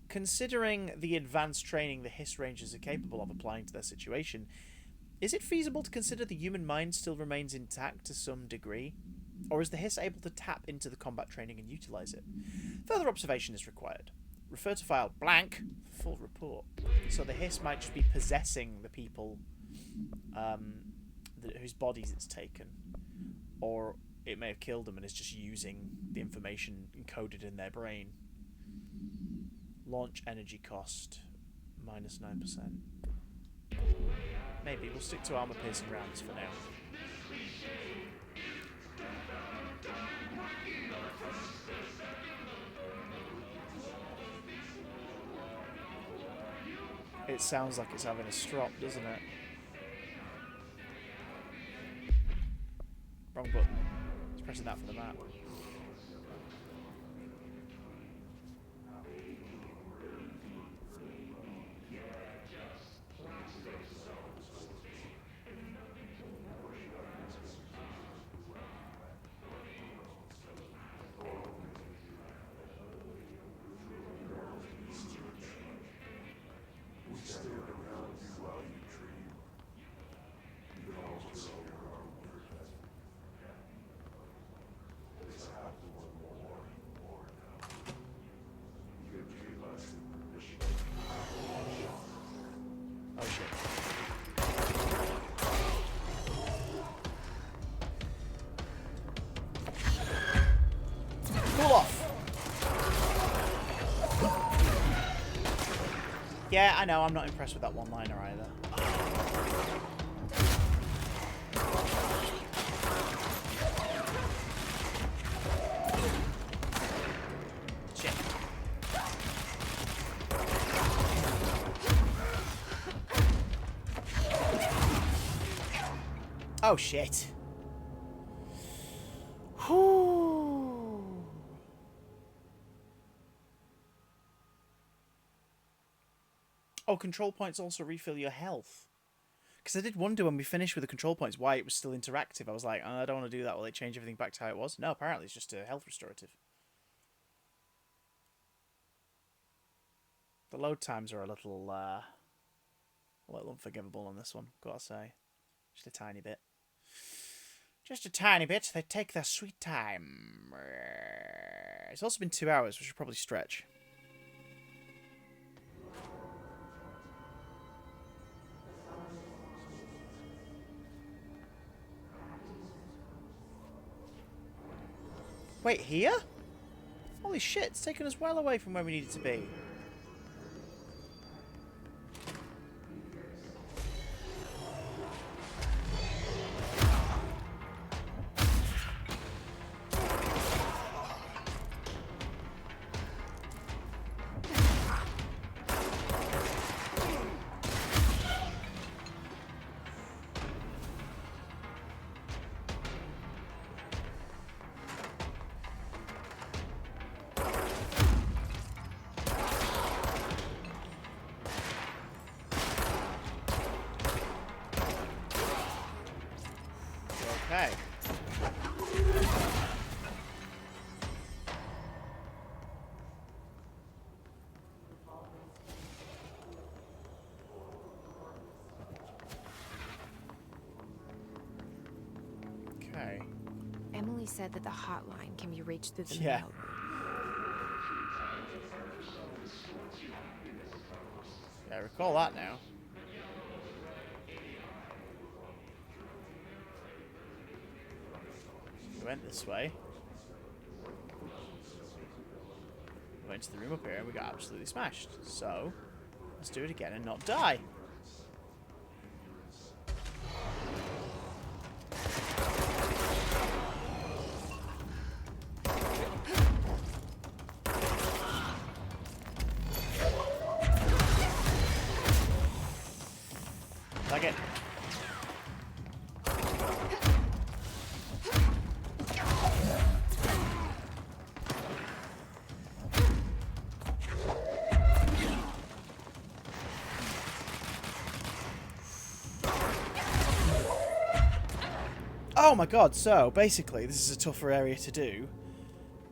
Considering the advanced training the Hiss Rangers are capable of applying to their situation, is it feasible to consider the human mind still remains intact to some degree? Or is the Hiss able to tap into the combat training and utilise it? Further observation is required. Refer to file blank for full report. So the Hiss might just be possessing the people whose bodies it's taken. Or it may have killed them and is just using the information encoded in their brain. Launch energy cost -9%. Maybe we'll stick to armor piercing rounds for now. It sounds like it's having a strop, doesn't it? Wrong button. It's pressing that for the map. Yeah, I know, I'm not impressed with that one-liner either. Shit. Oh, shit. Whew. Oh, control points also refill your health. Because I did wonder when we finished with the control points why it was still interactive. I was like, oh, I don't want to do that. Will they change everything back to how it was? No, apparently it's just a health restorative. The load times are a little unforgivable on this one, gotta say. Just a tiny bit. Just a tiny bit. They take their sweet time. It's also been 2 hours, which should probably stretch. Wait, here? Holy shit, it's taken us well away from where we needed to be. Okay. Okay. Emily said that the hotline can be reached through the Yeah. mail. Yeah, I recall that now. We went this way. We went to the room up here and we got absolutely smashed. So, let's do it again and not die. Like it. Oh my god, so basically this is a tougher area to do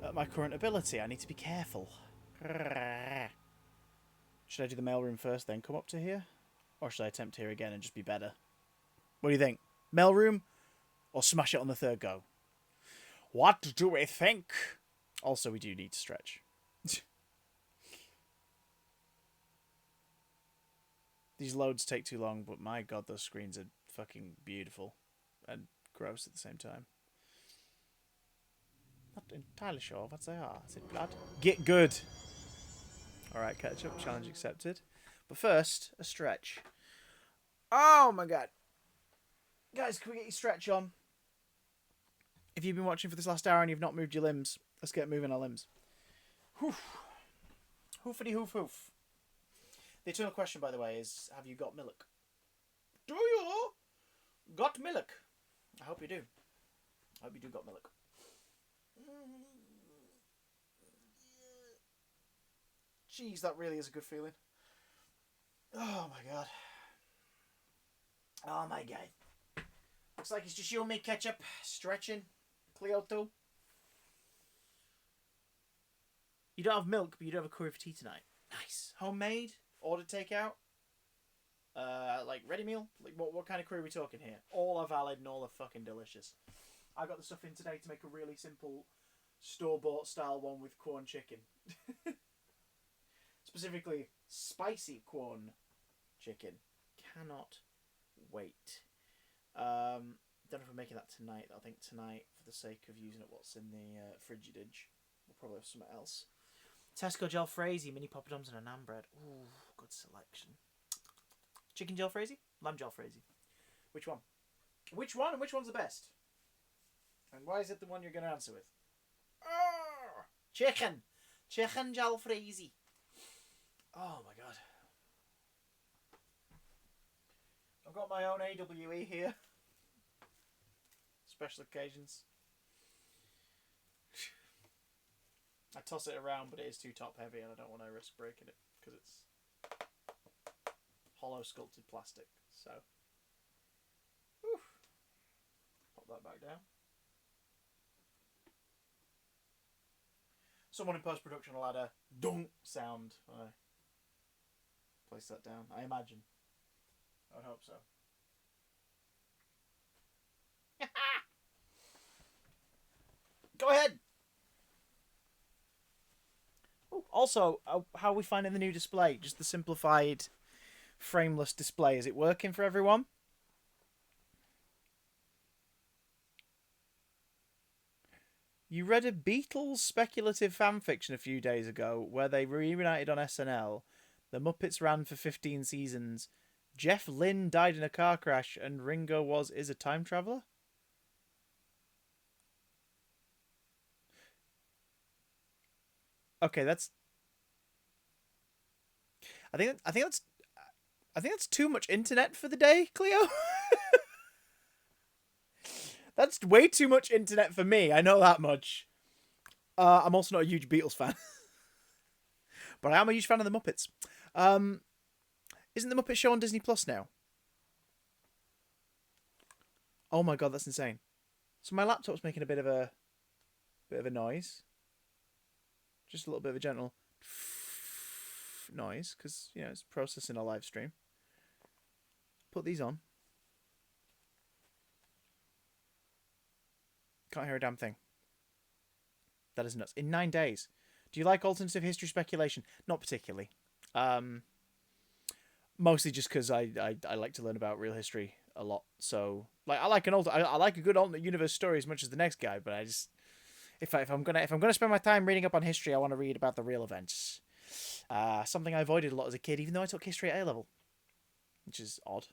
at my current ability. I need to be careful. Should I do the mailroom first then come up to here? Or should I attempt here again and just be better? What do you think? Mailroom or smash it on the third go? What do we think? Also, we do need to stretch. These loads take too long, but my god, those screens are fucking beautiful. And gross at the same time. Not entirely sure what they are. Is it blood? Get good! Alright, catch up. Challenge accepted. But first, a stretch. Oh my god. Guys, can we get your stretch on? If you've been watching for this last hour and you've not moved your limbs, let's get moving our limbs. Hoof. Hoofity hoof hoof. The eternal question, by the way, is have you got milk? Do you got milk? I hope you do. I hope you do got milk. Jeez, that really is a good feeling. Oh my god. Oh my god. Looks like it's just you and me, Ketchup. Stretching. Cleoto. You don't have milk, but you do have a curry for tea tonight. Nice. Homemade? Ordered takeout? Like ready meal? Like what kind of curry are we talking here? All are valid and all are fucking delicious. I got the stuff in today to make a really simple store-bought style one with corn chicken. Specifically, spicy corn chicken. Cannot wait. Don't know if we're making that tonight. I think tonight, for the sake of using it, what's in the frigidage, we'll probably have something else. Tesco jalfrezi, mini poppadoms and a naan bread. Ooh, good selection. Chicken jalfrezi? Lamb jalfrezi. Which one? Which one and which one's the best? And why is it the one you're going to answer with? Oh, chicken! Chicken jalfrezi. Oh my god. I've got my own AWE here. Special occasions. I toss it around, but it is too top heavy and I don't want to risk breaking it because it's hollow sculpted plastic. So drop that back down. Someone in post-production will add a dunk sound when I place that down. I imagine. I would hope so. Go ahead! Ooh, also, how are we finding the new display? Just the simplified, frameless display. Is it working for everyone? You read a Beatles speculative fanfiction a few days ago where they reunited on SNL. The Muppets ran for 15 seasons. Jeff Lynne died in a car crash and Ringo is a time traveler? Okay, that's... I think that's too much internet for the day, Cleo. That's way too much internet for me. I know that much. I'm also not a huge Beatles fan. But I am a huge fan of the Muppets. Isn't the Muppet Show on Disney Plus now? Oh my god, that's insane. So my laptop's making a bit of a noise. Just a little bit of a gentle noise, because, you know, it's processing a live stream. Put these on. Can't hear a damn thing. That is nuts. In 9 days. Do you like alternative history speculation? Not particularly. Mostly just because I like to learn about real history a lot. So, like, I like a good alternate universe story as much as the next guy. But I just, if I'm gonna spend my time reading up on history, I want to read about the real events. Something I avoided a lot as a kid, even though I took history at A level, which is odd.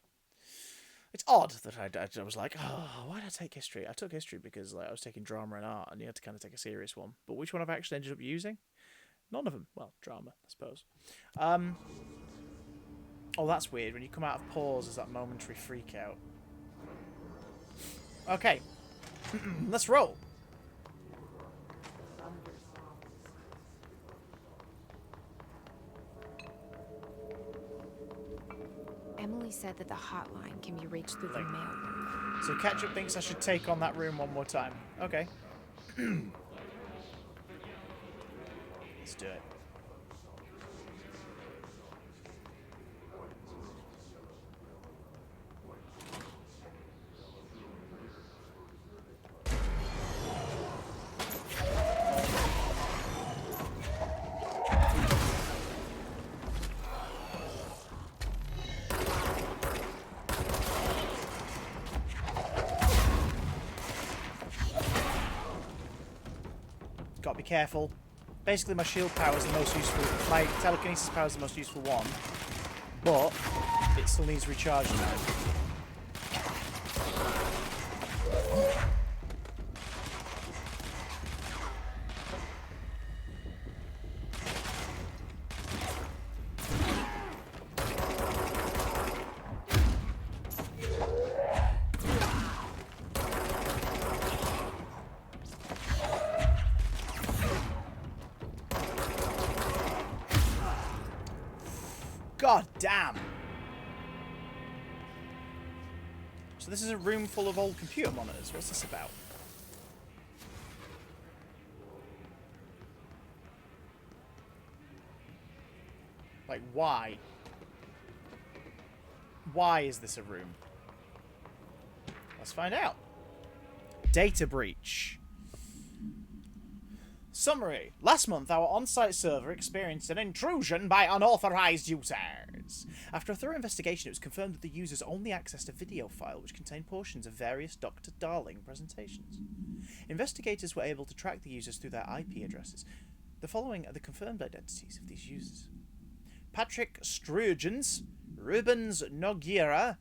It's odd that I was like, oh, why did I take history? I took history because, like, I was taking drama and art, and you had to kind of take a serious one. But which one have I actually ended up using? None of them. Well, drama, I suppose. Oh, that's weird. When you come out of pause, there's that momentary freak out. Okay. Let's roll. Emily said that the hotline can be reached through the mailroom. So Ketchup thinks I should take on that room one more time. Okay. Let's do it. Gotta be careful. Basically, my shield power is the most useful. My telekinesis power is the most useful one, but it still needs recharging now. God damn! So this is a room full of old computer monitors. What's this about? Like, why? Why is this a room? Let's find out. Data breach. Summary. Last month, our on-site server experienced an intrusion by unauthorized users. After a thorough investigation, it was confirmed that the users only accessed a video file which contained portions of various Dr. Darling presentations. Investigators were able to track the users through their IP addresses. The following are the confirmed identities of these users: Patrick Sturgeons, Rubens Nogueira,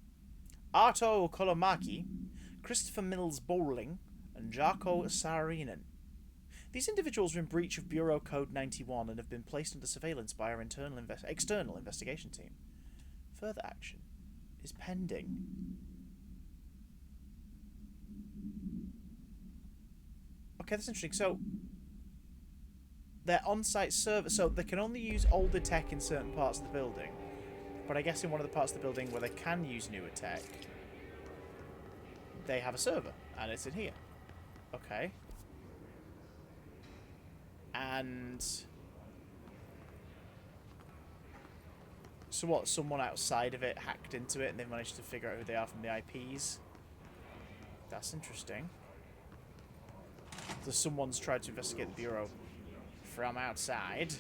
Arto Kolomaki, Christopher Mills Bowling, and Jarko Saarinen. These individuals are in breach of Bureau Code 91 and have been placed under surveillance by our external investigation team. Further action is pending. Okay, that's interesting. So, they're on-site server, so they can only use older tech in certain parts of the building. But I guess in one of the parts of the building where they can use newer tech, they have a server, and it's in here. Okay. And so what? Someone outside of it hacked into it, and they've managed to figure out who they are from the IPs. That's interesting. So someone's tried to investigate the Bureau from outside.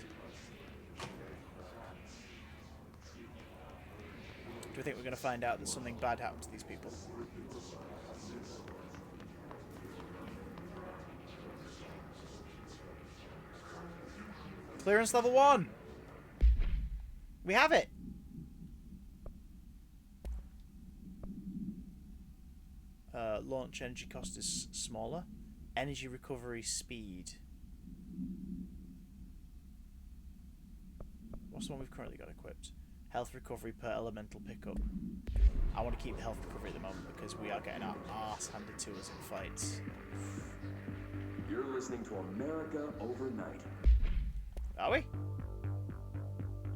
Do we think we're going to find out that something bad happened to these people? Clearance level 1! We have it! Launch energy cost is smaller. Energy recovery speed. What's the one we've currently got equipped? Health recovery per elemental pickup. I want to keep the health recovery at the moment because we are getting our arse handed to us in fights. You're listening to America Overnight. Are we?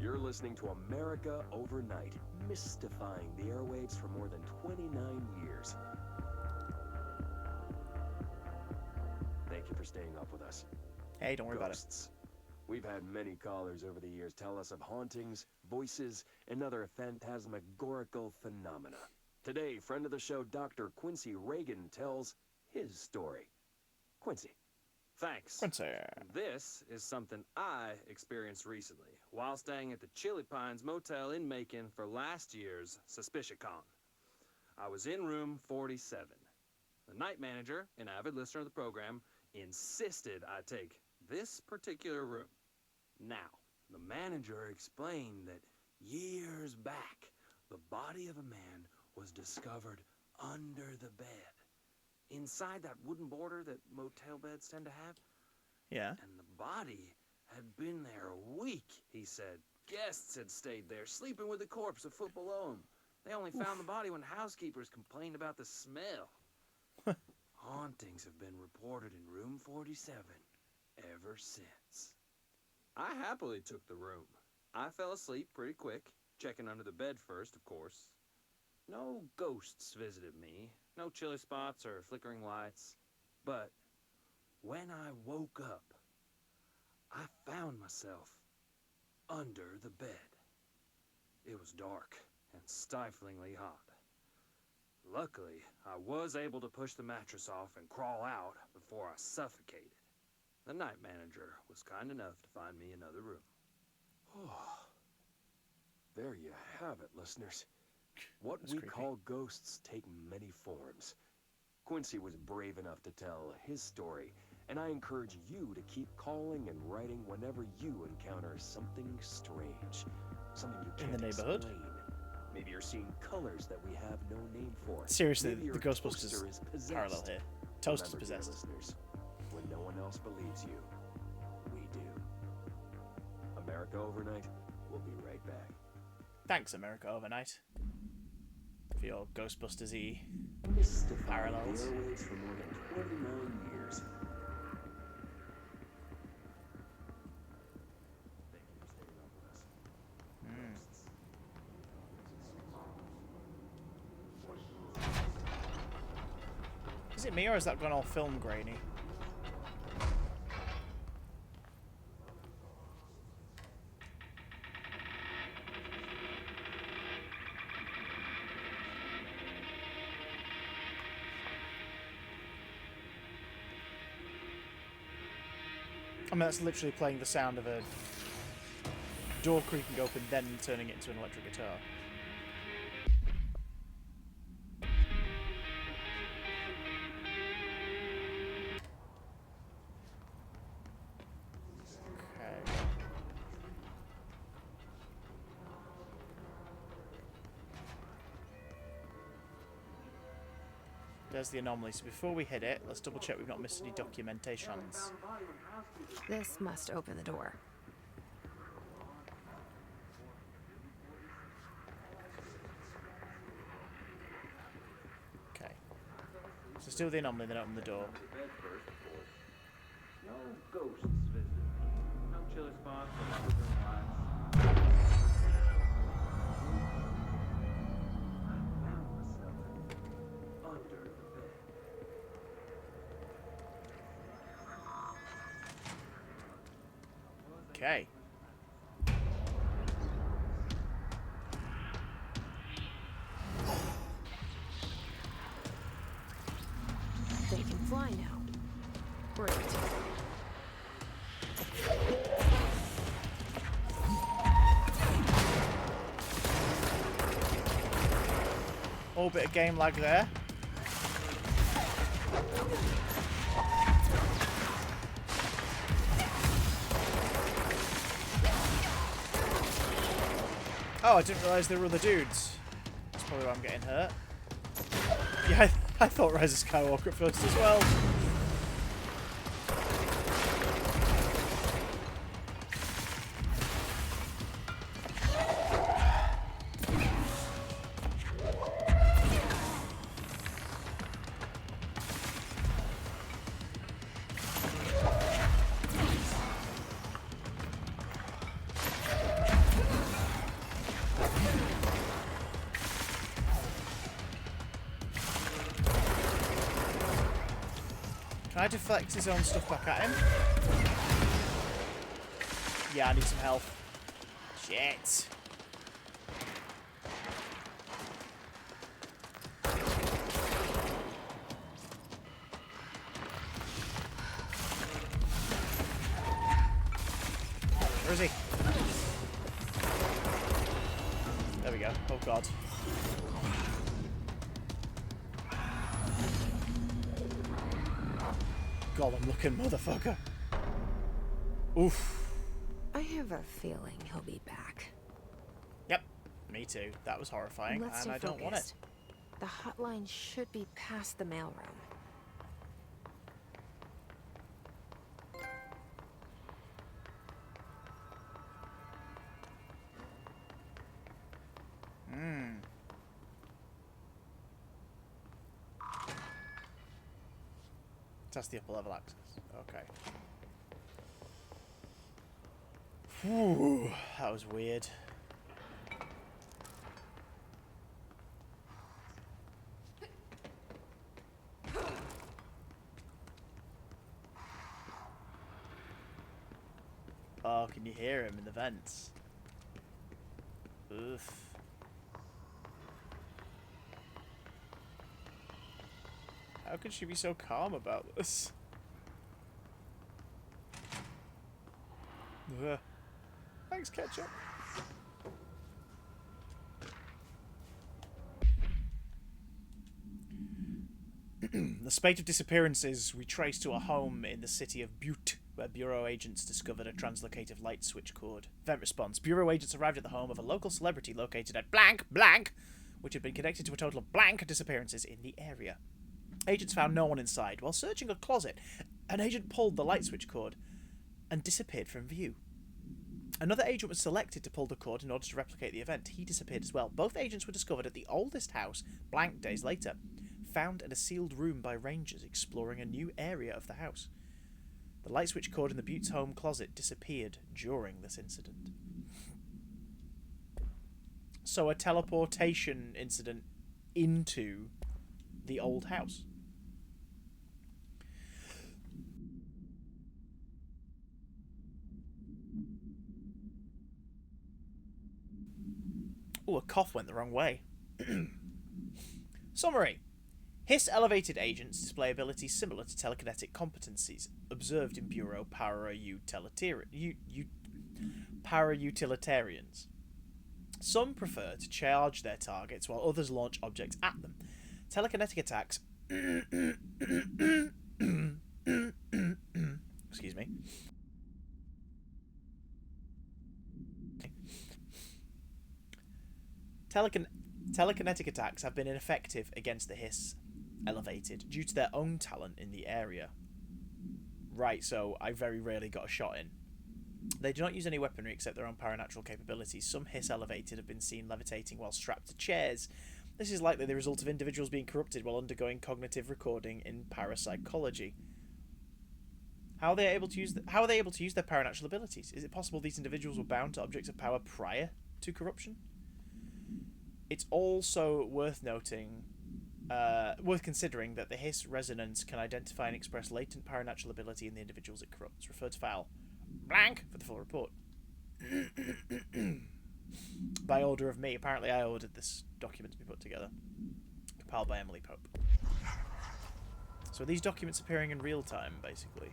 You're listening to America Overnight, mystifying the airwaves for more than 29 years. Thank you for staying up with us. Hey, don't worry Ghosts. About it. We've had many callers over the years tell us of hauntings, voices, and other phantasmagorical phenomena. Today, friend of the show, Dr. Quincy Reagan, tells his story. Quincy. Thanks. Quincy. This is something I experienced recently while staying at the Chili Pines Motel in Macon for last year's SuspiciaCon. I was in room 47. The night manager, an avid listener of the program, insisted I take this particular room. Now, the manager explained that years back, the body of a man was discovered under the bed. Inside that wooden border that motel beds tend to have. Yeah. And the body had been there a week, he said. Guests had stayed there, sleeping with the corpse a foot below them. They only found the body when housekeepers complained about the smell. Hauntings have been reported in room 47 ever since. I happily took the room. I fell asleep pretty quick, checking under the bed first, of course. No ghosts visited me, no chilly spots or flickering lights. But when I woke up, I found myself under the bed. It was dark and stiflingly hot. Luckily, I was able to push the mattress off and crawl out before I suffocated. The night manager was kind enough to find me another room. Oh, there you have it, listeners. What we call ghosts take many forms. Quincy was brave enough to tell his story, and I encourage you to keep calling and writing whenever you encounter something strange, something you can't in the neighborhood. Explain. Maybe you're seeing colors that we have no name for. Seriously, Maybe the Ghostbusters parallel here. Toast is possessed. Listeners, when no one else believes you, we do. America Overnight, we'll be right back. Thanks, America Overnight, for your Ghostbusters-y parallels. For more than 29 years. Thank you for staying up with us. Is it me, or has that gone all film grainy? I mean, that's literally playing the sound of a door creaking open, then turning it into an electric guitar. Okay. There's the anomaly. So before we hit it, let's double check we've not missed any documentations. This must open the door. Okay. So still the anomaly, then open the door. No ghosts visited me. No chilly spots or flickering lights. I found myself under the bed. Okay. They can fly now. Great. Oh, bit of game lag there. Oh, I didn't realise there were other dudes. That's probably why I'm getting hurt. Yeah, I thought Rise of Skywalker at first as well. Can I deflect his own stuff back at him? Yeah, I need some health. Shit. Where is he? There we go. Oh god. Golem looking motherfucker. Oof. I have a feeling he'll be back. Yep, me too. That was horrifying, Let's and I don't want it. focused. The hotline should be past the mailroom. That's the upper level access. Okay. Whew, that was weird. Oh, can you hear him in the vents? Oof. How could she be so calm about this? Ugh. Thanks, Ketchup. The spate of disappearances we trace to a home in the city of Butte, where Bureau agents discovered a translocative light switch cord. Event response. Bureau agents arrived at the home of a local celebrity located at blank, which had been connected to a total of blank disappearances in the area. Agents found no one inside. While searching a closet, an agent pulled the light switch cord and disappeared from view. Another agent was selected to pull the cord in order to replicate the event. He disappeared as well. Both agents were discovered at the oldest house, blank days later, found in a sealed room by rangers exploring a new area of the house. The light switch cord in the Butte's home closet disappeared during this incident. So a teleportation incident into the old house. Oh, a cough went the wrong way. Summary. Hiss elevated agents display abilities similar to telekinetic competencies observed in Bureau para-utilitarians. Some prefer to charge their targets while others launch objects at them. Telekinetic attacks excuse me. Telekinetic attacks have been ineffective against the Hiss elevated due to their own talent in the area. Right, so I very rarely got a shot in. They do not use any weaponry except their own paranatural capabilities. Some Hiss elevated have been seen levitating while strapped to chairs. This is likely the result of individuals being corrupted while undergoing cognitive recording in parapsychology. How are they able to use their paranatural abilities? Is it possible these individuals were bound to objects of power prior to corruption? It's also worth considering that the Hiss resonance can identify and express latent paranatural ability in the individuals it corrupts. Refer to file blank for the full report. By order of me. Apparently I ordered this document to be put together. Compiled by Emily Pope. So are these documents appearing in real time, basically?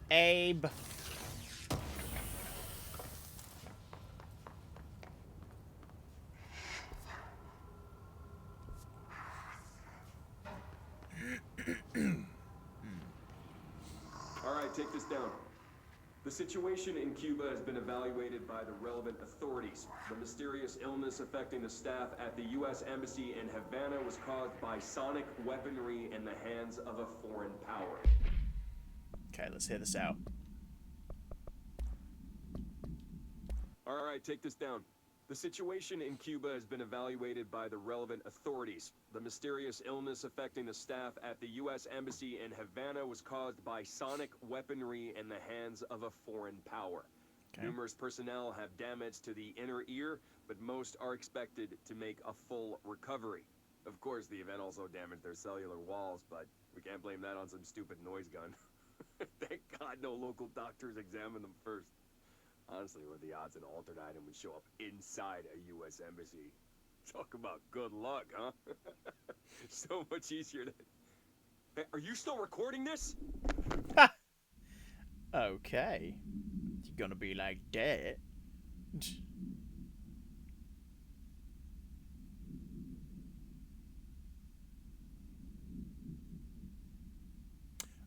Abe. Alright, take this down. The situation in Cuba has been evaluated by the relevant authorities. The mysterious illness affecting the staff at the U.S. Embassy in Havana was caused by sonic weaponry in the hands of a foreign power. Okay, let's hear this out. Alright, take this down. The situation in Cuba has been evaluated by the relevant authorities. The mysterious illness affecting the staff at the U.S. Embassy in Havana was caused by sonic weaponry in the hands of a foreign power. Okay. Numerous personnel have damage to the inner ear, but most are expected to make a full recovery. Of course, the event also damaged their cellular walls, but we can't blame that on some stupid noise gun. Thank God no local doctors examined them first. Honestly, what are the odds an altered item would show up inside a U.S. embassy? Talk about good luck, huh? So much easier to... Hey, are you still recording this? Okay. It's gonna be like that.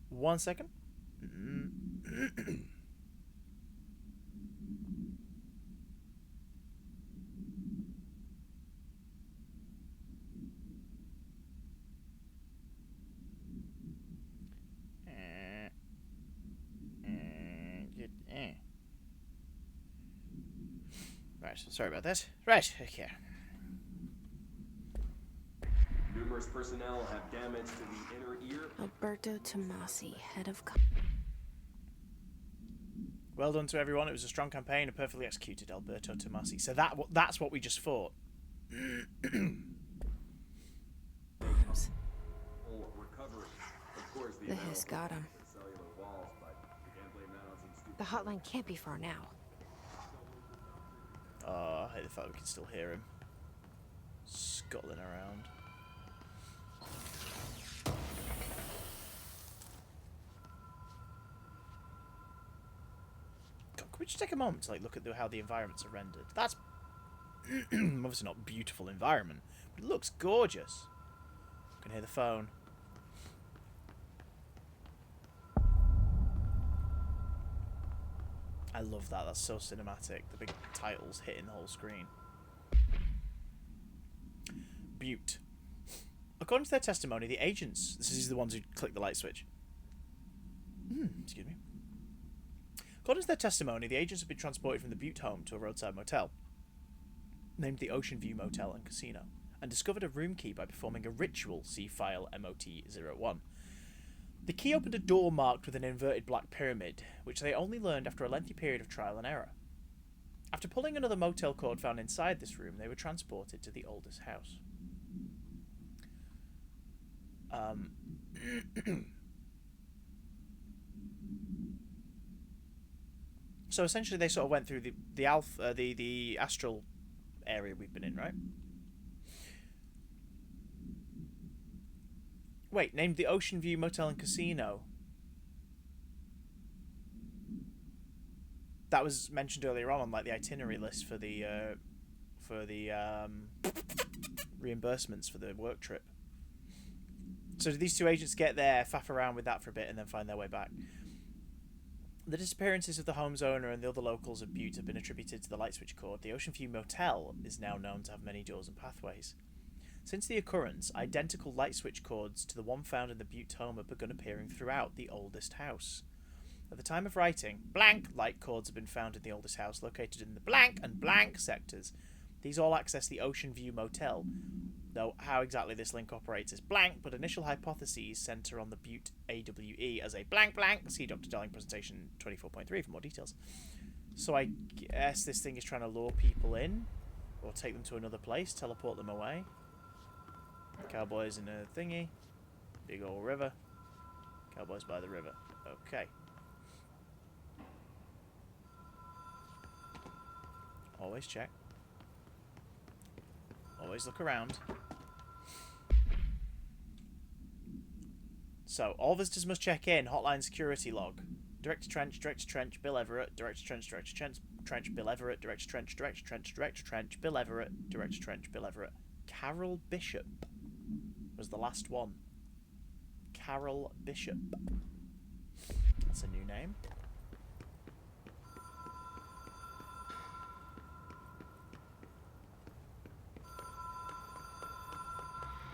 One second. Right, sorry about that. Right, okay. Numerous personnel have damage to the inner ear. Alberto Tomasi, head of... Well done to everyone. It was a strong campaign and perfectly executed, Alberto Tomasi. So that's what we just fought. The hiss got him. The hotline can't be far now. Oh, I hate the fact we can still hear him scuttling around. God, can we just take a moment to look at how the environments are rendered? That's obviously not a beautiful environment, but it looks gorgeous. I can hear the phone. I love that. That's so cinematic. The big titles hitting the whole screen. Butte. According to their testimony, the agents... This is the ones who click the light switch. Excuse me. According to their testimony, the agents have been transported from the Butte home to a roadside motel, named the Ocean View Motel and Casino, and discovered a room key by performing a ritual, see file MOT-01. The key opened a door marked with an inverted black pyramid, which they only learned after a lengthy period of trial and error. After pulling another motel cord found inside this room, they were transported to the oldest house. So essentially they sort of went through the astral area we've been in, right? Wait, named the Ocean View Motel and Casino. That was mentioned earlier on the itinerary list for the reimbursements for the work trip. So did these two agents get there, faff around with that for a bit, and then find their way back? The disappearances of the home's owner and the other locals of Butte have been attributed to the light switch cord. The Ocean View Motel is now known to have many doors and pathways. Since the occurrence, identical light switch cords to the one found in the Butte home have begun appearing throughout the oldest house. At the time of writing, blank light cords have been found in the oldest house, located in the blank and blank sectors. These all access the Ocean View Motel, though how exactly this link operates is blank, but initial hypotheses centre on the Butte AWE as a blank blank. See Dr. Darling presentation 24.3 for more details. So I guess this thing is trying to lure people in, or take them to another place, teleport them away. Cowboys in a thingy. Big old river. Cowboys by the river. Okay. Always check. Always look around. So, all visitors must check in. Hotline security log. Director Trench, Bill Everett. Director Trench, Bill Everett. Director Trench, Bill Everett. Director Trench, Bill Everett. Carol Bishop was the last one. Carol Bishop. That's a new name.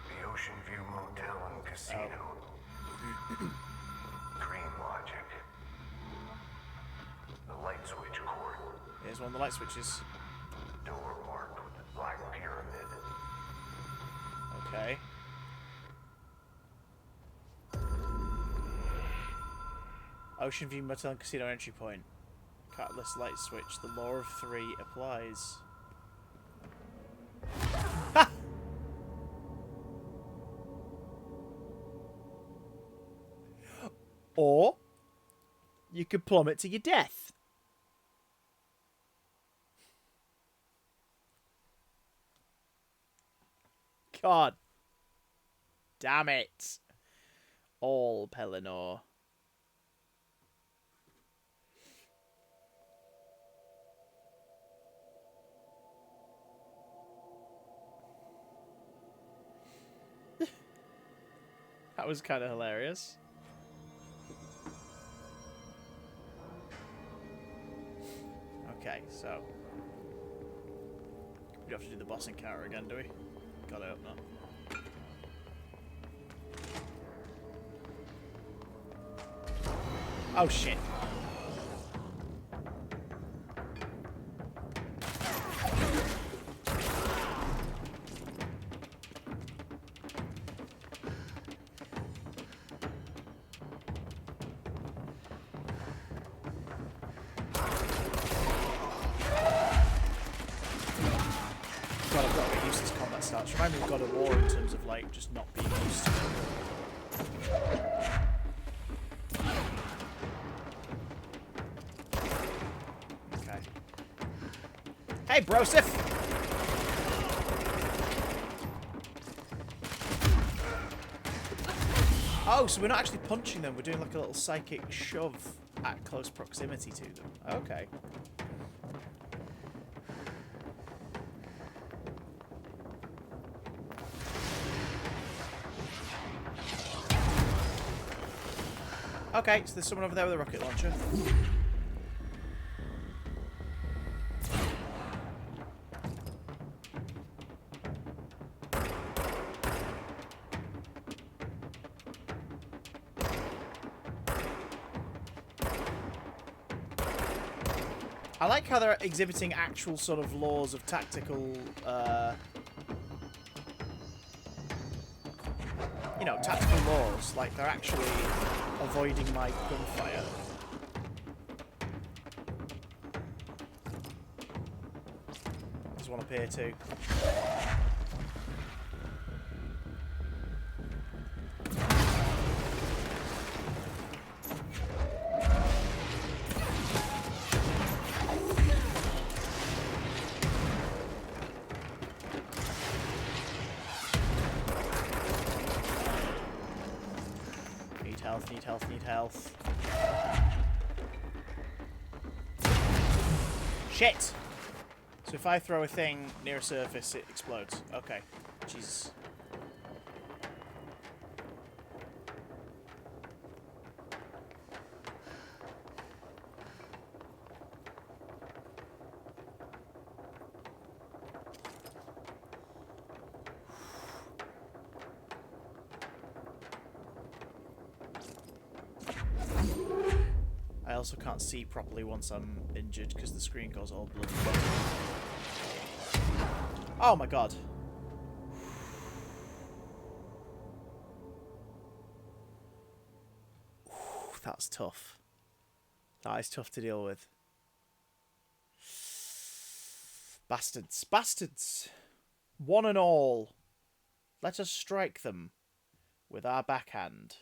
The Ocean View Motel and Casino. Dream logic. The light switch cord. Here's one of the light switches. Door marked with the black pyramid. Okay. Ocean View Motel and Casino entry point. Catalyst light switch. The law of three applies. Ha! Or you could plummet to your death. God damn it. All Pelennor. That was kind of hilarious. Okay, so we have to do the boss encounter again, do we? Gotta open up. Oh shit. God, I've got to get used to this combat starts. Remind me of God of War in terms of like just not being used to it. Okay. Hey, Brosif! Oh, so we're not actually punching them. We're doing like a little psychic shove at close proximity to them. Okay. Okay, so there's someone over there with a rocket launcher. I like how they're exhibiting actual sort of laws of tactical, you know, tactical laws. Like, they're actually avoiding my gunfire. There's one up here too. Need health. Shit! So if I throw a thing near a surface, it explodes. Okay. Jesus. I also can't see properly once I'm injured because the screen goes all bloody. Oh my god. That's tough. That is tough to deal with. Bastards. Bastards! One and all. Let us strike them with our backhand.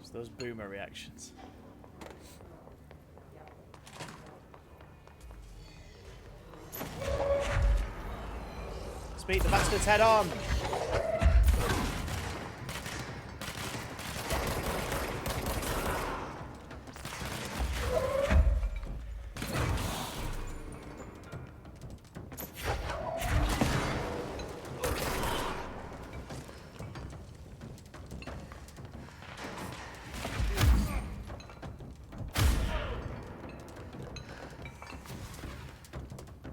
It's those boomer reactions. Let's beat the bastards head on!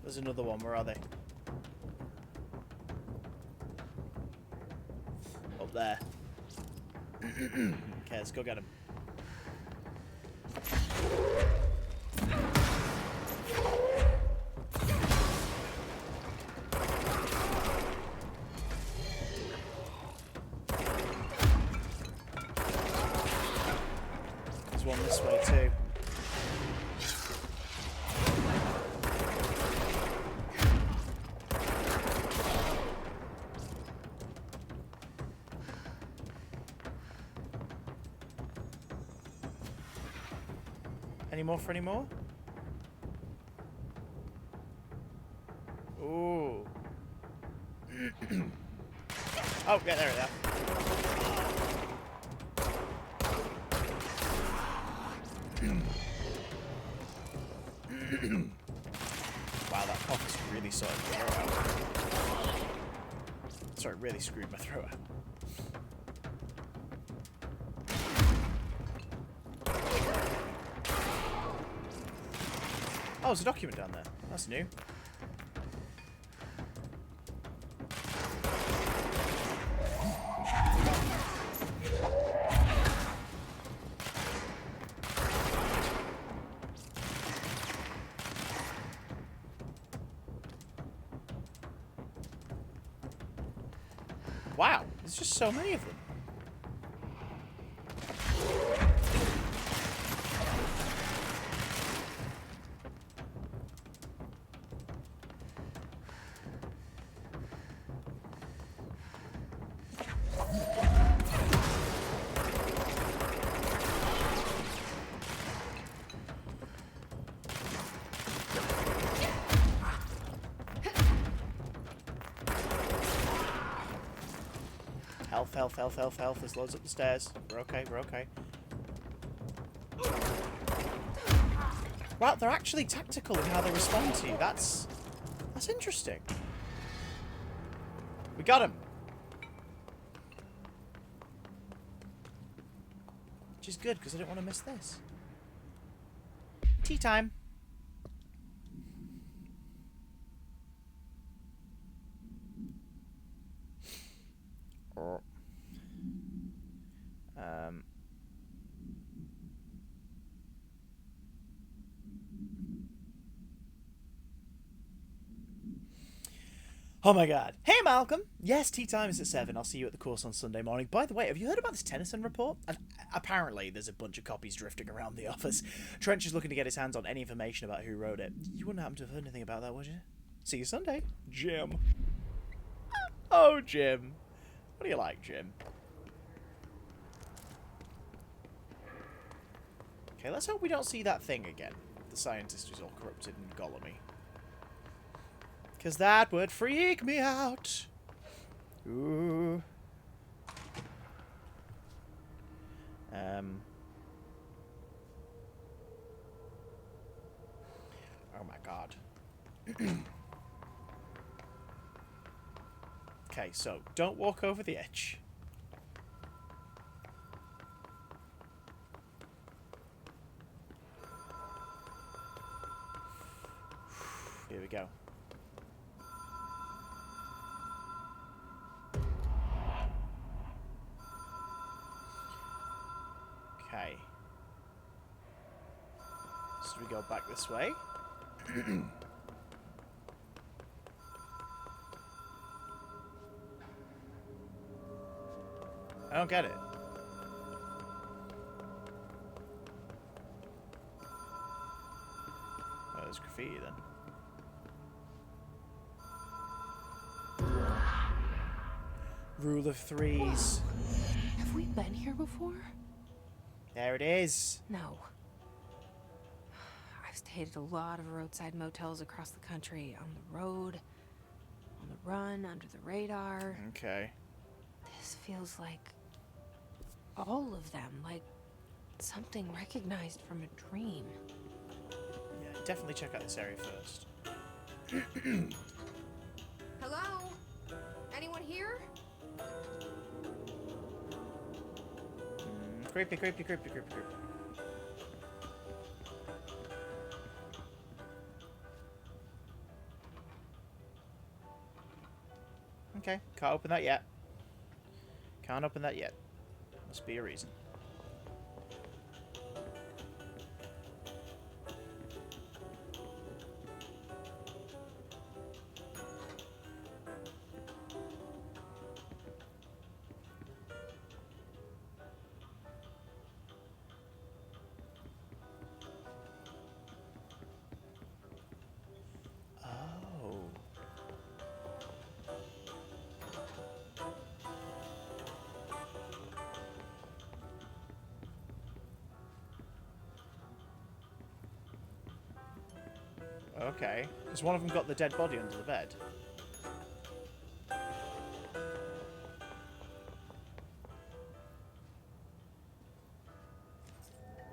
There's another one. Where are they? Up there. Okay, let's go get him. There's one this way too. Any more for any more? Ooh. Oh, yeah, there we are. Wow, that cough is really sorted my throat out. Sorry, really screwed my throat out. Oh, there's a document down there. That's new. Wow, there's just so many of them. Health. There's loads up the stairs. We're okay, we're okay. Wow, they're actually tactical in how they respond to you. That's interesting. We got him. Which is good, because I don't want to miss this. Tea time. Oh my god. Hey Malcolm! Yes, tea time is at 7. I'll see you at the course on Sunday morning. By the way, have you heard about this Tennyson report? And apparently there's a bunch of copies drifting around the office. Trench is looking to get his hands on any information about who wrote it. You wouldn't happen to have heard anything about that, would you? See you Sunday. Jim. Oh, Jim. What do you like, Jim? Okay, let's hope we don't see that thing again. The scientist who's all corrupted and Gollumy. Because that would freak me out. Ooh. Oh my god. Okay, so don't walk over the edge. Here we go. Okay. So we go back this way. I don't get it. Oh, there's graffiti then. Rule of threes. Have we been here before? There it is. No. I've stayed at a lot of roadside motels across the country. On the road, on the run, under the radar. Okay. This feels like all of them. Like something recognized from a dream. Yeah, definitely check out this area first. Hello? Anyone here? Creepy. Okay, can't open that yet. Must be a reason. Okay. Has one of them got the dead body under the bed?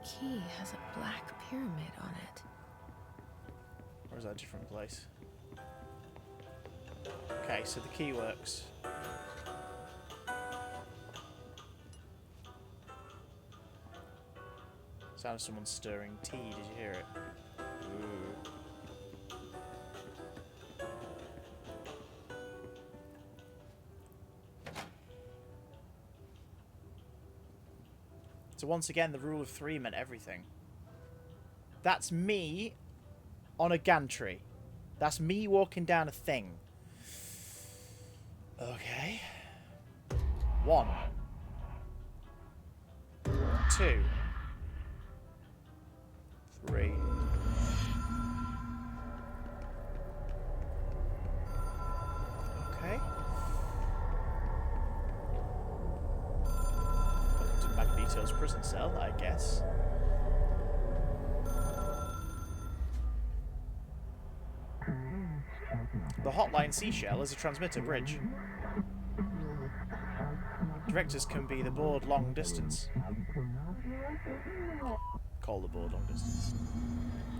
Key has a black pyramid on it. Or is that a different place? Okay, so the key works. Sound of someone stirring tea. Did you hear it? Ooh. So once again, the rule of 3 meant everything. That's me on a gantry. That's me walking down a thing. Okay. 1. 2. 3. Okay. Welcome to Magneto's prison cell, I guess. The hotline seashell is a transmitter bridge. Directors can be the board long distance. Call the board long distance.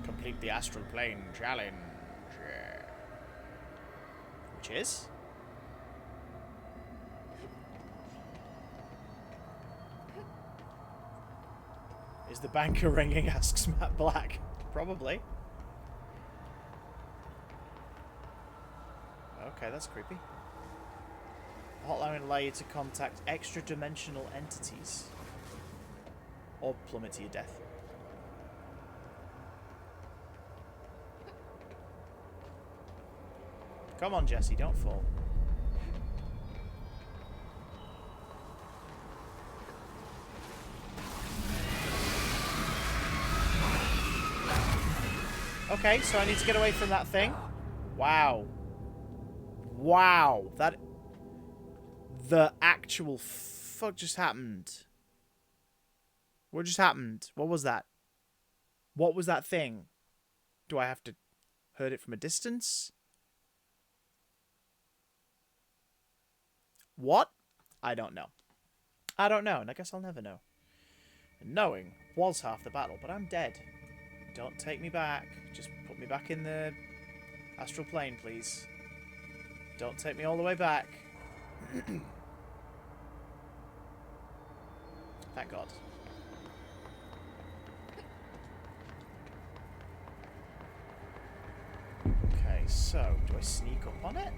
Complete the astral plane challenge. Which is? Is the banker ringing? Asks Matt Black. Probably. Okay, that's creepy. Hotline will allow you to contact extra-dimensional entities. Or plummet to your death. Come on, Jesse, don't fall. Okay, so I need to get away from that thing. Wow. Wow. That... The actual fuck just happened. What just happened? What was that? What was that thing? Do I have to hurt it from a distance? What? I don't know. I don't know, and I guess I'll never know. And knowing was half the battle, but I'm dead. Don't take me back. Just put me back in the astral plane, please. Don't take me all the way back. Thank God. Okay, so do I sneak up on it?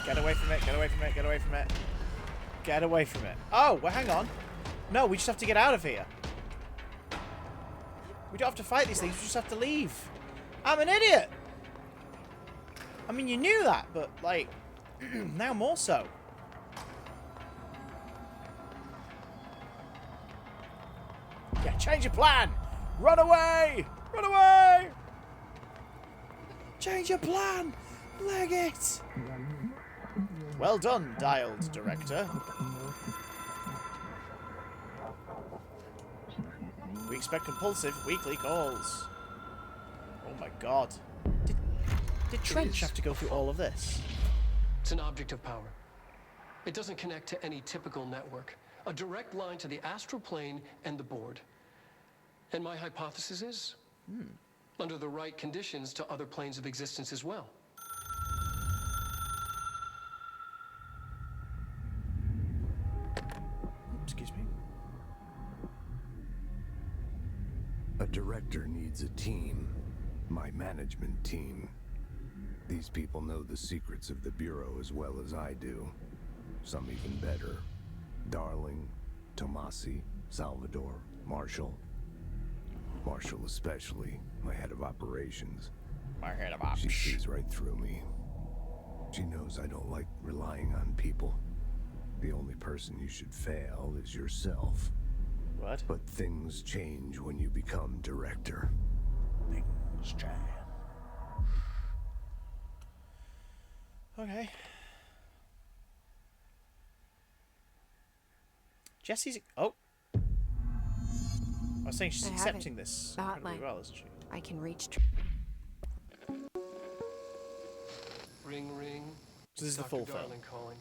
Get away from it, get away from it, get away from it. Get away from it. Oh, well, hang on. No, we just have to get out of here. We don't have to fight these things, we just have to leave. I'm an idiot! I mean, you knew that, but, like, now more so. Change your plan! Run away! Run away! Change your plan! Leg it! Well done, dialed director. We expect compulsive weekly calls. Oh my god. Did Trench have to go through all of this? It's an object of power. It doesn't connect to any typical network. A direct line to the astral plane and the board. And my hypothesis is, under the right conditions, to other planes of existence as well. Excuse me. A director needs a team. My management team. These people know the secrets of the Bureau as well as I do. Some even better. Darling, Tomasi, Salvador, Marshall. Marshall especially, my head of operations. My head of ops. She sees right through me. She knows I don't like relying on people. The only person you should fail is yourself. What? But things change when you become director. Things change. Okay. Jesse's... Oh! I was saying she's accepting this incredibly well, isn't she? I can reach... Ring, ring. So this is the Dr. full film. Darling calling.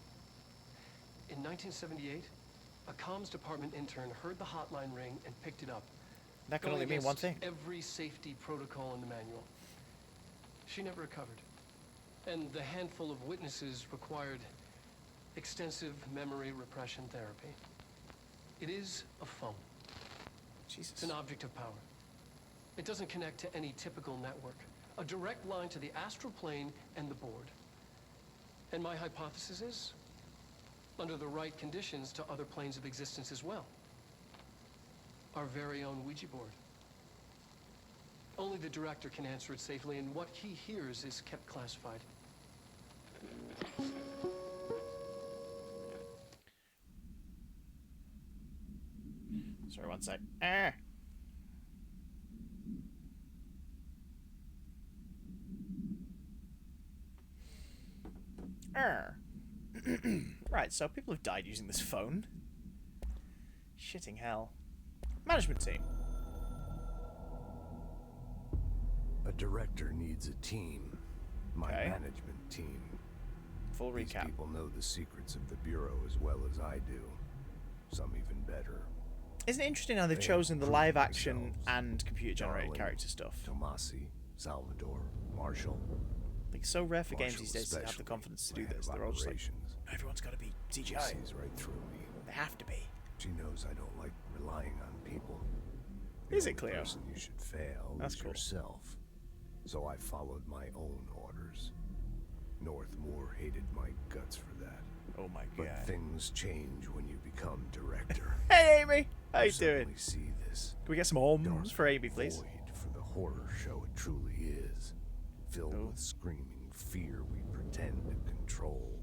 In 1978, a comms department intern heard the hotline ring and picked it up. That can going only mean one against thing. Every safety protocol in the manual. She never recovered. And the handful of witnesses required extensive memory repression therapy. It is a phone. Jesus. It's an object of power. It doesn't connect to any typical network. A direct line to the astral plane and the board. And my hypothesis is, under the right conditions, to other planes of existence as well. Our very own Ouija board. Only the director can answer it safely, and what he hears is kept classified. Sorry, one sec. Ah. Right, so people have died using this phone. Shitting hell. Management team. A director needs a team. My management team. Full recap. These people know the secrets of the Bureau as well as I do. Some even better. Isn't it interesting how they've chosen the live action and computer generated character stuff? Tomasi, Salvador, Marshall. Like, it's so rare for games Marshall these days to have the especially, confidence to do my head this. of They're all just like, operations. everyone's got to be She CGI. sees right through me. They have to be. She knows I don't like relying on people. Is it The Cleo? only person you should fail That's is cool. yourself. So I followed my own orders. Northmore hated my guts for that. Oh my But god. things change when you become director. Hey Amy! How you doing? Suddenly see this Can we get some homes for Amy, please? void for the horror show it truly is. Filled with screaming fear we pretend to control.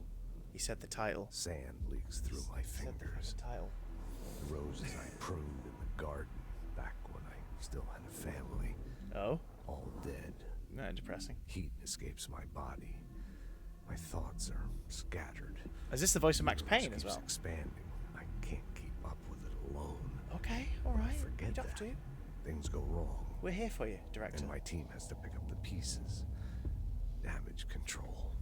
He said the title. Sand leaks through my fingers. The title. The roses I pruned in the garden back when I still had a family. Oh? All dead. Depressing. Heat escapes my body. My thoughts are scattered. Is this the voice of Max The Payne universe as keeps well? expanding. I can't keep up with it alone. Okay, alright. Forget You don't have that. to. Things go wrong. We're here for you, director. And my team has to pick up the pieces. Damage control.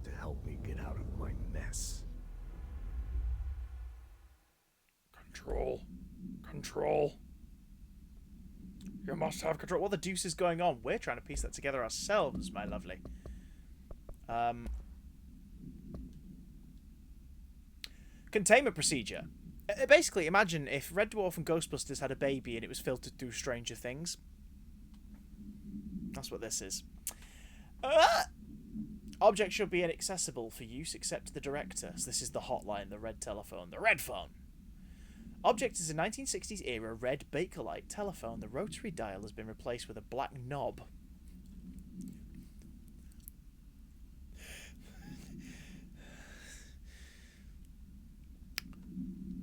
To help me get out of my mess. Control. Control. You must have control. What the deuce is going on? We're trying to piece that together ourselves, my lovely. Containment procedure. Basically, imagine if Red Dwarf and Ghostbusters had a baby and it was filtered through Stranger Things. That's what this is. Objects should be inaccessible for use except to the director. So this is the hotline, the red telephone, the red phone. Object is a 1960s era red Bakelite telephone. The rotary dial has been replaced with a black knob.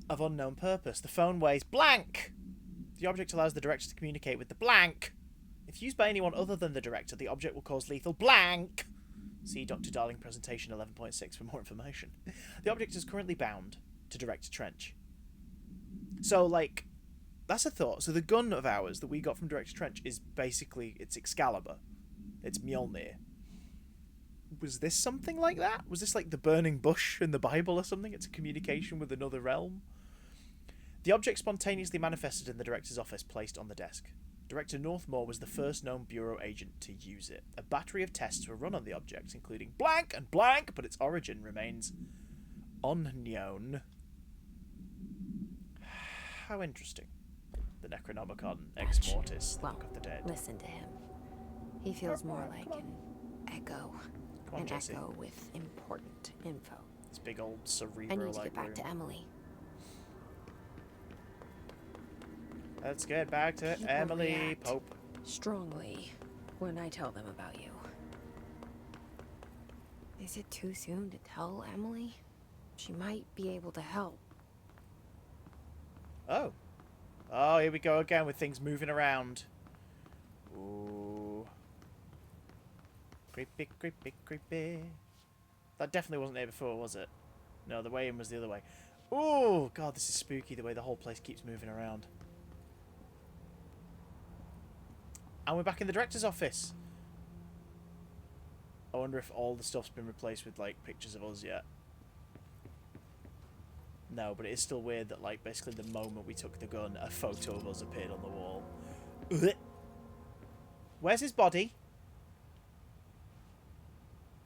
Of unknown purpose. The phone weighs blank. The object allows the director to communicate with the blank. If used by anyone other than the director, the object will cause lethal blank. See Dr. Darling presentation 11.6 for more information. The object is currently bound to Director Trench. So, like, that's a thought. So the gun of ours that we got from Director Trench is basically, it's Excalibur. It's Mjolnir. Was this something like that? Was this like the burning bush in the Bible or something? It's a communication with another realm? The object spontaneously manifested in the director's office, placed on the desk. Director Northmore was the first known Bureau agent to use it. A battery of tests were run on the object, including blank and blank, but its origin remains unknown. How interesting. The Necronomicon Ex Mortis, the Book of the Dead. Listen to him. He feels more like an echo. Come on, Jesse. Echo with important info. This big old cerebral I need to get back room. to Emily. Let's get back to People Emily react Pope. Strongly when I tell them about you. Is it too soon to tell Emily? She might be able to help. Oh. Oh, here we go again with things moving around. Ooh. Creepy, creepy, creepy. That definitely wasn't here before, was it? No, the way in was the other way. Ooh, God, this is spooky the way the whole place keeps moving around. And we're back in the director's office. I wonder if all the stuff's been replaced with, like, pictures of us yet. No, but it is still weird that, like, basically the moment we took the gun, a photo of us appeared on the wall. Ugh. Where's his body?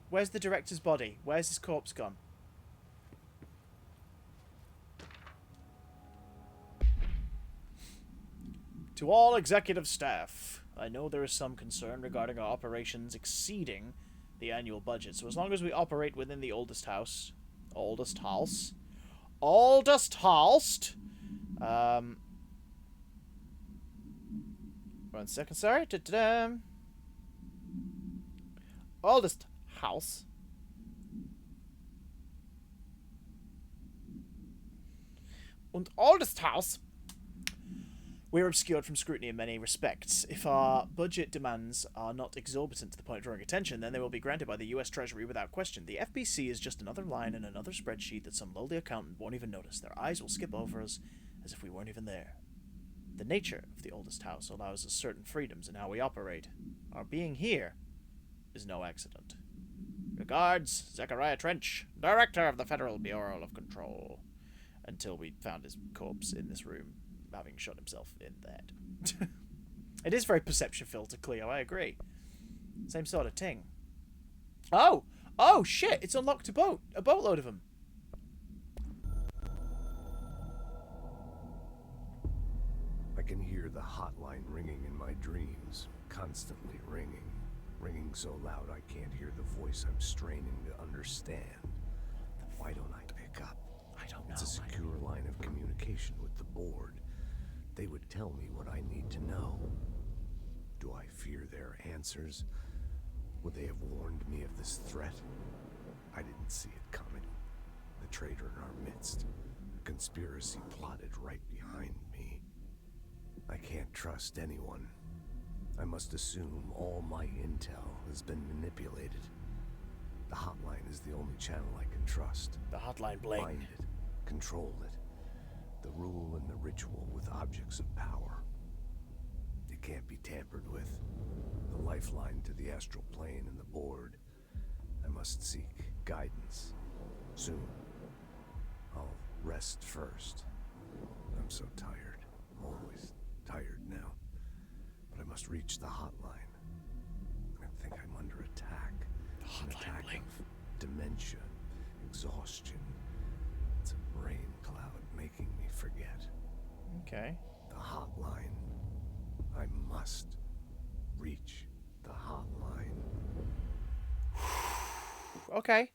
Where's the director's body? Where's his corpse gone? To all executive staff, I know there is some concern regarding our operations exceeding the annual budget, so as long as we operate within the oldest house... Oldest house? Oldest house! 1 second, sorry. Da-da-da. Oldest house. Und oldest house. We're obscured from scrutiny in many respects. If our budget demands are not exorbitant to the point of drawing attention, then they will be granted by the US Treasury without question. The FBC is just another line in another spreadsheet that some lowly accountant won't even notice. Their eyes will skip over us as if we weren't even there. The nature of the oldest house allows us certain freedoms in how we operate. Our being here is no accident. Regards, Zechariah Trench, Director of the Federal Bureau of Control. Until we found his corpse in this room, having shot himself in the head. It is very perception filter, Cleo, I agree. Same sort of thing. Oh! Oh, shit! It's unlocked a boat! A boatload of them! I can hear the hotline ringing in my dreams, constantly ringing. Ringing so loud I can't hear the voice I'm straining to understand. Why don't I pick up? I don't know. It's a secure line of communication with the board. They would tell me what I need to know. Do I fear their answers? Would they have warned me of this threat? I didn't see it coming. The traitor in our midst. A conspiracy plotted right behind me. I can't trust anyone. I must assume all my intel has been manipulated. The hotline is the only channel I can trust. The hotline bling. Find it. Control it. The rule and the ritual with objects of power. It can't be tampered with. The lifeline to the astral plane and the board. I must seek guidance. Soon. I'll rest first. I'm so tired. Always tired now. But I must reach the hotline. I think I'm under attack. An attack of dementia, exhaustion. It's a brain cloud making me forget. Okay. The hotline. I must reach the hotline. Okay.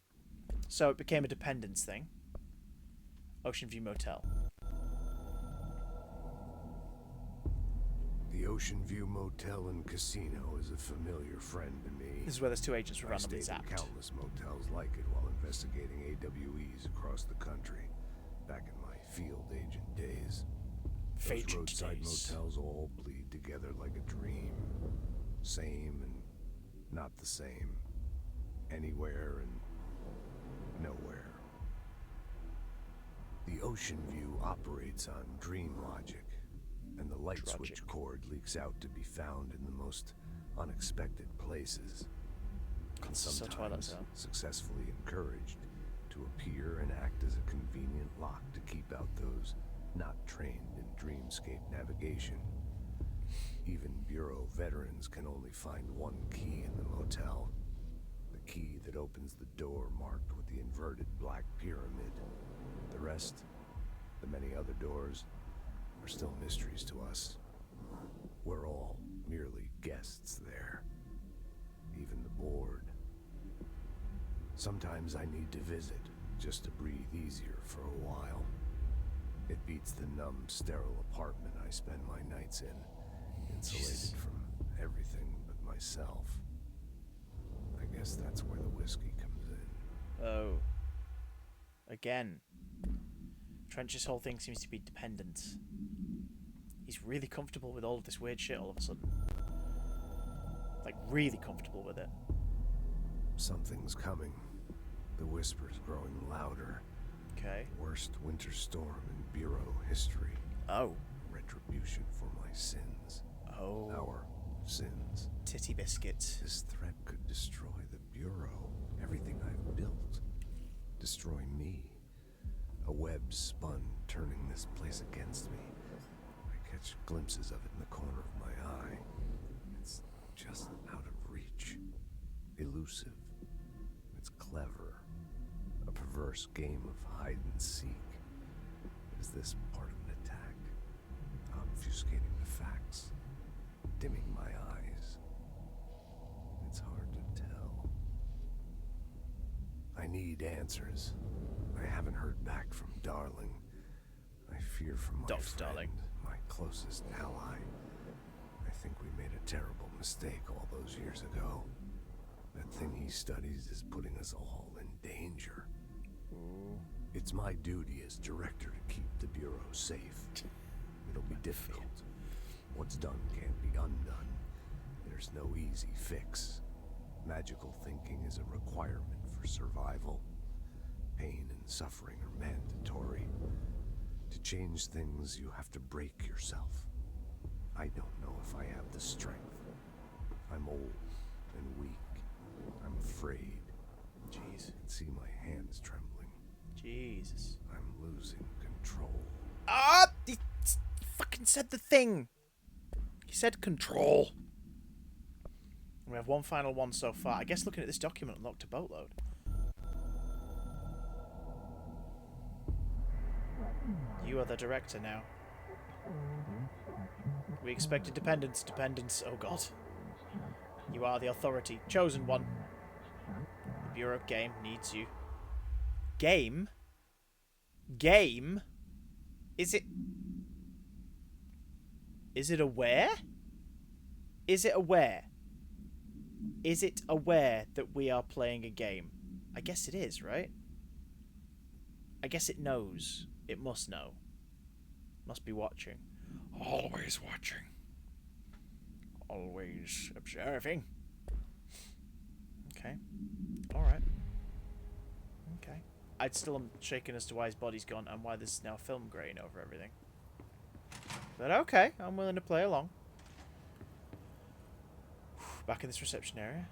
So it became a dependence thing. Ocean View Motel. The Ocean View Motel and Casino is a familiar friend to me. This is where there's two agents were randomly I stayed in zapped. countless motels like it while investigating AWEs across the country, back in my field agent days. Those Faded roadside days. motels all bleed together like a dream. Same and not the same. Anywhere and nowhere. The Ocean View operates on dream logic, and the light switch cord leaks out to be found in the most unexpected places. And sometimes successfully encouraged to appear and act as a convenient lock to keep out those not trained in dreamscape navigation. Even Bureau veterans can only find one key in the motel. The key that opens the door marked with the inverted black pyramid. The rest, the many other doors, are still mysteries to us. We're all merely guests there. Even the board. Sometimes I need to visit, just to breathe easier for a while. It beats the numb, sterile apartment I spend my nights in, insulated from everything but myself. I guess that's where the whiskey comes in. Oh. Again. Trench's whole thing seems to be dependent. He's really comfortable with all of this weird shit all of a sudden. Like, really comfortable with it. Something's coming. The whispers growing louder. Okay. Worst winter storm in Bureau history. Oh. Retribution for my sins. Oh. Our sins. Titty biscuits. This threat could destroy the Bureau. Everything I've built. Destroy me. A web spun, turning this place against me. I catch glimpses of it in the corner of my eye. It's just out of reach. Elusive. It's clever. A perverse game of hide and seek. Is this part of an attack? Obfuscating the facts. Dimming my eyes. It's hard to tell. I need answers. I haven't heard back from Darling. I fear for my friend, Darling. my closest ally. I think we made a terrible mistake all those years ago. That thing he studies is putting us all in danger. Ooh. It's my duty as director to keep the Bureau safe. It'll be difficult. What's done can't be undone. There's no easy fix. Magical thinking is a requirement for survival. Pain and suffering are mandatory. To change things, you have to break yourself. I don't know if I have the strength. I'm old and weak. I'm afraid. Jeez. I can see my hands trembling. Jesus. I'm losing control. Ah! He fucking said the thing! He said control. We have one final one so far. I guess looking at this document unlocked a boatload. You are the director now. We expected dependence. Dependence. Oh god. You are the authority. Chosen one. The Bureau game needs you. Game? Game? Is it aware? Is it aware? Is it aware that we are playing a game? I guess it is, right? I guess it knows. It must know. Must be watching. Always watching. Always observing. Okay. Alright. Okay. I still am shaken as to why his body's gone and why there's now film grain over everything. But okay, I'm willing to play along. Back in this reception area.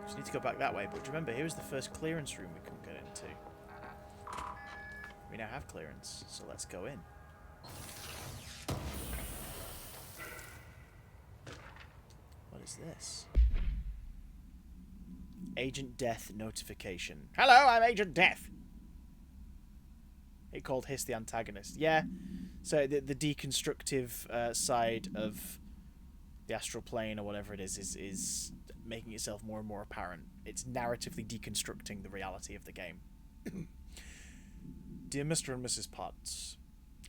Just need to go back that way, but remember, here was the first clearance room we couldn't get into. We now have clearance, so let's go in. What is this? Agent Death notification. Hello, I'm Agent Death. It called Hiss the antagonist. Yeah, so the deconstructive side of the astral plane or whatever it is making itself more and more apparent. It's narratively deconstructing the reality of the game. Dear Mr. and Mrs. Potts,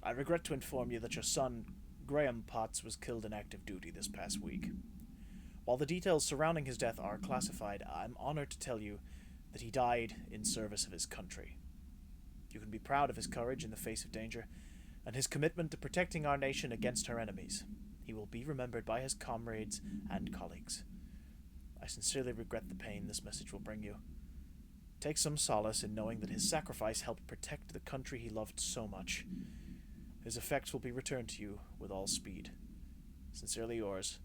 I regret to inform you that your son, Graham Potts, was killed in active duty this past week. While the details surrounding his death are classified, I'm honored to tell you that he died in service of his country. You can be proud of his courage in the face of danger, and his commitment to protecting our nation against her enemies. He will be remembered by his comrades and colleagues. I sincerely regret the pain this message will bring you. Take some solace in knowing that his sacrifice helped protect the country he loved so much. His effects will be returned to you with all speed. Sincerely yours,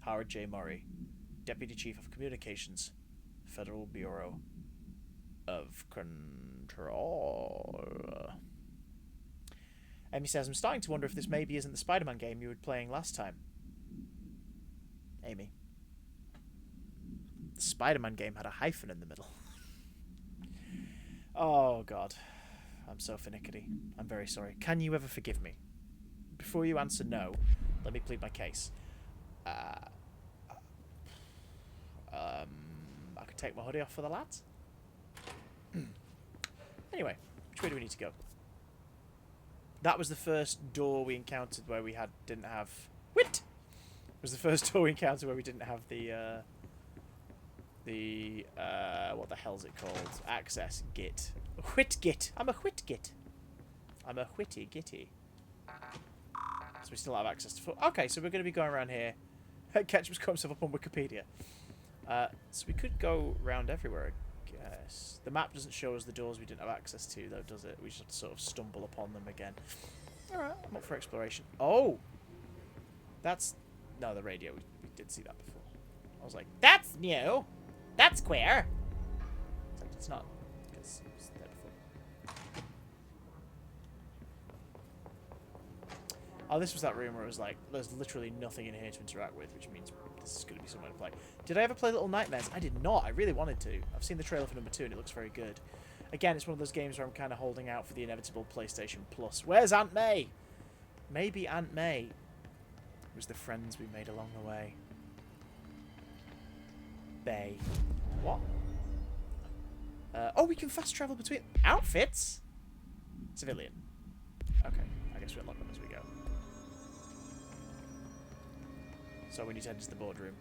Howard J. Murray, Deputy Chief of Communications, Federal Bureau of Control. Amy says, I'm starting to wonder if this maybe isn't the Spider-Man game you were playing last time. Amy. The Spider-Man game had a hyphen in the middle. Oh, God. I'm so finicky. I'm very sorry. Can you ever forgive me? Before you answer no, let me plead my case. I could take my hoodie off for the lads. Anyway, which way do we need to go? That was the first door we encountered where we didn't have... Wit! It was the first door we encountered where we didn't have the what the hell's it called? Access git. Whitgit. I'm a whitgit. I'm a whitty gitty. So we still have access to... Okay, so we're going to be going around here. Ketchup's got himself up on Wikipedia. So we could go round everywhere, I guess. The map doesn't show us the doors we didn't have access to, though, does it? We just have to sort of stumble upon them again. Alright, I'm up for exploration. Oh! That's... No, the radio. We did see that before. I was like, that's new! That's queer! Except it's not, because it was there before. Oh, this was that room where it was like, there's literally nothing in here to interact with, which means this is going to be somewhere to play. Did I ever play Little Nightmares? I did not. I really wanted to. I've seen the trailer for number 2 and it looks very good. Again, it's one of those games where I'm kind of holding out for the inevitable PlayStation Plus. Where's Aunt May? Maybe Aunt May was the friends we made along the way. Bay. What? Oh, we can fast travel between outfits? Civilian. Okay, I guess we unlock them as we go. So we need to head to the boardroom.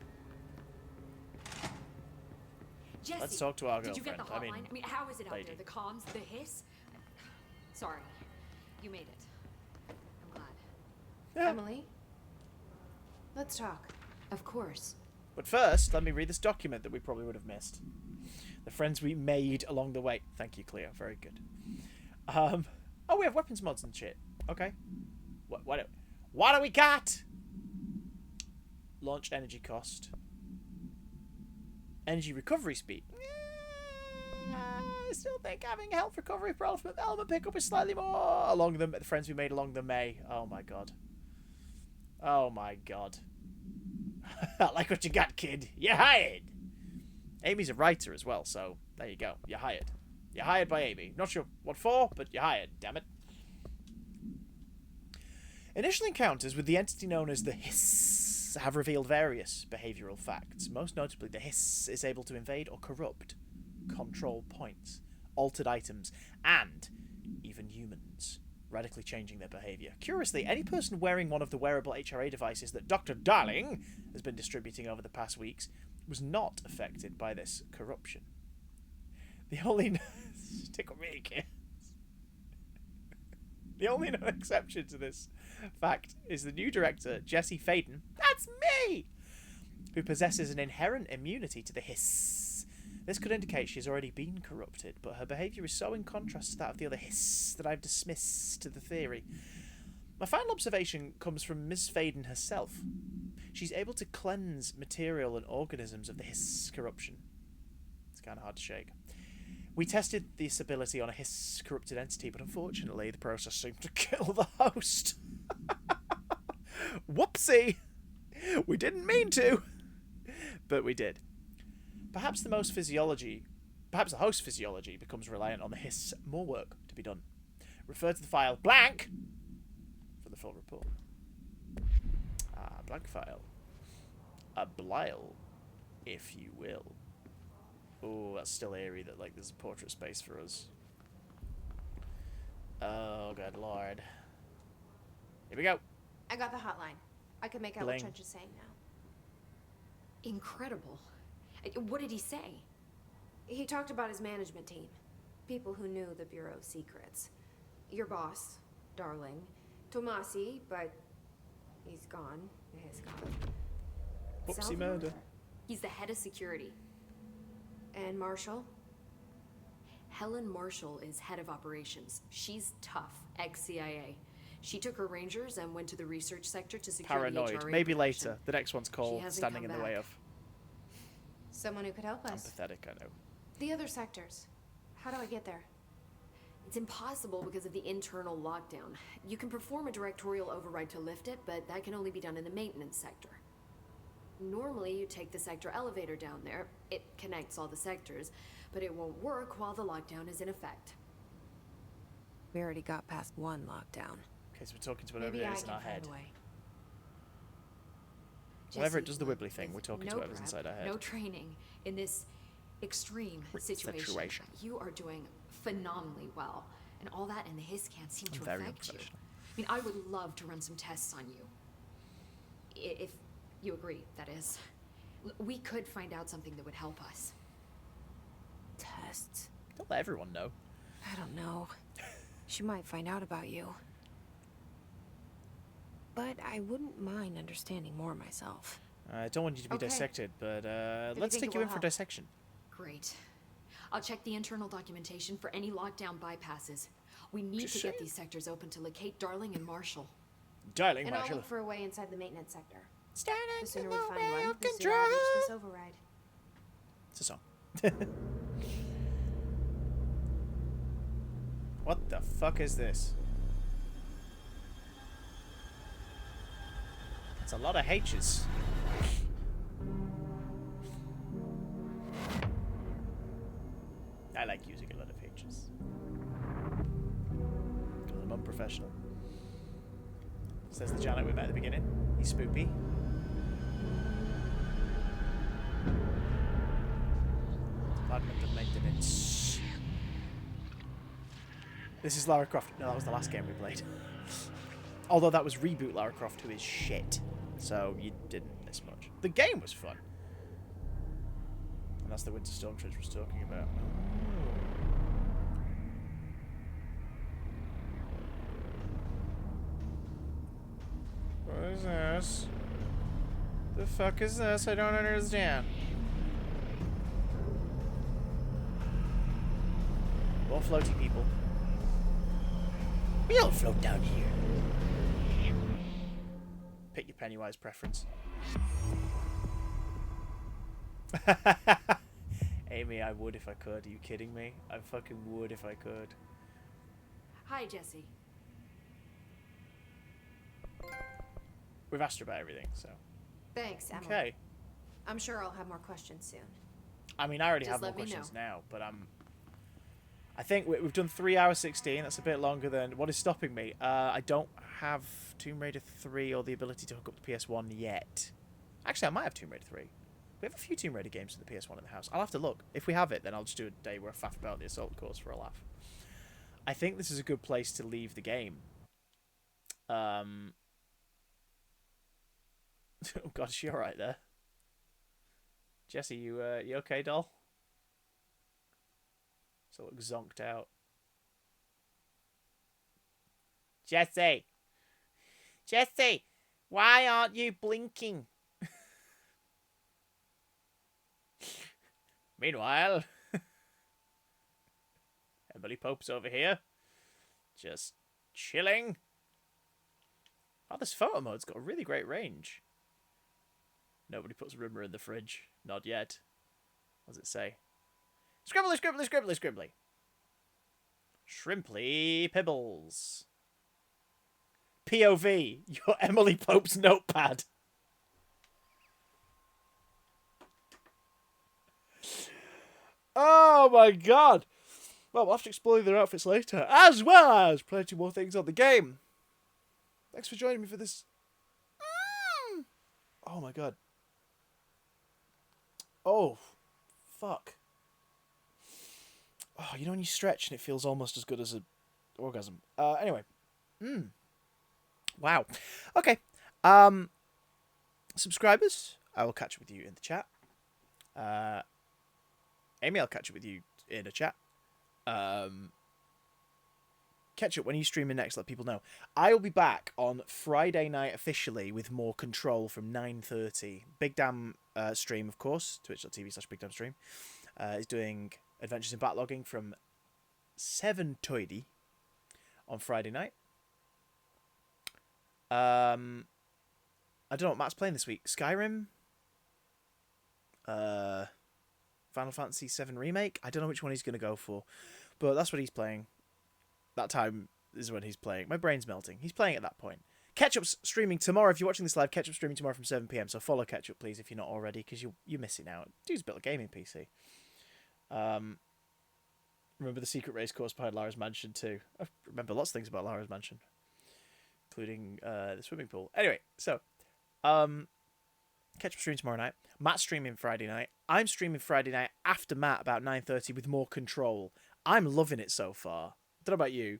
Jesse, let's talk to our did you girlfriend. get the hotline? I mean, how is it out there? The comms, the hiss? Sorry, you made it. I'm glad. Yeah. Emily, let's talk. Of course. But first, let me read this document that we probably would have missed. The friends we made along the way. Thank you, Cleo. Very good. Oh, we have weapons mods and shit. Okay. What do we got? Launch energy cost. Energy recovery speed. I still think having health recovery per element pickup is slightly more along the friends we made along the May. Oh my god. Oh my god. I like what you got, kid. You're hired. Amy's a writer as well, so there you go. You're hired. You're hired by Amy. Not sure what for, but you're hired. Damn it. Initial encounters with the entity known as the Hiss have revealed various behavioral facts. Most notably, the Hiss is able to invade or corrupt control points, altered items, and even humans, radically changing their behavior. Curiously, any person wearing one of the wearable HRA devices that Dr. Darling has been distributing over the past weeks was not affected by this corruption. The only tickle me, kids. The only known exception to this fact is the new director, Jesse Faden, that's me, who possesses an inherent immunity to the Hiss. This could indicate she's already been corrupted, but her behaviour is so in contrast to that of the other Hiss that I've dismissed the theory. My final observation comes from Ms. Faden herself. She's able to cleanse material and organisms of the Hiss corruption. It's kind of hard to shake. We tested this ability on a Hiss corrupted entity, but unfortunately the process seemed to kill the host. Whoopsie! We didn't mean to, but we did. Perhaps the host's physiology becomes reliant on the Hiss. More work to be done. Refer to the file blank for the full report. Blank file. A blile, if you will. Oh, that's still eerie that, like, there's a portrait space for us. Oh, good lord. Here we go. I got the hotline. I can make out Bling. what Trench is saying now. Incredible. What did he say? He talked about his management team. People who knew the Bureau's secrets. Your boss, Darling. Tomasi, but he's gone. He's gone. Whoopsie Salvador? murder. He's the head of security. And Marshall? Helen Marshall is head of operations. She's tough, ex-CIA. She took her rangers and went to the research sector to secure the Paranoid. HRA Maybe protection. later. The next one's called hasn't Standing in come the Way back. of. Someone who could help I'm us. pathetic, I know. The other sectors. How do I get there? It's impossible because of the internal lockdown. You can perform a directorial override to lift it, but that can only be done in the maintenance sector. Normally, you take the sector elevator down there. It connects all the sectors, but it won't work while the lockdown is in effect. We already got past one lockdown. Okay, so we're talking to whatever Maybe it I is in can our find head. a way. Whenever it Jesse, does the look, wibbly thing, we're talking no to whatever's prep, inside our head. No training in this extreme Situation. You are doing phenomenally well, and all that in the hiss can't seem I'm to very affect you. unprofessional. I mean, I would love to run some tests on you. If you agree, that is. We could find out something that would help us. Tests. Don't let everyone know. I don't know. She might find out about you. But I wouldn't mind understanding more myself. I don't want you to be Okay. dissected, but you let's think take it you will in for help? dissection. Great. I'll check the internal documentation for any lockdown bypasses. We need Just to get saying. these sectors open to locate Darling and Marshall. Darling, And I'll Marshall. look for a way inside the maintenance sector. Standing The sooner in we the find way one, of the sooner I'll reach this override. It's a song. What the fuck is this? It's a lot of H's. I like using a lot of H's. Because I'm unprofessional. Says the Janet we met at the beginning. He's spoopy. Department of Maintenance. This is Lara Croft. No, that was the last game we played. Although that was reboot Lara Croft, who is shit. So you didn't miss much. The game was fun. And that's the Winter Storm Trench was talking about. What is this? The fuck is this? I don't understand. More floaty people. We don't float down here. Pick your Pennywise preference. Amy, I would if I could. Are you kidding me? I fucking would if I could. Hi, Jesse. We've asked her about everything, so. Thanks, Emily. Okay. I'm sure I'll have more questions soon. I mean, I already Just have more let me questions know. now, but I think we've done 3 hours 16. That's a bit longer than what is stopping me. I don't have Tomb Raider 3 or the ability to hook up the PS1 yet. Actually, I might have Tomb Raider 3. We have a few Tomb Raider games for the PS1 in the house. I'll have to look. If we have it, then I'll just do a day where I faff about the Assault course for a laugh. I think this is a good place to leave the game. Oh God, is she alright there? Jesse, you okay, doll? So look zonked out. Jesse! Jesse! Why aren't you blinking? Meanwhile, Emily Pope's over here. Just chilling. Oh, this photo mode's got a really great range. Nobody puts Rimmer in the fridge. Not yet. What does it say? Scribbly, scribbly, scribbly, scribbly. Shrimply Pibbles. POV, your Emily Pope's notepad. Oh my god. Well, we'll have to explore their outfits later, as well as plenty more things on the game. Thanks for joining me for this. Oh my god. Oh, fuck. Oh, you know when you stretch and it feels almost as good as an orgasm. Anyway. Wow. Okay. Subscribers, I will catch up with you in the chat. Amy, I'll catch up with you in a chat. Catch up when you streaming next. Let people know. I will be back on Friday night officially with more Control from 9:30. Big Damn stream, of course. Twitch.tv/BigDamnStream. Is doing Adventures in Backlogging from 7:30 on Friday night. I don't know what Matt's playing this week. Skyrim? Final Fantasy VII Remake? I don't know which one he's going to go for. But that's what he's playing. That time is when he's playing. My brain's melting. He's playing at that point. Ketchup's streaming tomorrow. If you're watching this live, Ketchup's streaming tomorrow from 7 p.m. So follow Ketchup, please, if you're not already, because you're missing out. Dude's built a gaming PC. Remember the secret race course behind Lara's Mansion too. I remember lots of things about Lara's Mansion, including the swimming pool. Anyway, so Ketchup stream tomorrow night. Matt's streaming Friday night. I'm streaming Friday night after Matt about 9:30 with more Control. I'm loving it so far. I don't know about you,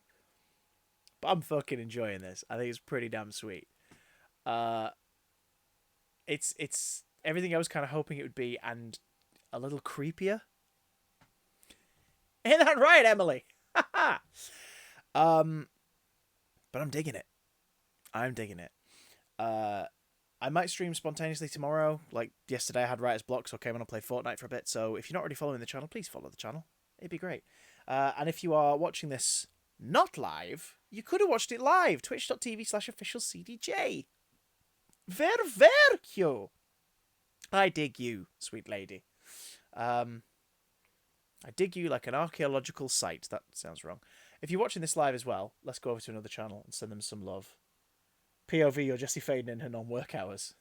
but I'm fucking enjoying this. I think it's pretty damn sweet. It's everything I was kind of hoping it would be, and a little creepier. Ain't that right, Emily? But I'm digging it. I'm digging it. I might stream spontaneously tomorrow. Like yesterday, I had writer's block, so I came on and played Fortnite for a bit. So if you're not already following the channel, please follow the channel. It'd be great. And if you are watching this not live, you could have watched it live. Twitch.tv/officialcdj. Ver cute. I dig you, sweet lady. I dig you like an archaeological site. That sounds wrong. If you're watching this live as well, let's go over to another channel and send them some love. POV, you're Jessie Faden in her non-work hours.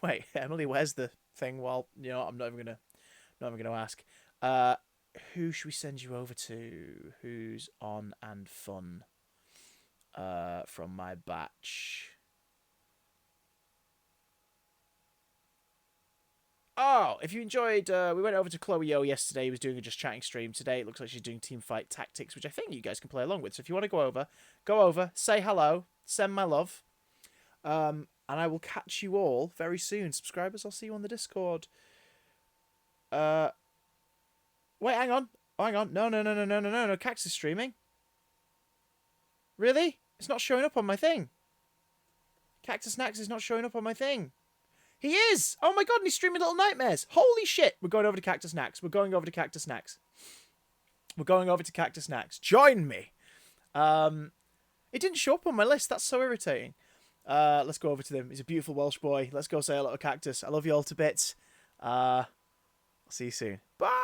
Wait, Emily, where's the thing? Well, you know, I'm not even gonna ask. Who should we send you over to? Who's on and fun? From my batch. Oh, if you enjoyed, we went over to Chloe Yo yesterday. He was doing a Just Chatting stream. Today it looks like she's doing Teamfight Tactics, which I think you guys can play along with. So if you want to go over, say hello, send my love. And I will catch you all very soon. Subscribers, I'll see you on the Discord. Wait, hang on. Oh, hang on. No. Cactus streaming. Really? It's not showing up on my thing. Cactus Snacks is not showing up on my thing. He is! Oh my god, and he's streaming Little Nightmares. Holy shit! We're going over to Cactus Snacks. We're going over to Cactus Snacks. Join me! It didn't show up on my list. That's so irritating. Let's go over to them. He's a beautiful Welsh boy. Let's go say hello to Cactus. I love you all to bits. I'll see you soon. Bye!